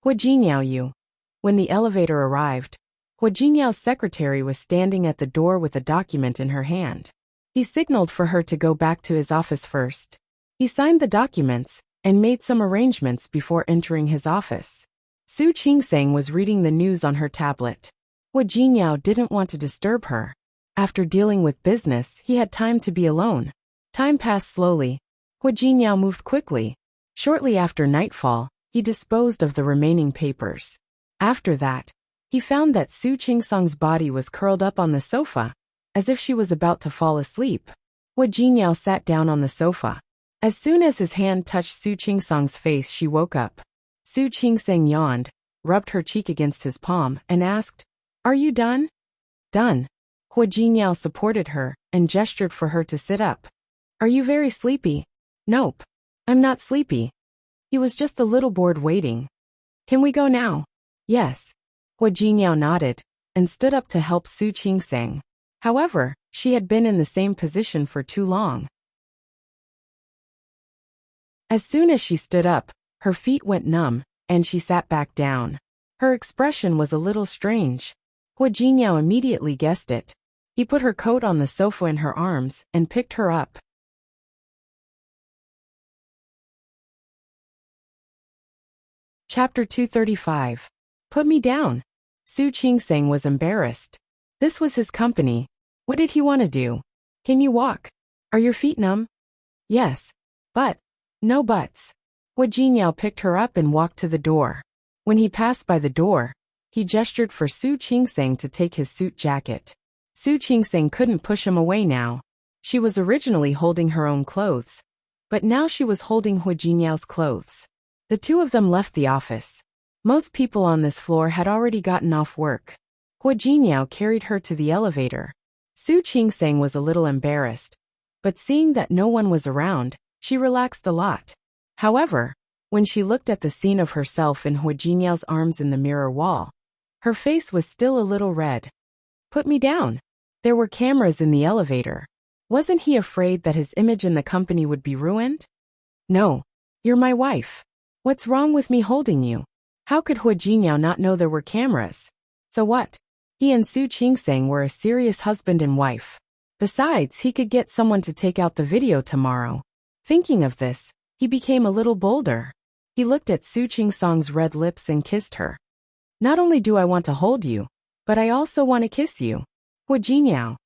"Huijiao, you." When the elevator arrived, Huijiao's secretary was standing at the door with a document in her hand. He signaled for her to go back to his office first. He signed the documents and made some arrangements before entering his office. Su Qingsang was reading the news on her tablet. Hu Jinyao didn't want to disturb her. After dealing with business, he had time to be alone. Time passed slowly. Hu Jinyao moved quickly. Shortly after nightfall, he disposed of the remaining papers. After that, he found that Su Qingsang's body was curled up on the sofa, as if she was about to fall asleep. Hu Jinyao sat down on the sofa. As soon as his hand touched Su Qingsang's face, she woke up. Su Qingsang yawned, rubbed her cheek against his palm, and asked, "Are you done?" "Done." Hu Jinyao supported her and gestured for her to sit up. "Are you very sleepy?" "Nope. I'm not sleepy." He was just a little bored waiting. "Can we go now?" "Yes." Hu Jinyao nodded and stood up to help Su Qingsang. However, she had been in the same position for too long. As soon as she stood up, her feet went numb, and she sat back down. Her expression was a little strange. Hu Jinyao immediately guessed it. He put her coat on the sofa in her arms and picked her up. Chapter 235. Put me down. Su Qingsang was embarrassed. This was his company. What did he want to do? "Can you walk? Are your feet numb?" "Yes. But..." "No buts." Hu Jinyao picked her up and walked to the door. When he passed by the door, he gestured for Su Qingsang to take his suit jacket. Su Qingsang couldn't push him away now. She was originally holding her own clothes, but now she was holding Hu Jinyao's clothes. The two of them left the office. Most people on this floor had already gotten off work. Hu Jinyao carried her to the elevator. Su Qingsang was a little embarrassed, but seeing that no one was around, she relaxed a lot. However, when she looked at the scene of herself in Hu Jinyao's arms in the mirror wall, her face was still a little red. "Put me down." There were cameras in the elevator. Wasn't he afraid that his image in the company would be ruined? "No. You're my wife. What's wrong with me holding you?" How could Hu Jinyao not know there were cameras? So what? He and Su Qingsang were a serious husband and wife. Besides, he could get someone to take out the video tomorrow. Thinking of this, he became a little bolder. He looked at Su Qingsang's red lips and kissed her. "Not only do I want to hold you, but I also want to kiss you." Hu Jinyao.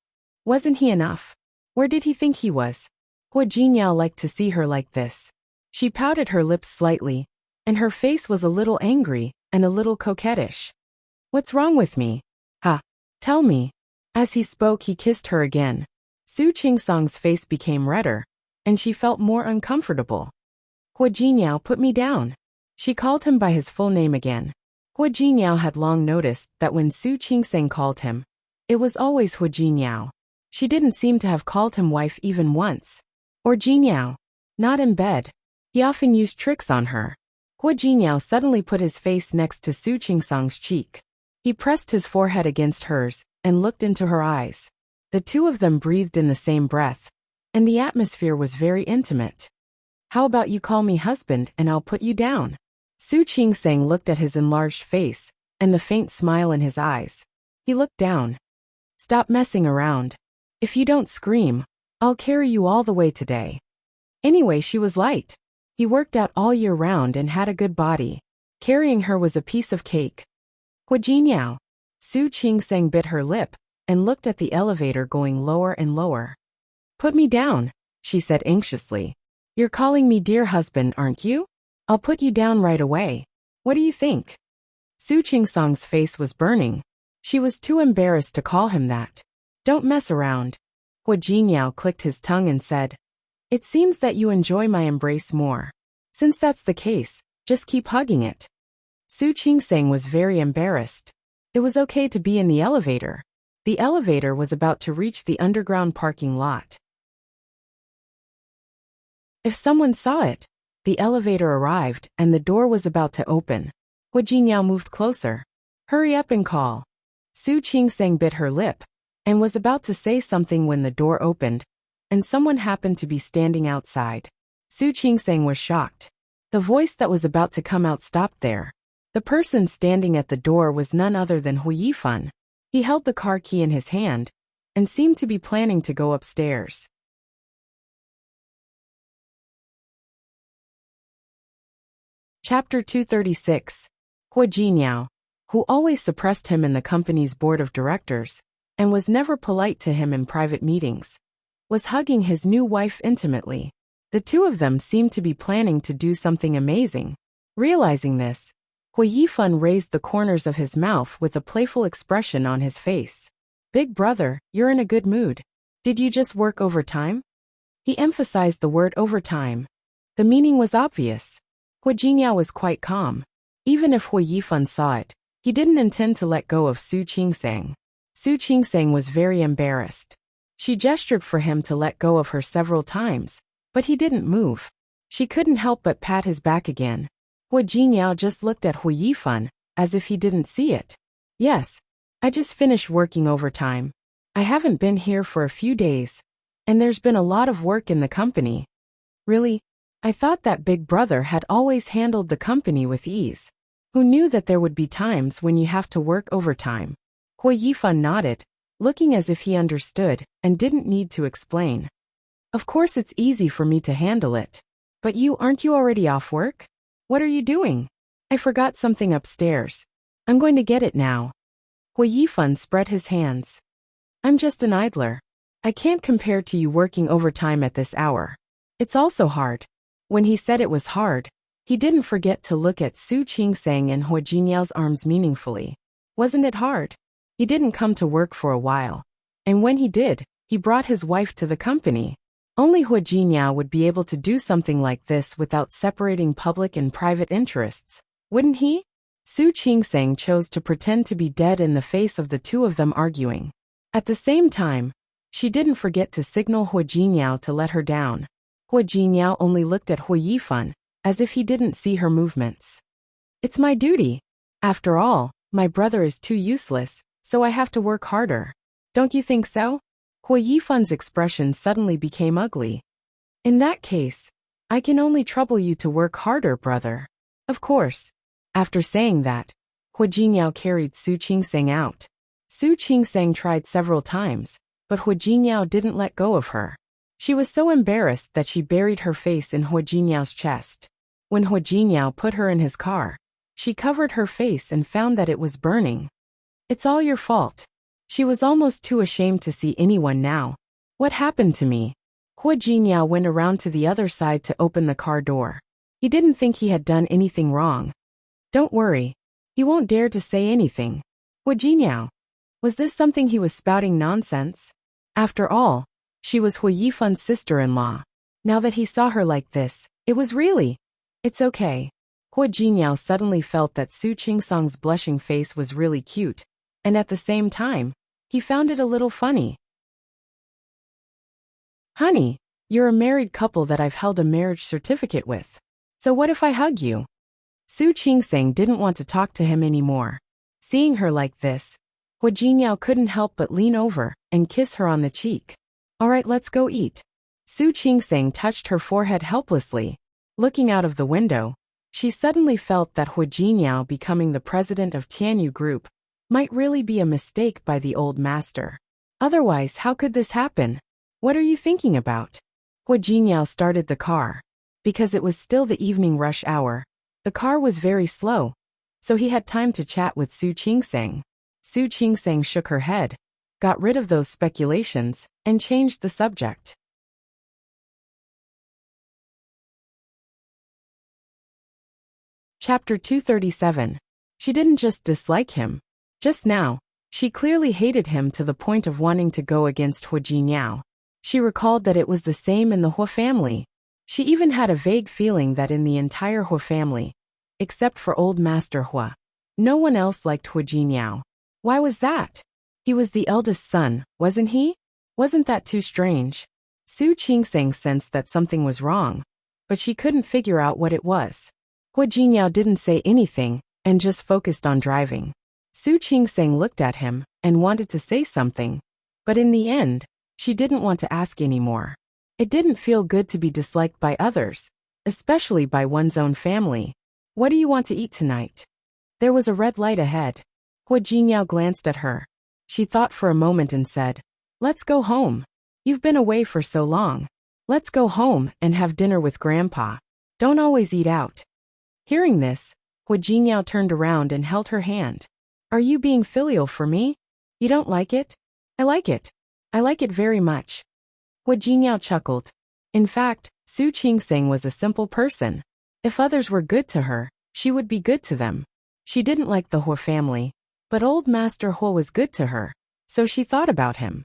Wasn't he enough? Where did he think he was? Hu Jinyao liked to see her like this. She pouted her lips slightly, and her face was a little angry and a little coquettish. "What's wrong with me? Ha! Tell me." As he spoke, he kissed her again. Su Qingsang's face became redder, and she felt more uncomfortable. "Hu Jinyao, put me down." She called him by his full name again. Hu Jinyao had long noticed that when Su Qingsang called him, it was always Hu Jinyao. She didn't seem to have called him wife even once. Or Jinyao. Not in bed. He often used tricks on her. Hu Jinyao suddenly put his face next to Su Qingsang's cheek. He pressed his forehead against hers and looked into her eyes. The two of them breathed in the same breath, and the atmosphere was very intimate. "How about you call me husband and I'll put you down?" Su Qingsang looked at his enlarged face and the faint smile in his eyes. He looked down. "Stop messing around. If you don't scream, I'll carry you all the way today." Anyway, she was light. He worked out all year round and had a good body. Carrying her was a piece of cake. "Hu Jinyao." Su Qingsang bit her lip and looked at the elevator going lower and lower. "Put me down," she said anxiously. "You're calling me dear husband, aren't you? I'll put you down right away. What do you think?" Su Qingsang's face was burning. She was too embarrassed to call him that. "Don't mess around." Hu Jinyao clicked his tongue and said, "It seems that you enjoy my embrace more. Since that's the case, just keep hugging it." Su Qingsang was very embarrassed. It was okay to be in the elevator. The elevator was about to reach the underground parking lot. If someone saw it, the elevator arrived and the door was about to open. Hu Jinyao moved closer. "Hurry up and call." Su Qingsang bit her lip and was about to say something when the door opened, and someone happened to be standing outside. Su Qingsang was shocked. The voice that was about to come out stopped there. The person standing at the door was none other than Hu Yifan. He held the car key in his hand and seemed to be planning to go upstairs. Chapter 236. Hua Jinyao, who always suppressed him in the company's board of directors, and was never polite to him in private meetings, was hugging his new wife intimately. The two of them seemed to be planning to do something amazing. Realizing this, Hua Yifan raised the corners of his mouth with a playful expression on his face. Big brother, you're in a good mood. Did you just work overtime? He emphasized the word overtime. The meaning was obvious. Hua Jinyao was quite calm. Even if Hua Yifan saw it, he didn't intend to let go of Su Qingsang. Su Qingsang was very embarrassed. She gestured for him to let go of her several times, but he didn't move. She couldn't help but pat his back again. Hua Jinyao just looked at Hua Yifan, as if he didn't see it. Yes, I just finished working overtime. I haven't been here for a few days, and there's been a lot of work in the company. Really? I thought that big brother had always handled the company with ease. Who knew that there would be times when you have to work overtime? Hua Yifan nodded, looking as if he understood and didn't need to explain. Of course it's easy for me to handle it. But aren't you already off work? What are you doing? I forgot something upstairs. I'm going to get it now. Hua Yifan spread his hands. I'm just an idler. I can't compare to you working overtime at this hour. It's also hard. When he said it was hard, he didn't forget to look at Su Qingsang and Hua Jinyao's arms meaningfully. Wasn't it hard? He didn't come to work for a while. And when he did, he brought his wife to the company. Only Hua Jinyao would be able to do something like this without separating public and private interests, wouldn't he? Su Qingsang chose to pretend to be dead in the face of the two of them arguing. At the same time, she didn't forget to signal Hua Jinyao to let her down. Hua Jinyao only looked at Hua Yifan, as if he didn't see her movements. It's my duty. After all, my brother is too useless, so I have to work harder. Don't you think so? Hua Yifan's expression suddenly became ugly. In that case, I can only trouble you to work harder, brother. Of course. After saying that, Hua Jinyao carried Su Qingsang out. Su Qingsang tried several times, but Hua Jinyao didn't let go of her. She was so embarrassed that she buried her face in Hua Jinyao's chest. When Hua Jinyao put her in his car, she covered her face and found that it was burning. It's all your fault. She was almost too ashamed to see anyone now. What happened to me? Hua Jinyao went around to the other side to open the car door. He didn't think he had done anything wrong. Don't worry. He won't dare to say anything. Hua Jinyao. Was this something he was spouting nonsense? After all, she was Hua Yifan's sister-in-law. Now that he saw her like this, it was really. It's okay. Hua Jinyao suddenly felt that Su Qingsang's blushing face was really cute, and at the same time, he found it a little funny. Honey, you're a married couple that I've held a marriage certificate with. So what if I hug you? Su Qingsang didn't want to talk to him anymore. Seeing her like this, Hua Jinyao couldn't help but lean over and kiss her on the cheek. All right, let's go eat. Su Qingsang touched her forehead helplessly. Looking out of the window, she suddenly felt that Hua Jinyao becoming the president of Tianyu Group might really be a mistake by the old master. Otherwise, how could this happen? What are you thinking about? Hua Jinyao started the car. Because it was still the evening rush hour, the car was very slow, so he had time to chat with Su Qingsang. Su Qingsang shook her head, got rid of those speculations, and changed the subject. Chapter 237. She didn't just dislike him. Just now, she clearly hated him to the point of wanting to go against Hua Jinyao. She recalled that it was the same in the Hua family. She even had a vague feeling that in the entire Hua family, except for old Master Hua, no one else liked Hua Jinyao. Why was that? He was the eldest son, wasn't he? Wasn't that too strange? Su Qingsang sensed that something was wrong, but she couldn't figure out what it was. Hua Jinyao didn't say anything and just focused on driving. Su Qingsang looked at him and wanted to say something, but in the end, she didn't want to ask anymore. It didn't feel good to be disliked by others, especially by one's own family. What do you want to eat tonight? There was a red light ahead. Hua Jinyao glanced at her. She thought for a moment and said, Let's go home. You've been away for so long. Let's go home and have dinner with Grandpa. Don't always eat out. Hearing this, Hua Jingyao turned around and held her hand. Are you being filial for me? You don't like it? I like it. I like it very much. Hua Jingyao chuckled. In fact, Su Qingseng was a simple person. If others were good to her, she would be good to them. She didn't like the Hua family, but old Master Hua was good to her, so she thought about him.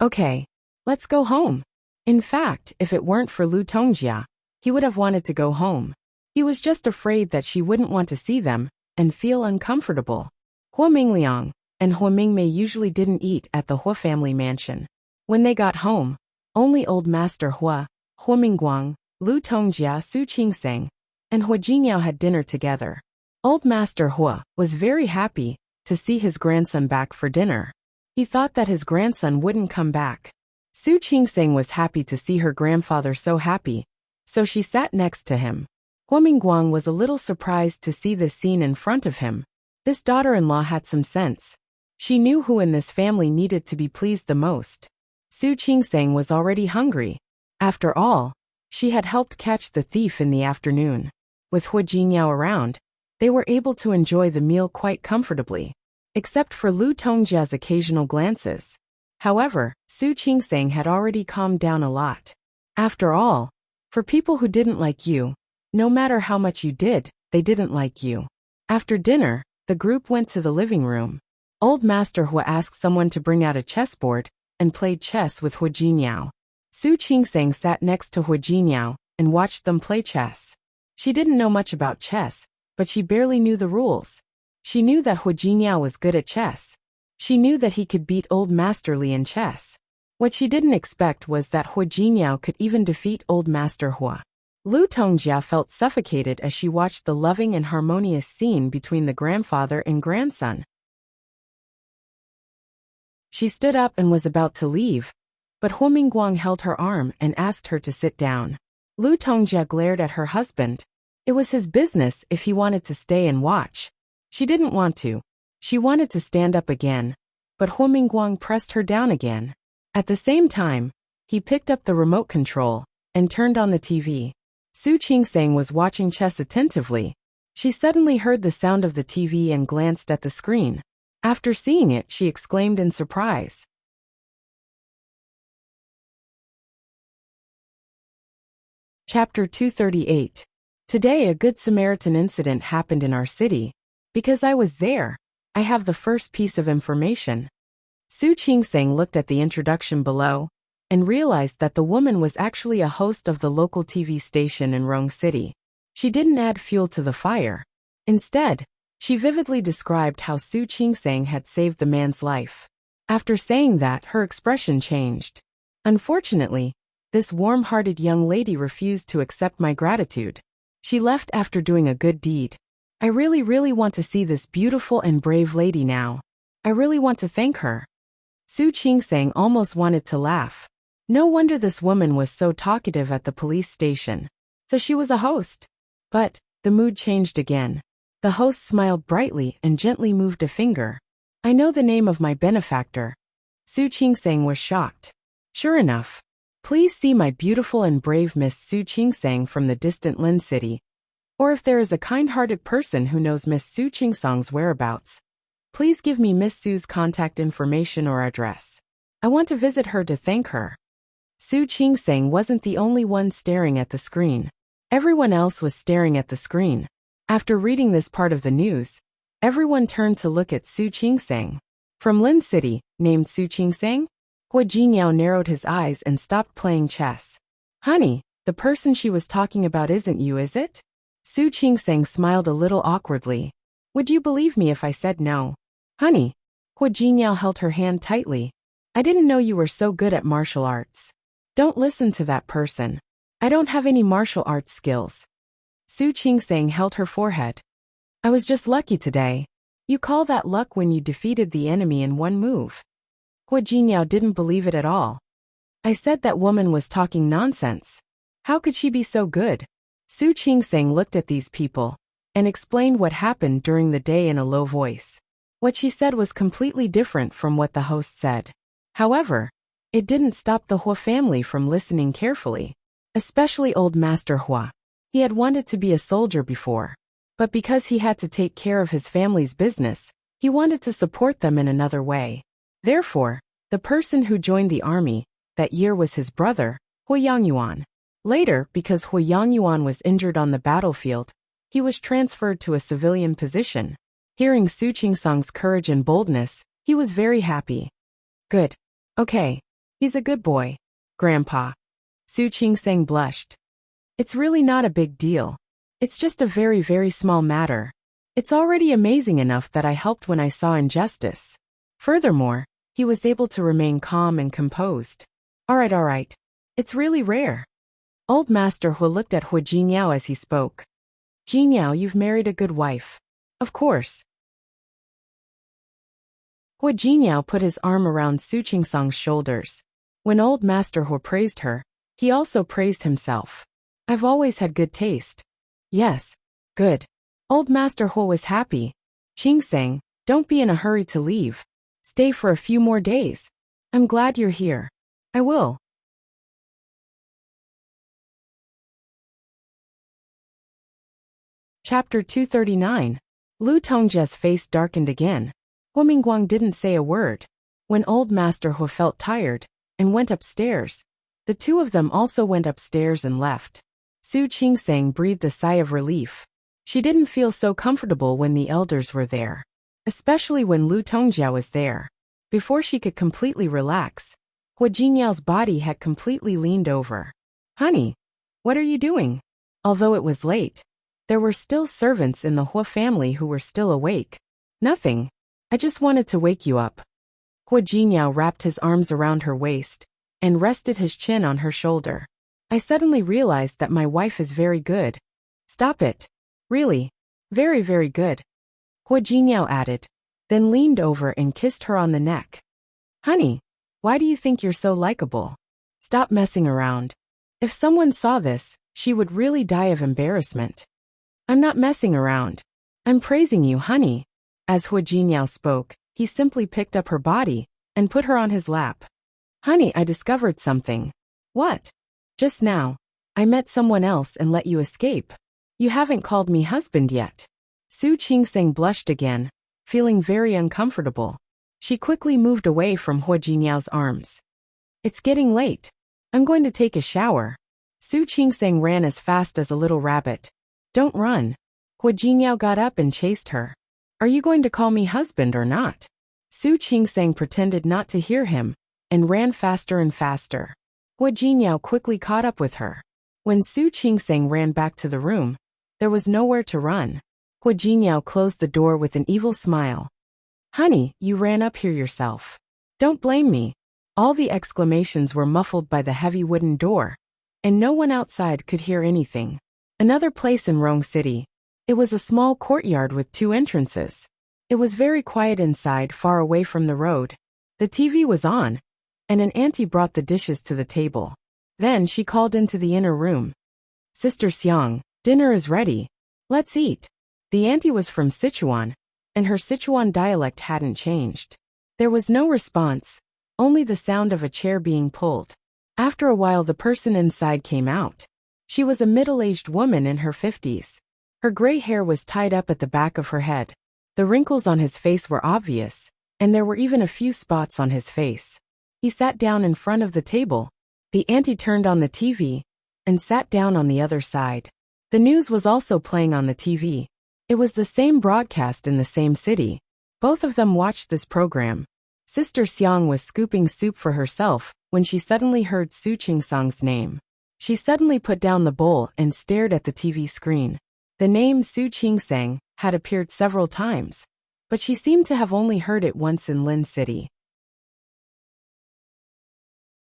Okay, let's go home. In fact, if it weren't for Lu Tongjia, he would have wanted to go home. He was just afraid that she wouldn't want to see them and feel uncomfortable. Hua Mingliang and Hua Mingmei usually didn't eat at the Hua family mansion. When they got home, only old Master Hua, Hua Mingguang, Lu Tongjia, Su Qingseng, and Hua Jingyao had dinner together. Old Master Hua was very happy to see his grandson back for dinner. He thought that his grandson wouldn't come back. Su Qingseng was happy to see her grandfather so happy, so she sat next to him. Hua Mingguang was a little surprised to see this scene in front of him. This daughter-in-law had some sense. She knew who in this family needed to be pleased the most. Su Qingseng was already hungry. After all, she had helped catch the thief in the afternoon. With Hua Jingyao around, they were able to enjoy the meal quite comfortably, except for Lu Tongjia's occasional glances. However, Su Qingseng had already calmed down a lot. After all, for people who didn't like you, no matter how much you did, they didn't like you. After dinner, the group went to the living room. Old Master Hua asked someone to bring out a chessboard and played chess with Hua Jingyao. Su Qingseng sat next to Hua Jingyao and watched them play chess. She didn't know much about chess, but she barely knew the rules. She knew that Hua Jingyao was good at chess. She knew that he could beat Old Master Li in chess. What she didn't expect was that Hua Jingyao could even defeat Old Master Hua. Lu Tongjia felt suffocated as she watched the loving and harmonious scene between the grandfather and grandson. She stood up and was about to leave, but Hua Mingguang held her arm and asked her to sit down. Lu Tongjia glared at her husband. It was his business if he wanted to stay and watch. She didn't want to. She wanted to stand up again, but Hua Mingguang pressed her down again. At the same time, he picked up the remote control and turned on the TV. Su Qingseng was watching chess attentively. She suddenly heard the sound of the TV and glanced at the screen. After seeing it, she exclaimed in surprise. Chapter 238. Today a Good Samaritan incident happened in our city. Because I was there, I have the first piece of information. Su Qingseng looked at the introduction below and realized that the woman was actually a host of the local TV station in Rong City. She didn't add fuel to the fire. Instead, she vividly described how Su Qingseng had saved the man's life. After saying that, her expression changed. Unfortunately, this warm-hearted young lady refused to accept my gratitude. She left after doing a good deed. I really want to see this beautiful and brave lady now. I really want to thank her. Su Qingseng almost wanted to laugh. No wonder this woman was so talkative at the police station. So she was a host. But the mood changed again. The host smiled brightly and gently moved a finger. I know the name of my benefactor. Su Qingseng was shocked. Sure enough. Please see my beautiful and brave Miss Su Qingseng from the distant Lin City. Or if there is a kind-hearted person who knows Miss Su Qingseng's whereabouts, please give me Miss Su's contact information or address. I want to visit her to thank her. Su Qingseng wasn't the only one staring at the screen. Everyone else was staring at the screen. After reading this part of the news, everyone turned to look at Su Qingseng. From Lin City, named Su Qingseng? Hua Jingyao narrowed his eyes and stopped playing chess. Honey, the person she was talking about isn't you, is it? Su Qingseng smiled a little awkwardly. Would you believe me if I said no? Honey. Hua Jingyao held her hand tightly. I didn't know you were so good at martial arts. Don't listen to that person. I don't have any martial arts skills. Su Qingseng held her forehead. I was just lucky today. You call that luck when you defeated the enemy in one move. Hua Jingyao didn't believe it at all. I said that woman was talking nonsense. How could she be so good? Su Qingseng looked at these people and explained what happened during the day in a low voice. What she said was completely different from what the host said. However, It didn't stop the Hua family from listening carefully. Especially old Master Hua. He had wanted to be a soldier before. But because he had to take care of his family's business, he wanted to support them in another way. Therefore, the person who joined the army that year was his brother, Hua Yangyuan. Later, because Hua Yangyuan was injured on the battlefield, he was transferred to a civilian position. Hearing Su Qingsang's courage and boldness, he was very happy. Good. Okay. He's a good boy, Grandpa. Su Qingsang blushed. It's really not a big deal. It's just a very, very small matter. It's already amazing enough that I helped when I saw injustice. Furthermore, he was able to remain calm and composed. All right. It's really rare. Old Master Hua looked at Hua Jinyao as he spoke. Jinyao, you've married a good wife. Of course. Hua Jinyao put his arm around Su Qingsang's shoulders. When Old Master Hua praised her, he also praised himself. I've always had good taste. Yes. Good. Old Master Hua was happy. Qingsang, don't be in a hurry to leave. Stay for a few more days. I'm glad you're here. I will. Chapter 239. Lu Tongjia's face darkened again. Hua Mingguang didn't say a word. When Old Master Hua felt tired and went upstairs, the two of them also went upstairs and left. Su Qingsang breathed a sigh of relief. She didn't feel so comfortable when the elders were there, especially when Lu Tongjia was there. Before she could completely relax, Hua Jinyao's body had completely leaned over. Honey, what are you doing? Although it was late, there were still servants in the Hua family who were still awake. Nothing. I just wanted to wake you up. Hua Jinyao wrapped his arms around her waist and rested his chin on her shoulder. I suddenly realized that my wife is very good. Stop it. Really. Very, very good. Hua Jinyao added, then leaned over and kissed her on the neck. Honey, why do you think you're so likable? Stop messing around. If someone saw this, she would really die of embarrassment. I'm not messing around. I'm praising you, honey. As Hua Jinyao spoke, he simply picked up her body and put her on his lap. Honey, I discovered something. What? Just now. I met someone else and let you escape. You haven't called me husband yet. Su Qingsang blushed again, feeling very uncomfortable. She quickly moved away from Hua Jinyao's arms. It's getting late. I'm going to take a shower. Su Qingsang ran as fast as a little rabbit. Don't run. Hua Jinyao got up and chased her. Are you going to call me husband or not? Su Qingsang pretended not to hear him and ran faster and faster. Hua Jinyao quickly caught up with her. When Su Qingsang ran back to the room, there was nowhere to run. Hua Jinyao closed the door with an evil smile. Honey, you ran up here yourself. Don't blame me. All the exclamations were muffled by the heavy wooden door, and no one outside could hear anything. Another place in Rong City. It was a small courtyard with 2 entrances. It was very quiet inside, far away from the road. The TV was on, and an auntie brought the dishes to the table. Then she called into the inner room. Sister Xiang, dinner is ready. Let's eat. The auntie was from Sichuan, and her Sichuan dialect hadn't changed. There was no response, only the sound of a chair being pulled. After a while the person inside came out. She was a middle-aged woman in her 50s. Her gray hair was tied up at the back of her head. The wrinkles on his face were obvious, and there were even a few spots on his face. He sat down in front of the table. The auntie turned on the TV and sat down on the other side. The news was also playing on the TV. It was the same broadcast in the same city. Both of them watched this program. Sister Xiang was scooping soup for herself when she suddenly heard Su Qingsang's name. She suddenly put down the bowl and stared at the TV screen. The name Su Qingsang had appeared several times, but she seemed to have only heard it once in Lin City.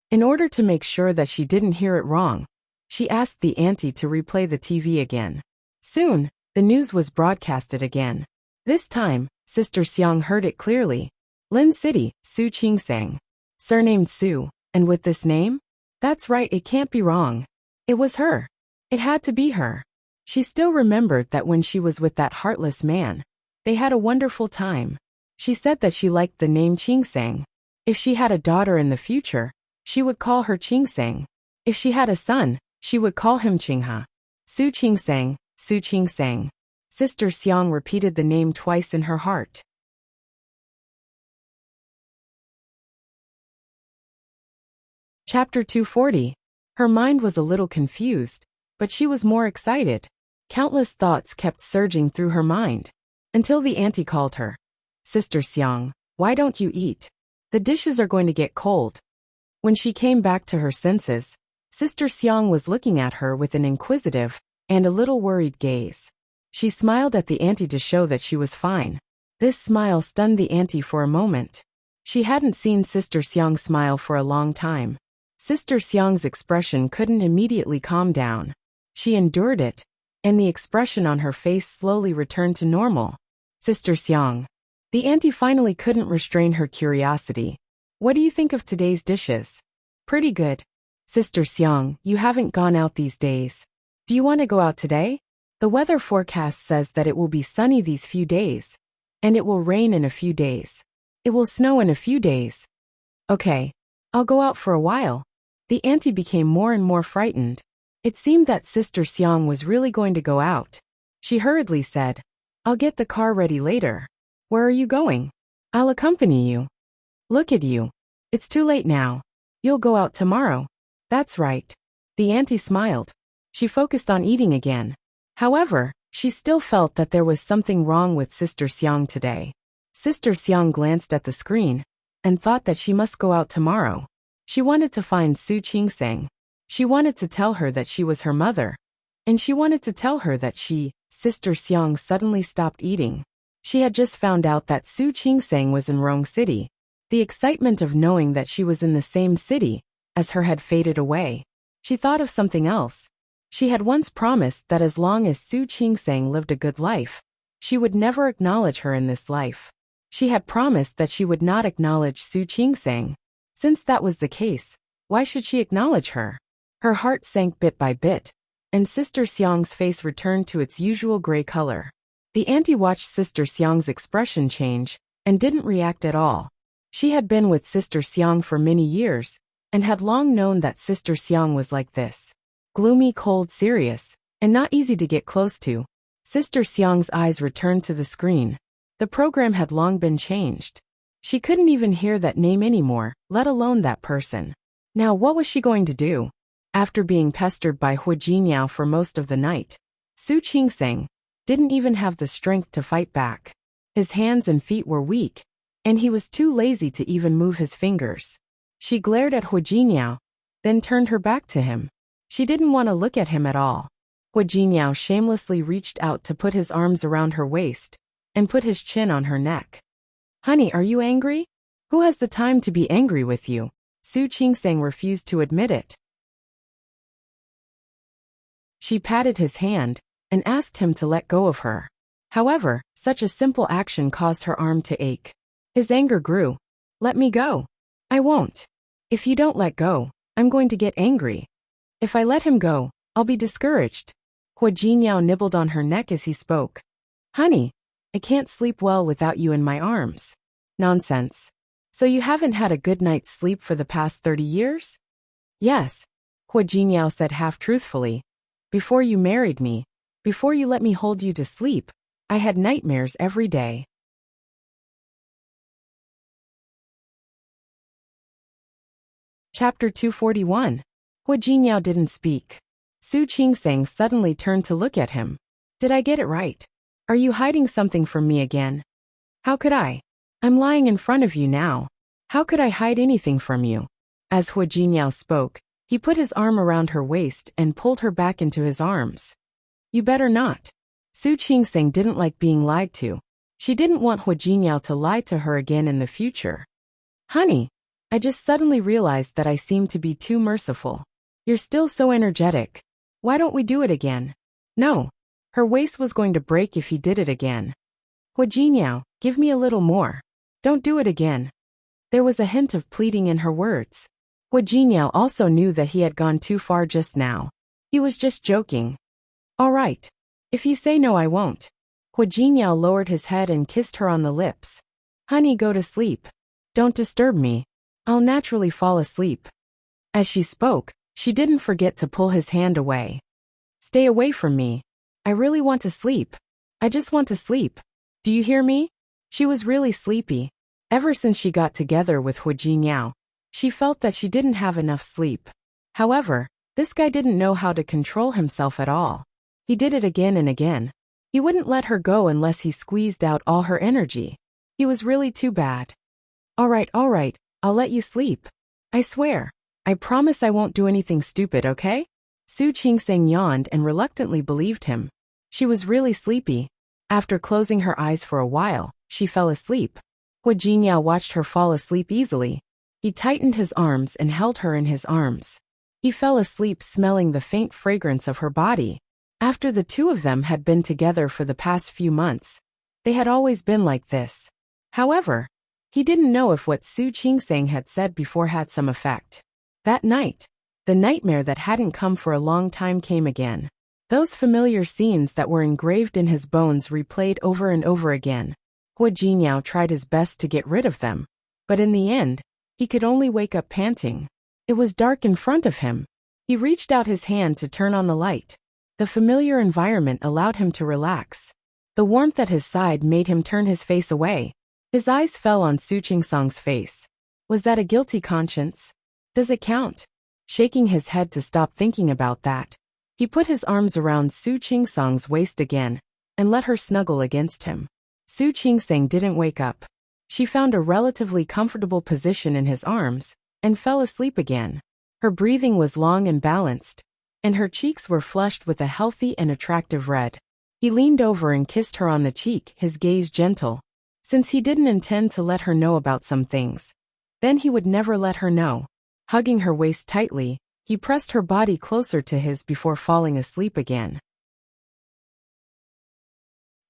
In order to make sure that she didn't hear it wrong, she asked the auntie to replay the TV again. Soon, the news was broadcasted again. This time, Sister Xiang heard it clearly. Lin City, Su Qingsang. Surnamed Su, and with this name? That's right, it can't be wrong. It was her. It had to be her. She still remembered that when she was with that heartless man, they had a wonderful time. She said that she liked the name Qingsang. If she had a daughter in the future, She would call her Qingsang. If she had a son, she would call him Qinghe. Su Qingsang, Su Qingsang. Sister Xiang repeated the name twice in her heart. Chapter 240. Her mind was a little confused, but she was more excited. Countless thoughts kept surging through her mind, until the auntie called her. Sister Xiang, why don't you eat? The dishes are going to get cold. When she came back to her senses, Sister Xiang was looking at her with an inquisitive and a little worried gaze. She smiled at the auntie to show that she was fine. This smile stunned the auntie for a moment. She hadn't seen Sister Xiang smile for a long time. Sister Xiang's expression couldn't immediately calm down. She endured it, and the expression on her face slowly returned to normal. Sister Xiang. The auntie finally couldn't restrain her curiosity. What do you think of today's dishes? Pretty good. Sister Xiang, you haven't gone out these days. Do you want to go out today? The weather forecast says that it will be sunny these few days, and it will rain in a few days. It will snow in a few days. Okay, I'll go out for a while. The auntie became more and more frightened. It seemed that Sister Xiang was really going to go out. She hurriedly said, I'll get the car ready later. Where are you going? I'll accompany you. Look at you. It's too late now. You'll go out tomorrow. That's right. The auntie smiled. She focused on eating again. However, she still felt that there was something wrong with Sister Xiang today. Sister Xiang glanced at the screen and thought that she must go out tomorrow. She wanted to find Su Qingsang. She wanted to tell her that she was her mother. And she wanted to tell her that Sister Xiang suddenly stopped eating. She had just found out that Su Qingsang was in Rong City. The excitement of knowing that she was in the same city as her had faded away. She thought of something else. She had once promised that as long as Su Qingsang lived a good life, she would never acknowledge her in this life. She had promised that she would not acknowledge Su Qingsang. Since that was the case, why should she acknowledge her? Her heart sank bit by bit, and Sister Xiang's face returned to its usual gray color. The auntie watched Sister Xiang's expression change and didn't react at all. She had been with Sister Xiang for many years and had long known that Sister Xiang was like this. Gloomy, cold, serious, and not easy to get close to. Sister Xiang's eyes returned to the screen. The program had long been changed. She couldn't even hear that name anymore, let alone that person. Now what was she going to do? After being pestered by Hu Jinniao for most of the night, Su Qingsang didn't even have the strength to fight back. His hands and feet were weak, and he was too lazy to even move his fingers. She glared at Hu Jinniao, then turned her back to him. She didn't want to look at him at all. Hu Jinniao shamelessly reached out to put his arms around her waist and put his chin on her neck. Honey, are you angry? Who has the time to be angry with you? Su Qingsang refused to admit it. She patted his hand and asked him to let go of her. However, such a simple action caused her arm to ache. His anger grew. Let me go. I won't. If you don't let go, I'm going to get angry. If I let him go, I'll be discouraged. Hu Jinniao nibbled on her neck as he spoke. Honey, I can't sleep well without you in my arms. Nonsense. So you haven't had a good night's sleep for the past 30 years? Yes, Hu Jinniao said half-truthfully. Before you married me, before you let me hold you to sleep, I had nightmares every day. Chapter 241. Hu Jinniao didn't speak. Su Qingsang suddenly turned to look at him. Did I get it right? Are you hiding something from me again? How could I? I'm lying in front of you now. How could I hide anything from you? As Hu Jinniao spoke, he put his arm around her waist and pulled her back into his arms. You better not. Su Qingsang didn't like being lied to. She didn't want Hu Jinniao to lie to her again in the future. Honey, I just suddenly realized that I seem to be too merciful. You're still so energetic. Why don't we do it again? No. Her waist was going to break if he did it again. Hu Jinniao, give me a little more. Don't do it again. There was a hint of pleading in her words. Hu Jinniao also knew that he had gone too far just now. He was just joking. All right. If you say no, I won't. Hu Jinniao lowered his head and kissed her on the lips. Honey, go to sleep. Don't disturb me. I'll naturally fall asleep. As she spoke, she didn't forget to pull his hand away. Stay away from me. I really want to sleep. I just want to sleep. Do you hear me? She was really sleepy. Ever since she got together with Hu Jingyao, she felt that she didn't have enough sleep. However, this guy didn't know how to control himself at all. He did it again and again. He wouldn't let her go unless he squeezed out all her energy. He was really too bad. All right, I'll let you sleep. I swear. I promise I won't do anything stupid, okay? Su Qingseng yawned and reluctantly believed him. She was really sleepy. After closing her eyes for a while, she fell asleep. Hu Jingyao watched her fall asleep easily. He tightened his arms and held her in his arms. He fell asleep smelling the faint fragrance of her body. After the two of them had been together for the past few months, they had always been like this. However, he didn't know if what Su Qingseng had said before had some effect. That night, the nightmare that hadn't come for a long time came again. Those familiar scenes that were engraved in his bones replayed over and over again. Hu Jingyao tried his best to get rid of them, but in the end, he could only wake up panting. It was dark in front of him. He reached out his hand to turn on the light. The familiar environment allowed him to relax. The warmth at his side made him turn his face away. His eyes fell on Su Qingseng's face. Was that a guilty conscience? Does it count? Shaking his head to stop thinking about that, he put his arms around Su Qingseng's waist again and let her snuggle against him. Su Qingseng didn't wake up. She found a relatively comfortable position in his arms and fell asleep again. Her breathing was long and balanced, and her cheeks were flushed with a healthy and attractive red. He leaned over and kissed her on the cheek, his gaze gentle. Since he didn't intend to let her know about some things, then he would never let her know. Hugging her waist tightly, he pressed her body closer to his before falling asleep again.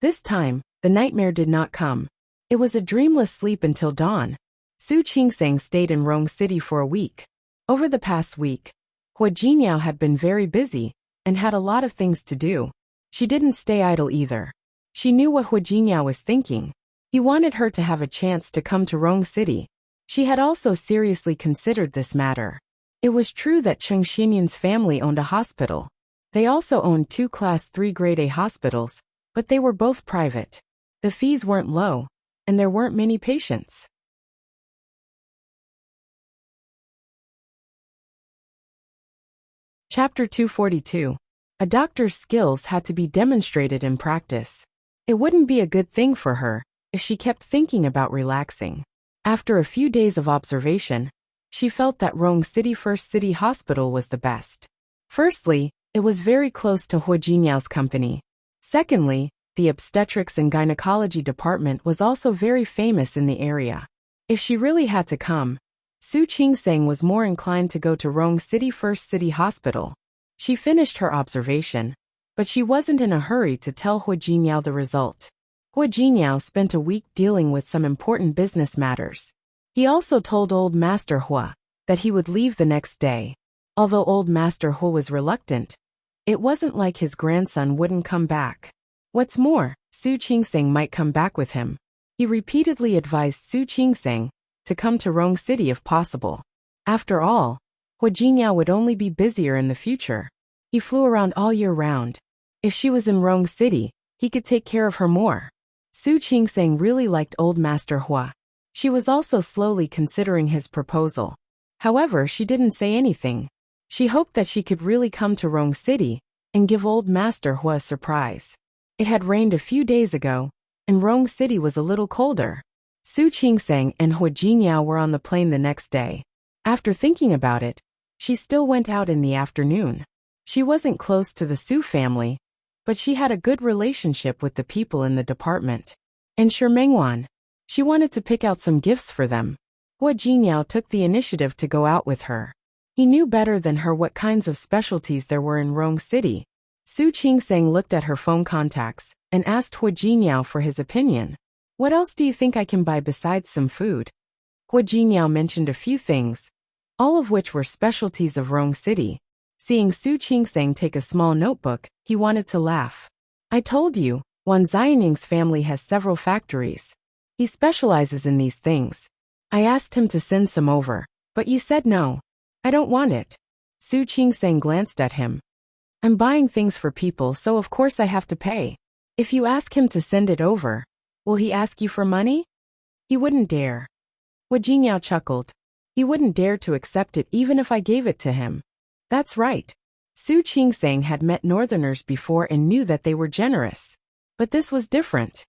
This time, the nightmare did not come. It was a dreamless sleep until dawn. Su Qingseng stayed in Rong City for a week. Over the past week, Hu Jingyao had been very busy and had a lot of things to do. She didn't stay idle either. She knew what Hu Jingyao was thinking. He wanted her to have a chance to come to Rong City. She had also seriously considered this matter. It was true that Cheng Xinyan's family owned a hospital. They also owned 2 Class 3 Grade A hospitals, but they were both private. The fees weren't low, and there weren't many patients. Chapter 242. A doctor's skills had to be demonstrated in practice. It wouldn't be a good thing for her if she kept thinking about relaxing. After a few days of observation, she felt that Rong City First City Hospital was the best. Firstly, it was very close to Hu Jinyao's company. Secondly, the obstetrics and gynecology department was also very famous in the area. If she really had to come, Su Qingseng was more inclined to go to Rong City First City Hospital. She finished her observation, but she wasn't in a hurry to tell Hu Jingyao the result. Hu Jingyao spent a week dealing with some important business matters. He also told Old Master Hua that he would leave the next day. Although Old Master Hua was reluctant, it wasn't like his grandson wouldn't come back. What's more, Su Qingseng might come back with him. He repeatedly advised Su Qingseng to come to Rong City if possible. After all, Hu Jingyao would only be busier in the future. He flew around all year round. If she was in Rong City, he could take care of her more. Su Qingseng really liked Old Master Hua. She was also slowly considering his proposal. However, she didn't say anything. She hoped that she could really come to Rong City and give Old Master Hua a surprise. It had rained a few days ago, and Rong City was a little colder. Su Qingseng and Hu Jingyao were on the plane the next day. After thinking about it, she still went out in the afternoon. She wasn't close to the Su family, but she had a good relationship with the people in the department. And Mengwan, she wanted to pick out some gifts for them. Hu Jingyao took the initiative to go out with her. He knew better than her what kinds of specialties there were in Rong City. Su Qingseng looked at her phone contacts and asked Hu Jingyao for his opinion. What else do you think I can buy besides some food? Hu Jingyao mentioned a few things, all of which were specialties of Rong City. Seeing Su Qingseng take a small notebook, he wanted to laugh. I told you, Wan Xianying's family has several factories. He specializes in these things. I asked him to send some over, but you said no. I don't want it. Su Qingsang glanced at him. I'm buying things for people, so of course I have to pay. If you ask him to send it over, will he ask you for money? He wouldn't dare. Hu Jingyao chuckled. He wouldn't dare to accept it even if I gave it to him. That's right. Su Qingsang had met northerners before and knew that they were generous. But this was different.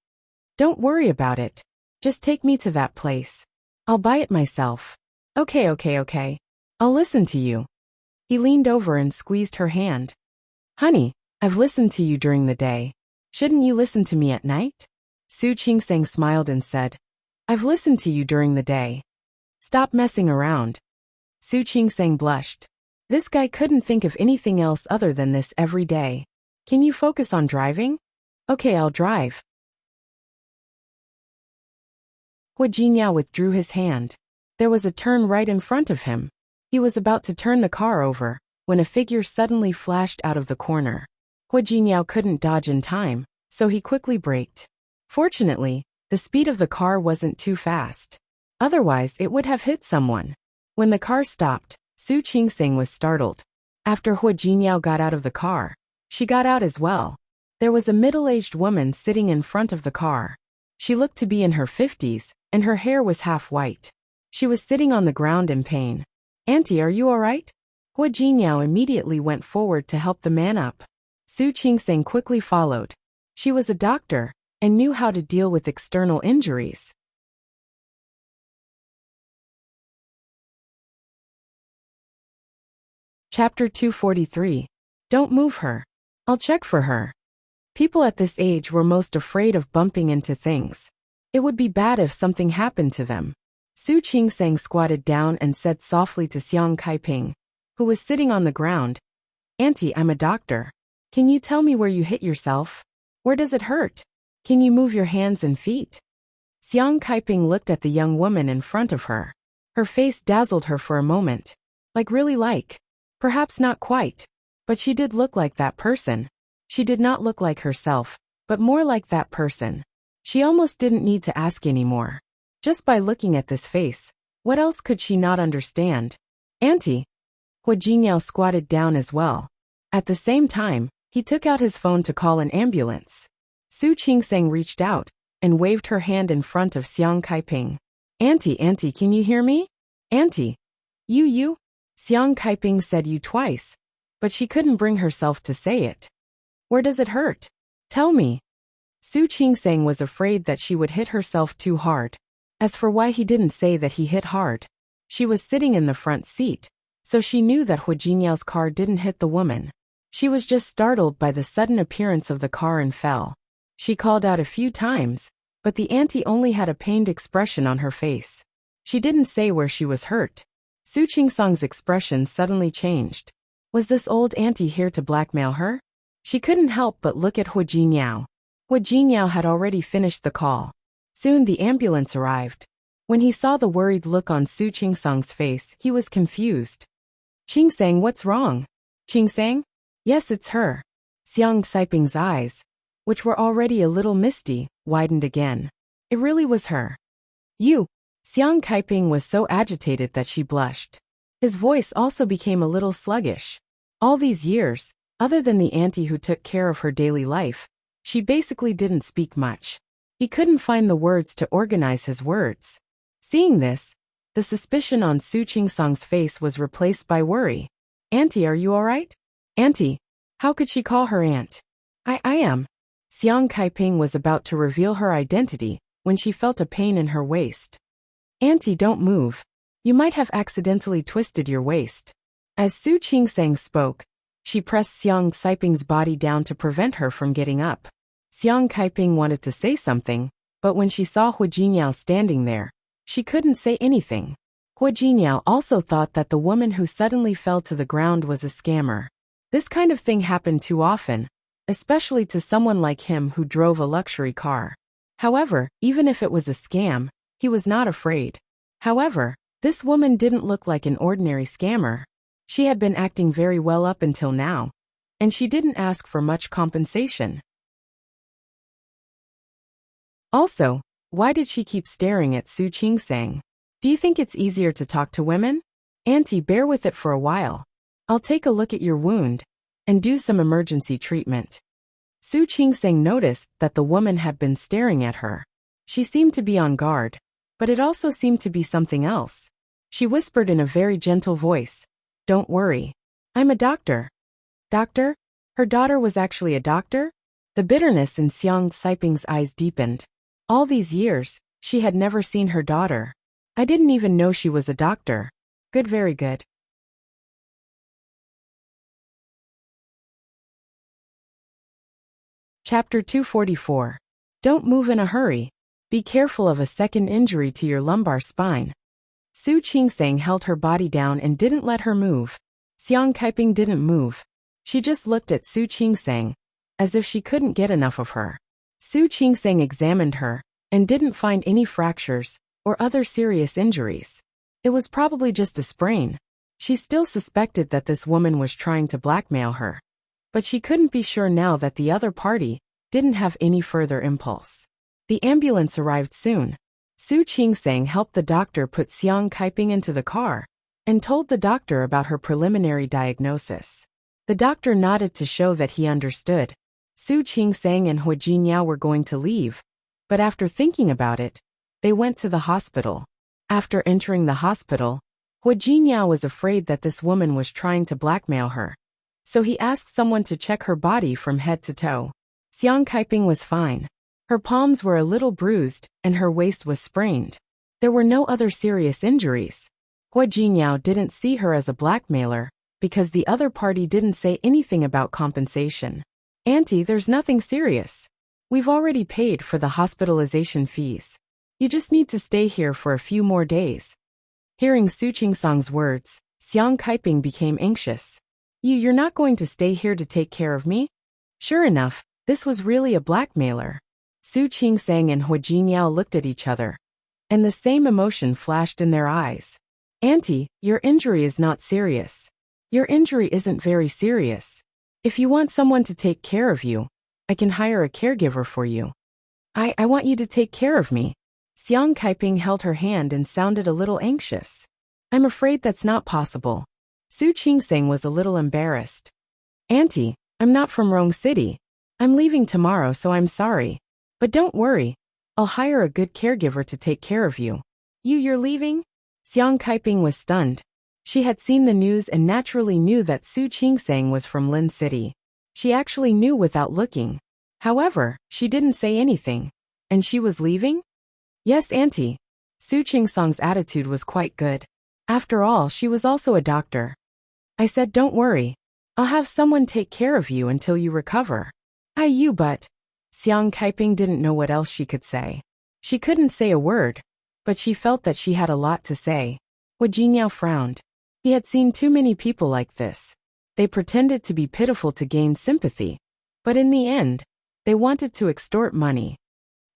Don't worry about it. Just take me to that place. I'll buy it myself. Okay. I'll listen to you. He leaned over and squeezed her hand. Honey, I've listened to you during the day. Shouldn't you listen to me at night? Su Qingsang smiled and said, I've listened to you during the day. Stop messing around. Su Qingsang blushed. This guy couldn't think of anything else other than this every day. Can you focus on driving? Okay, I'll drive. Hu Jingyao withdrew his hand. There was a turn right in front of him. He was about to turn the car over, when a figure suddenly flashed out of the corner. Hu Jingyao couldn't dodge in time, so he quickly braked. Fortunately, the speed of the car wasn't too fast. Otherwise, it would have hit someone. When the car stopped, Su Qingsang was startled. After Hu Jingyao got out of the car, she got out as well. There was a middle-aged woman sitting in front of the car. She looked to be in her 50s, and her hair was half white. She was sitting on the ground in pain. Auntie, are you all right? Hu Jingyao immediately went forward to help the man up. Su Qingsang quickly followed. She was a doctor, and knew how to deal with external injuries. Chapter 243. Don't move her. I'll check for her. People at this age were most afraid of bumping into things. It would be bad if something happened to them. Su Qingsang squatted down and said softly to Xiang Kaiping, who was sitting on the ground, Auntie, I'm a doctor. Can you tell me where you hit yourself? Where does it hurt? Can you move your hands and feet? Xiang Kaiping looked at the young woman in front of her. Her face dazzled her for a moment. Perhaps not quite. But she did look like that person. She did not look like herself, but more like that person. She almost didn't need to ask anymore. Just by looking at this face, what else could she not understand? Auntie. Hu Jingyao squatted down as well. At the same time, he took out his phone to call an ambulance. Su Qingsang reached out and waved her hand in front of Xiang Kaiping. Auntie, can you hear me? Auntie. You? Xiang Kaiping said you twice, but she couldn't bring herself to say it. Where does it hurt? Tell me. Su Qingsang was afraid that she would hit herself too hard. As for why he didn't say that he hit hard, she was sitting in the front seat, so she knew that Hu Jingyao's car didn't hit the woman. She was just startled by the sudden appearance of the car and fell. She called out a few times, but the auntie only had a pained expression on her face. She didn't say where she was hurt. Su Qingsang's expression suddenly changed. Was this old auntie here to blackmail her? She couldn't help but look at Hu Jingyao. Hu Jingyao had already finished the call. Soon the ambulance arrived. When he saw the worried look on Su Qingsang's face, he was confused. Qingsang, what's wrong? Qingsang? Yes, it's her. Xiang Kaiping's eyes, which were already a little misty, widened again. It really was her. You. Xiang Kaiping was so agitated that she blushed. His voice also became a little sluggish. All these years, other than the auntie who took care of her daily life, she basically didn't speak much. He couldn't find the words to organize his words. Seeing this, the suspicion on Su Qingsang's face was replaced by worry. Auntie, are you all right? Auntie. How could she call her aunt? I am. Xiang Kaiping was about to reveal her identity when she felt a pain in her waist. Auntie, don't move. You might have accidentally twisted your waist. As Su Qingsang spoke, she pressed Xiang Kaiping's body down to prevent her from getting up. Xiang Kaiping wanted to say something, but when she saw Hu Jingyao standing there, she couldn't say anything. Hu Jingyao also thought that the woman who suddenly fell to the ground was a scammer. This kind of thing happened too often, especially to someone like him who drove a luxury car. However, even if it was a scam, he was not afraid. However, this woman didn't look like an ordinary scammer. She had been acting very well up until now, and she didn't ask for much compensation. Also, why did she keep staring at Su Qingsang? Do you think it's easier to talk to women? Auntie, bear with it for a while. I'll take a look at your wound and do some emergency treatment. Su Qingseng noticed that the woman had been staring at her. She seemed to be on guard, but it also seemed to be something else. She whispered in a very gentle voice, "Don't worry. I'm a doctor." Doctor? Her daughter was actually a doctor? The bitterness in Xiang Saiping's eyes deepened. All these years, she had never seen her daughter. I didn't even know she was a doctor. Good, very good. Chapter 244. Don't move in a hurry. Be careful of a second injury to your lumbar spine. Su Qingseng held her body down and didn't let her move. Xiang Kaiping didn't move. She just looked at Su Qingseng, as if she couldn't get enough of her. Su Qingseng examined her, and didn't find any fractures or other serious injuries. It was probably just a sprain. She still suspected that this woman was trying to blackmail her. But she couldn't be sure now that the other party didn't have any further impulse. The ambulance arrived soon. Su Qingseng helped the doctor put Xiang Kaiping into the car and told the doctor about her preliminary diagnosis. The doctor nodded to show that he understood. Su Qingseng and Hu Jinyao were going to leave, but after thinking about it, they went to the hospital. After entering the hospital, Hu Jinyao was afraid that this woman was trying to blackmail her. So he asked someone to check her body from head to toe. Xiang Kaiping was fine. Her palms were a little bruised, and her waist was sprained. There were no other serious injuries. Hu Jinyao didn't see her as a blackmailer, because the other party didn't say anything about compensation. Auntie, there's nothing serious. We've already paid for the hospitalization fees. You just need to stay here for a few more days. Hearing Su Qingseng's words, Xiang Kaiping became anxious. You're not going to stay here to take care of me? Sure enough, this was really a blackmailer. Su Qingseng and Hu Jinyao looked at each other, and the same emotion flashed in their eyes. Auntie, your injury is not serious. Your injury isn't very serious. If you want someone to take care of you, I can hire a caregiver for you. I want you to take care of me. Xiang Kaiping held her hand and sounded a little anxious. I'm afraid that's not possible. Su Qingseng was a little embarrassed. Auntie, I'm not from Rong City. I'm leaving tomorrow, so I'm sorry. But don't worry. I'll hire a good caregiver to take care of you. You're leaving? Xiang Kaiping was stunned. She had seen the news and naturally knew that Su Qingseng was from Lin City. She actually knew without looking. However, she didn't say anything. And she was leaving? Yes, Auntie. Su Qingseng's attitude was quite good. After all, she was also a doctor. I said don't worry. I'll have someone take care of you until you recover. But... Xiang Kaiping didn't know what else she could say. She couldn't say a word, but she felt that she had a lot to say. Hu Jinyao frowned. He had seen too many people like this. They pretended to be pitiful to gain sympathy, but in the end, they wanted to extort money.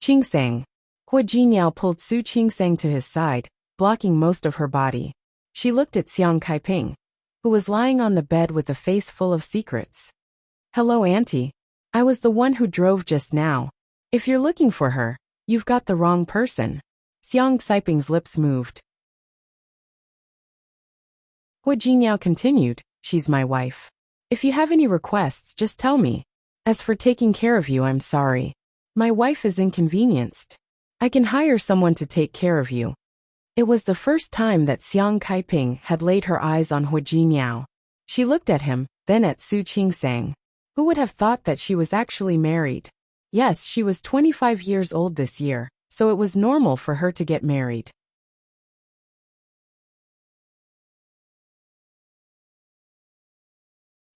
Qingseng. Hu Jinyao pulled Su Qingseng to his side, blocking most of her body. She looked at Xiang Kaiping, who was lying on the bed with a face full of secrets. Hello, Auntie. I was the one who drove just now. If you're looking for her, you've got the wrong person. Xiang Saiping's lips moved. Hu Jinyao continued, she's my wife. If you have any requests, just tell me. As for taking care of you, I'm sorry. My wife is inconvenienced. I can hire someone to take care of you. It was the first time that Xiang Kaiping had laid her eyes on Hu Jinyao. She looked at him, then at Su Qingseng. Who would have thought that she was actually married? Yes, she was 25 years old this year, so it was normal for her to get married.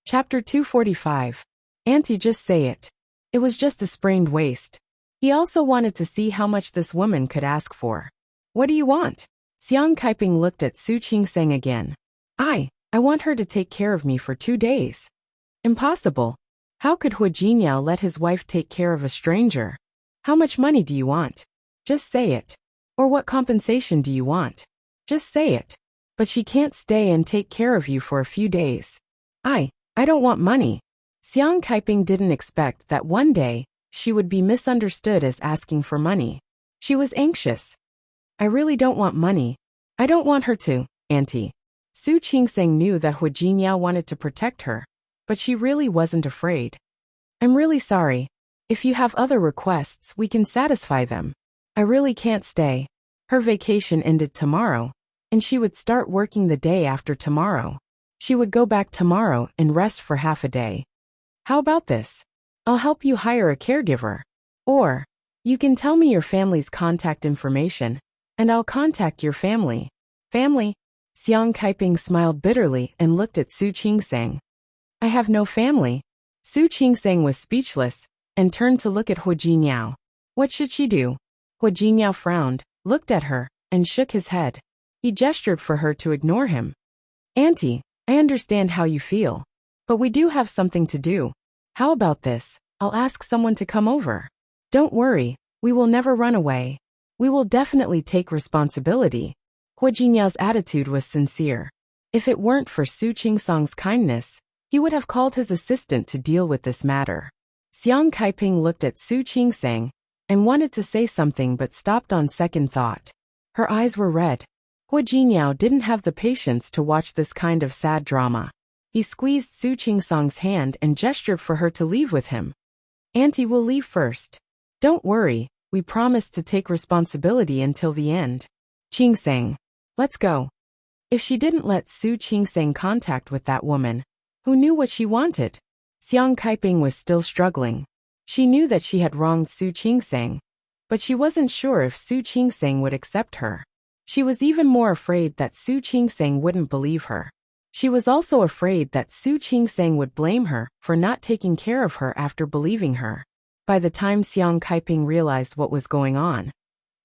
Chapter 245. Auntie, just say it. It was just a sprained waist. He also wanted to see how much this woman could ask for. What do you want? Xiang Kaiping looked at Su Qingseng again. I want her to take care of me for 2 days. Impossible. How could Hu Jinyao let his wife take care of a stranger? How much money do you want? Just say it. Or what compensation do you want? Just say it. But she can't stay and take care of you for a few days. I don't want money. Xiang Kaiping didn't expect that one day, she would be misunderstood as asking for money. She was anxious. I really don't want money. I don't want her to, Auntie. Su Qingseng knew that Hu Jingyao wanted to protect her, but she really wasn't afraid. I'm really sorry. If you have other requests, we can satisfy them. I really can't stay. Her vacation ended tomorrow, and she would start working the day after tomorrow. She would go back tomorrow and rest for half a day. How about this? I'll help you hire a caregiver. Or, you can tell me your family's contact information, and I'll contact your family. Family? Xiang Kaiping smiled bitterly and looked at Su Qingseng. I have no family. Su Qingseng was speechless and turned to look at Hu Jingyao. What should she do? Hu Jingyao frowned, looked at her, and shook his head. He gestured for her to ignore him. Auntie, I understand how you feel. But we do have something to do. How about this? I'll ask someone to come over. Don't worry, we will never run away. We will definitely take responsibility. Hu Jingyao's attitude was sincere. If it weren't for Su Qingseng's kindness, he would have called his assistant to deal with this matter. Xiang Kaiping looked at Su Qingseng and wanted to say something but stopped on second thought. Her eyes were red. Hu Jingyao didn't have the patience to watch this kind of sad drama. He squeezed Su Qingseng's hand and gestured for her to leave with him. Auntie will leave first. Don't worry, we promised to take responsibility until the end. Qingseng, let's go. If she didn't let Su Qingseng contact with that woman, who knew what she wanted? Xiang Kaiping was still struggling. She knew that she had wronged Su Qingseng, but she wasn't sure if Su Qingseng would accept her. She was even more afraid that Su Qingseng wouldn't believe her. She was also afraid that Su Qingseng would blame her for not taking care of her after believing her. By the time Xiang Kaiping realized what was going on,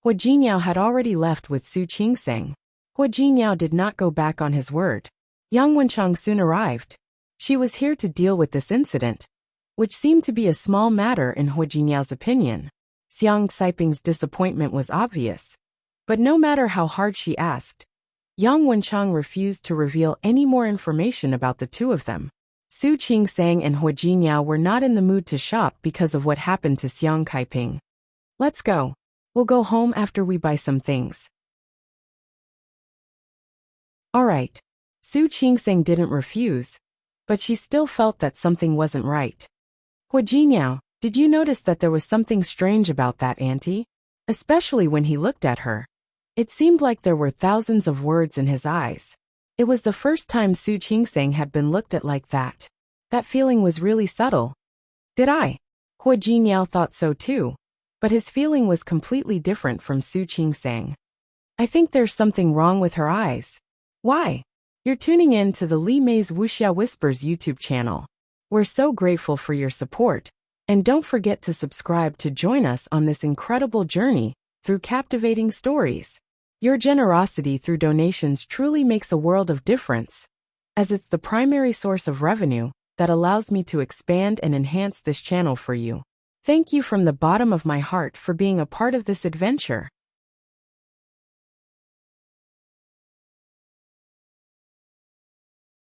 Hu Jingyao had already left with Su Qingseng. Hu Jingyao did not go back on his word. Yang Wenchang soon arrived. She was here to deal with this incident, which seemed to be a small matter in Hu Jingyao's opinion. Xiang Kaiping's disappointment was obvious. But no matter how hard she asked, Yang Wenchang refused to reveal any more information about the two of them. Su Qingseng and Hu Jingyao were not in the mood to shop because of what happened to Xiang Kaiping. Let's go. We'll go home after we buy some things. Alright. Su Qingseng didn't refuse, but she still felt that something wasn't right. Hu Jingyao, did you notice that there was something strange about that auntie? Especially when he looked at her. It seemed like there were thousands of words in his eyes. It was the first time Su Qingseng had been looked at like that. That feeling was really subtle. Did I? Hu Jingyao thought so too, but his feeling was completely different from Su Qingseng. I think there's something wrong with her eyes. Why? You're tuning in to the Li Mei's Wuxia Whispers YouTube channel. We're so grateful for your support, and don't forget to subscribe to join us on this incredible journey through captivating stories. Your generosity through donations truly makes a world of difference, as it's the primary source of revenue that allows me to expand and enhance this channel for you. Thank you from the bottom of my heart for being a part of this adventure.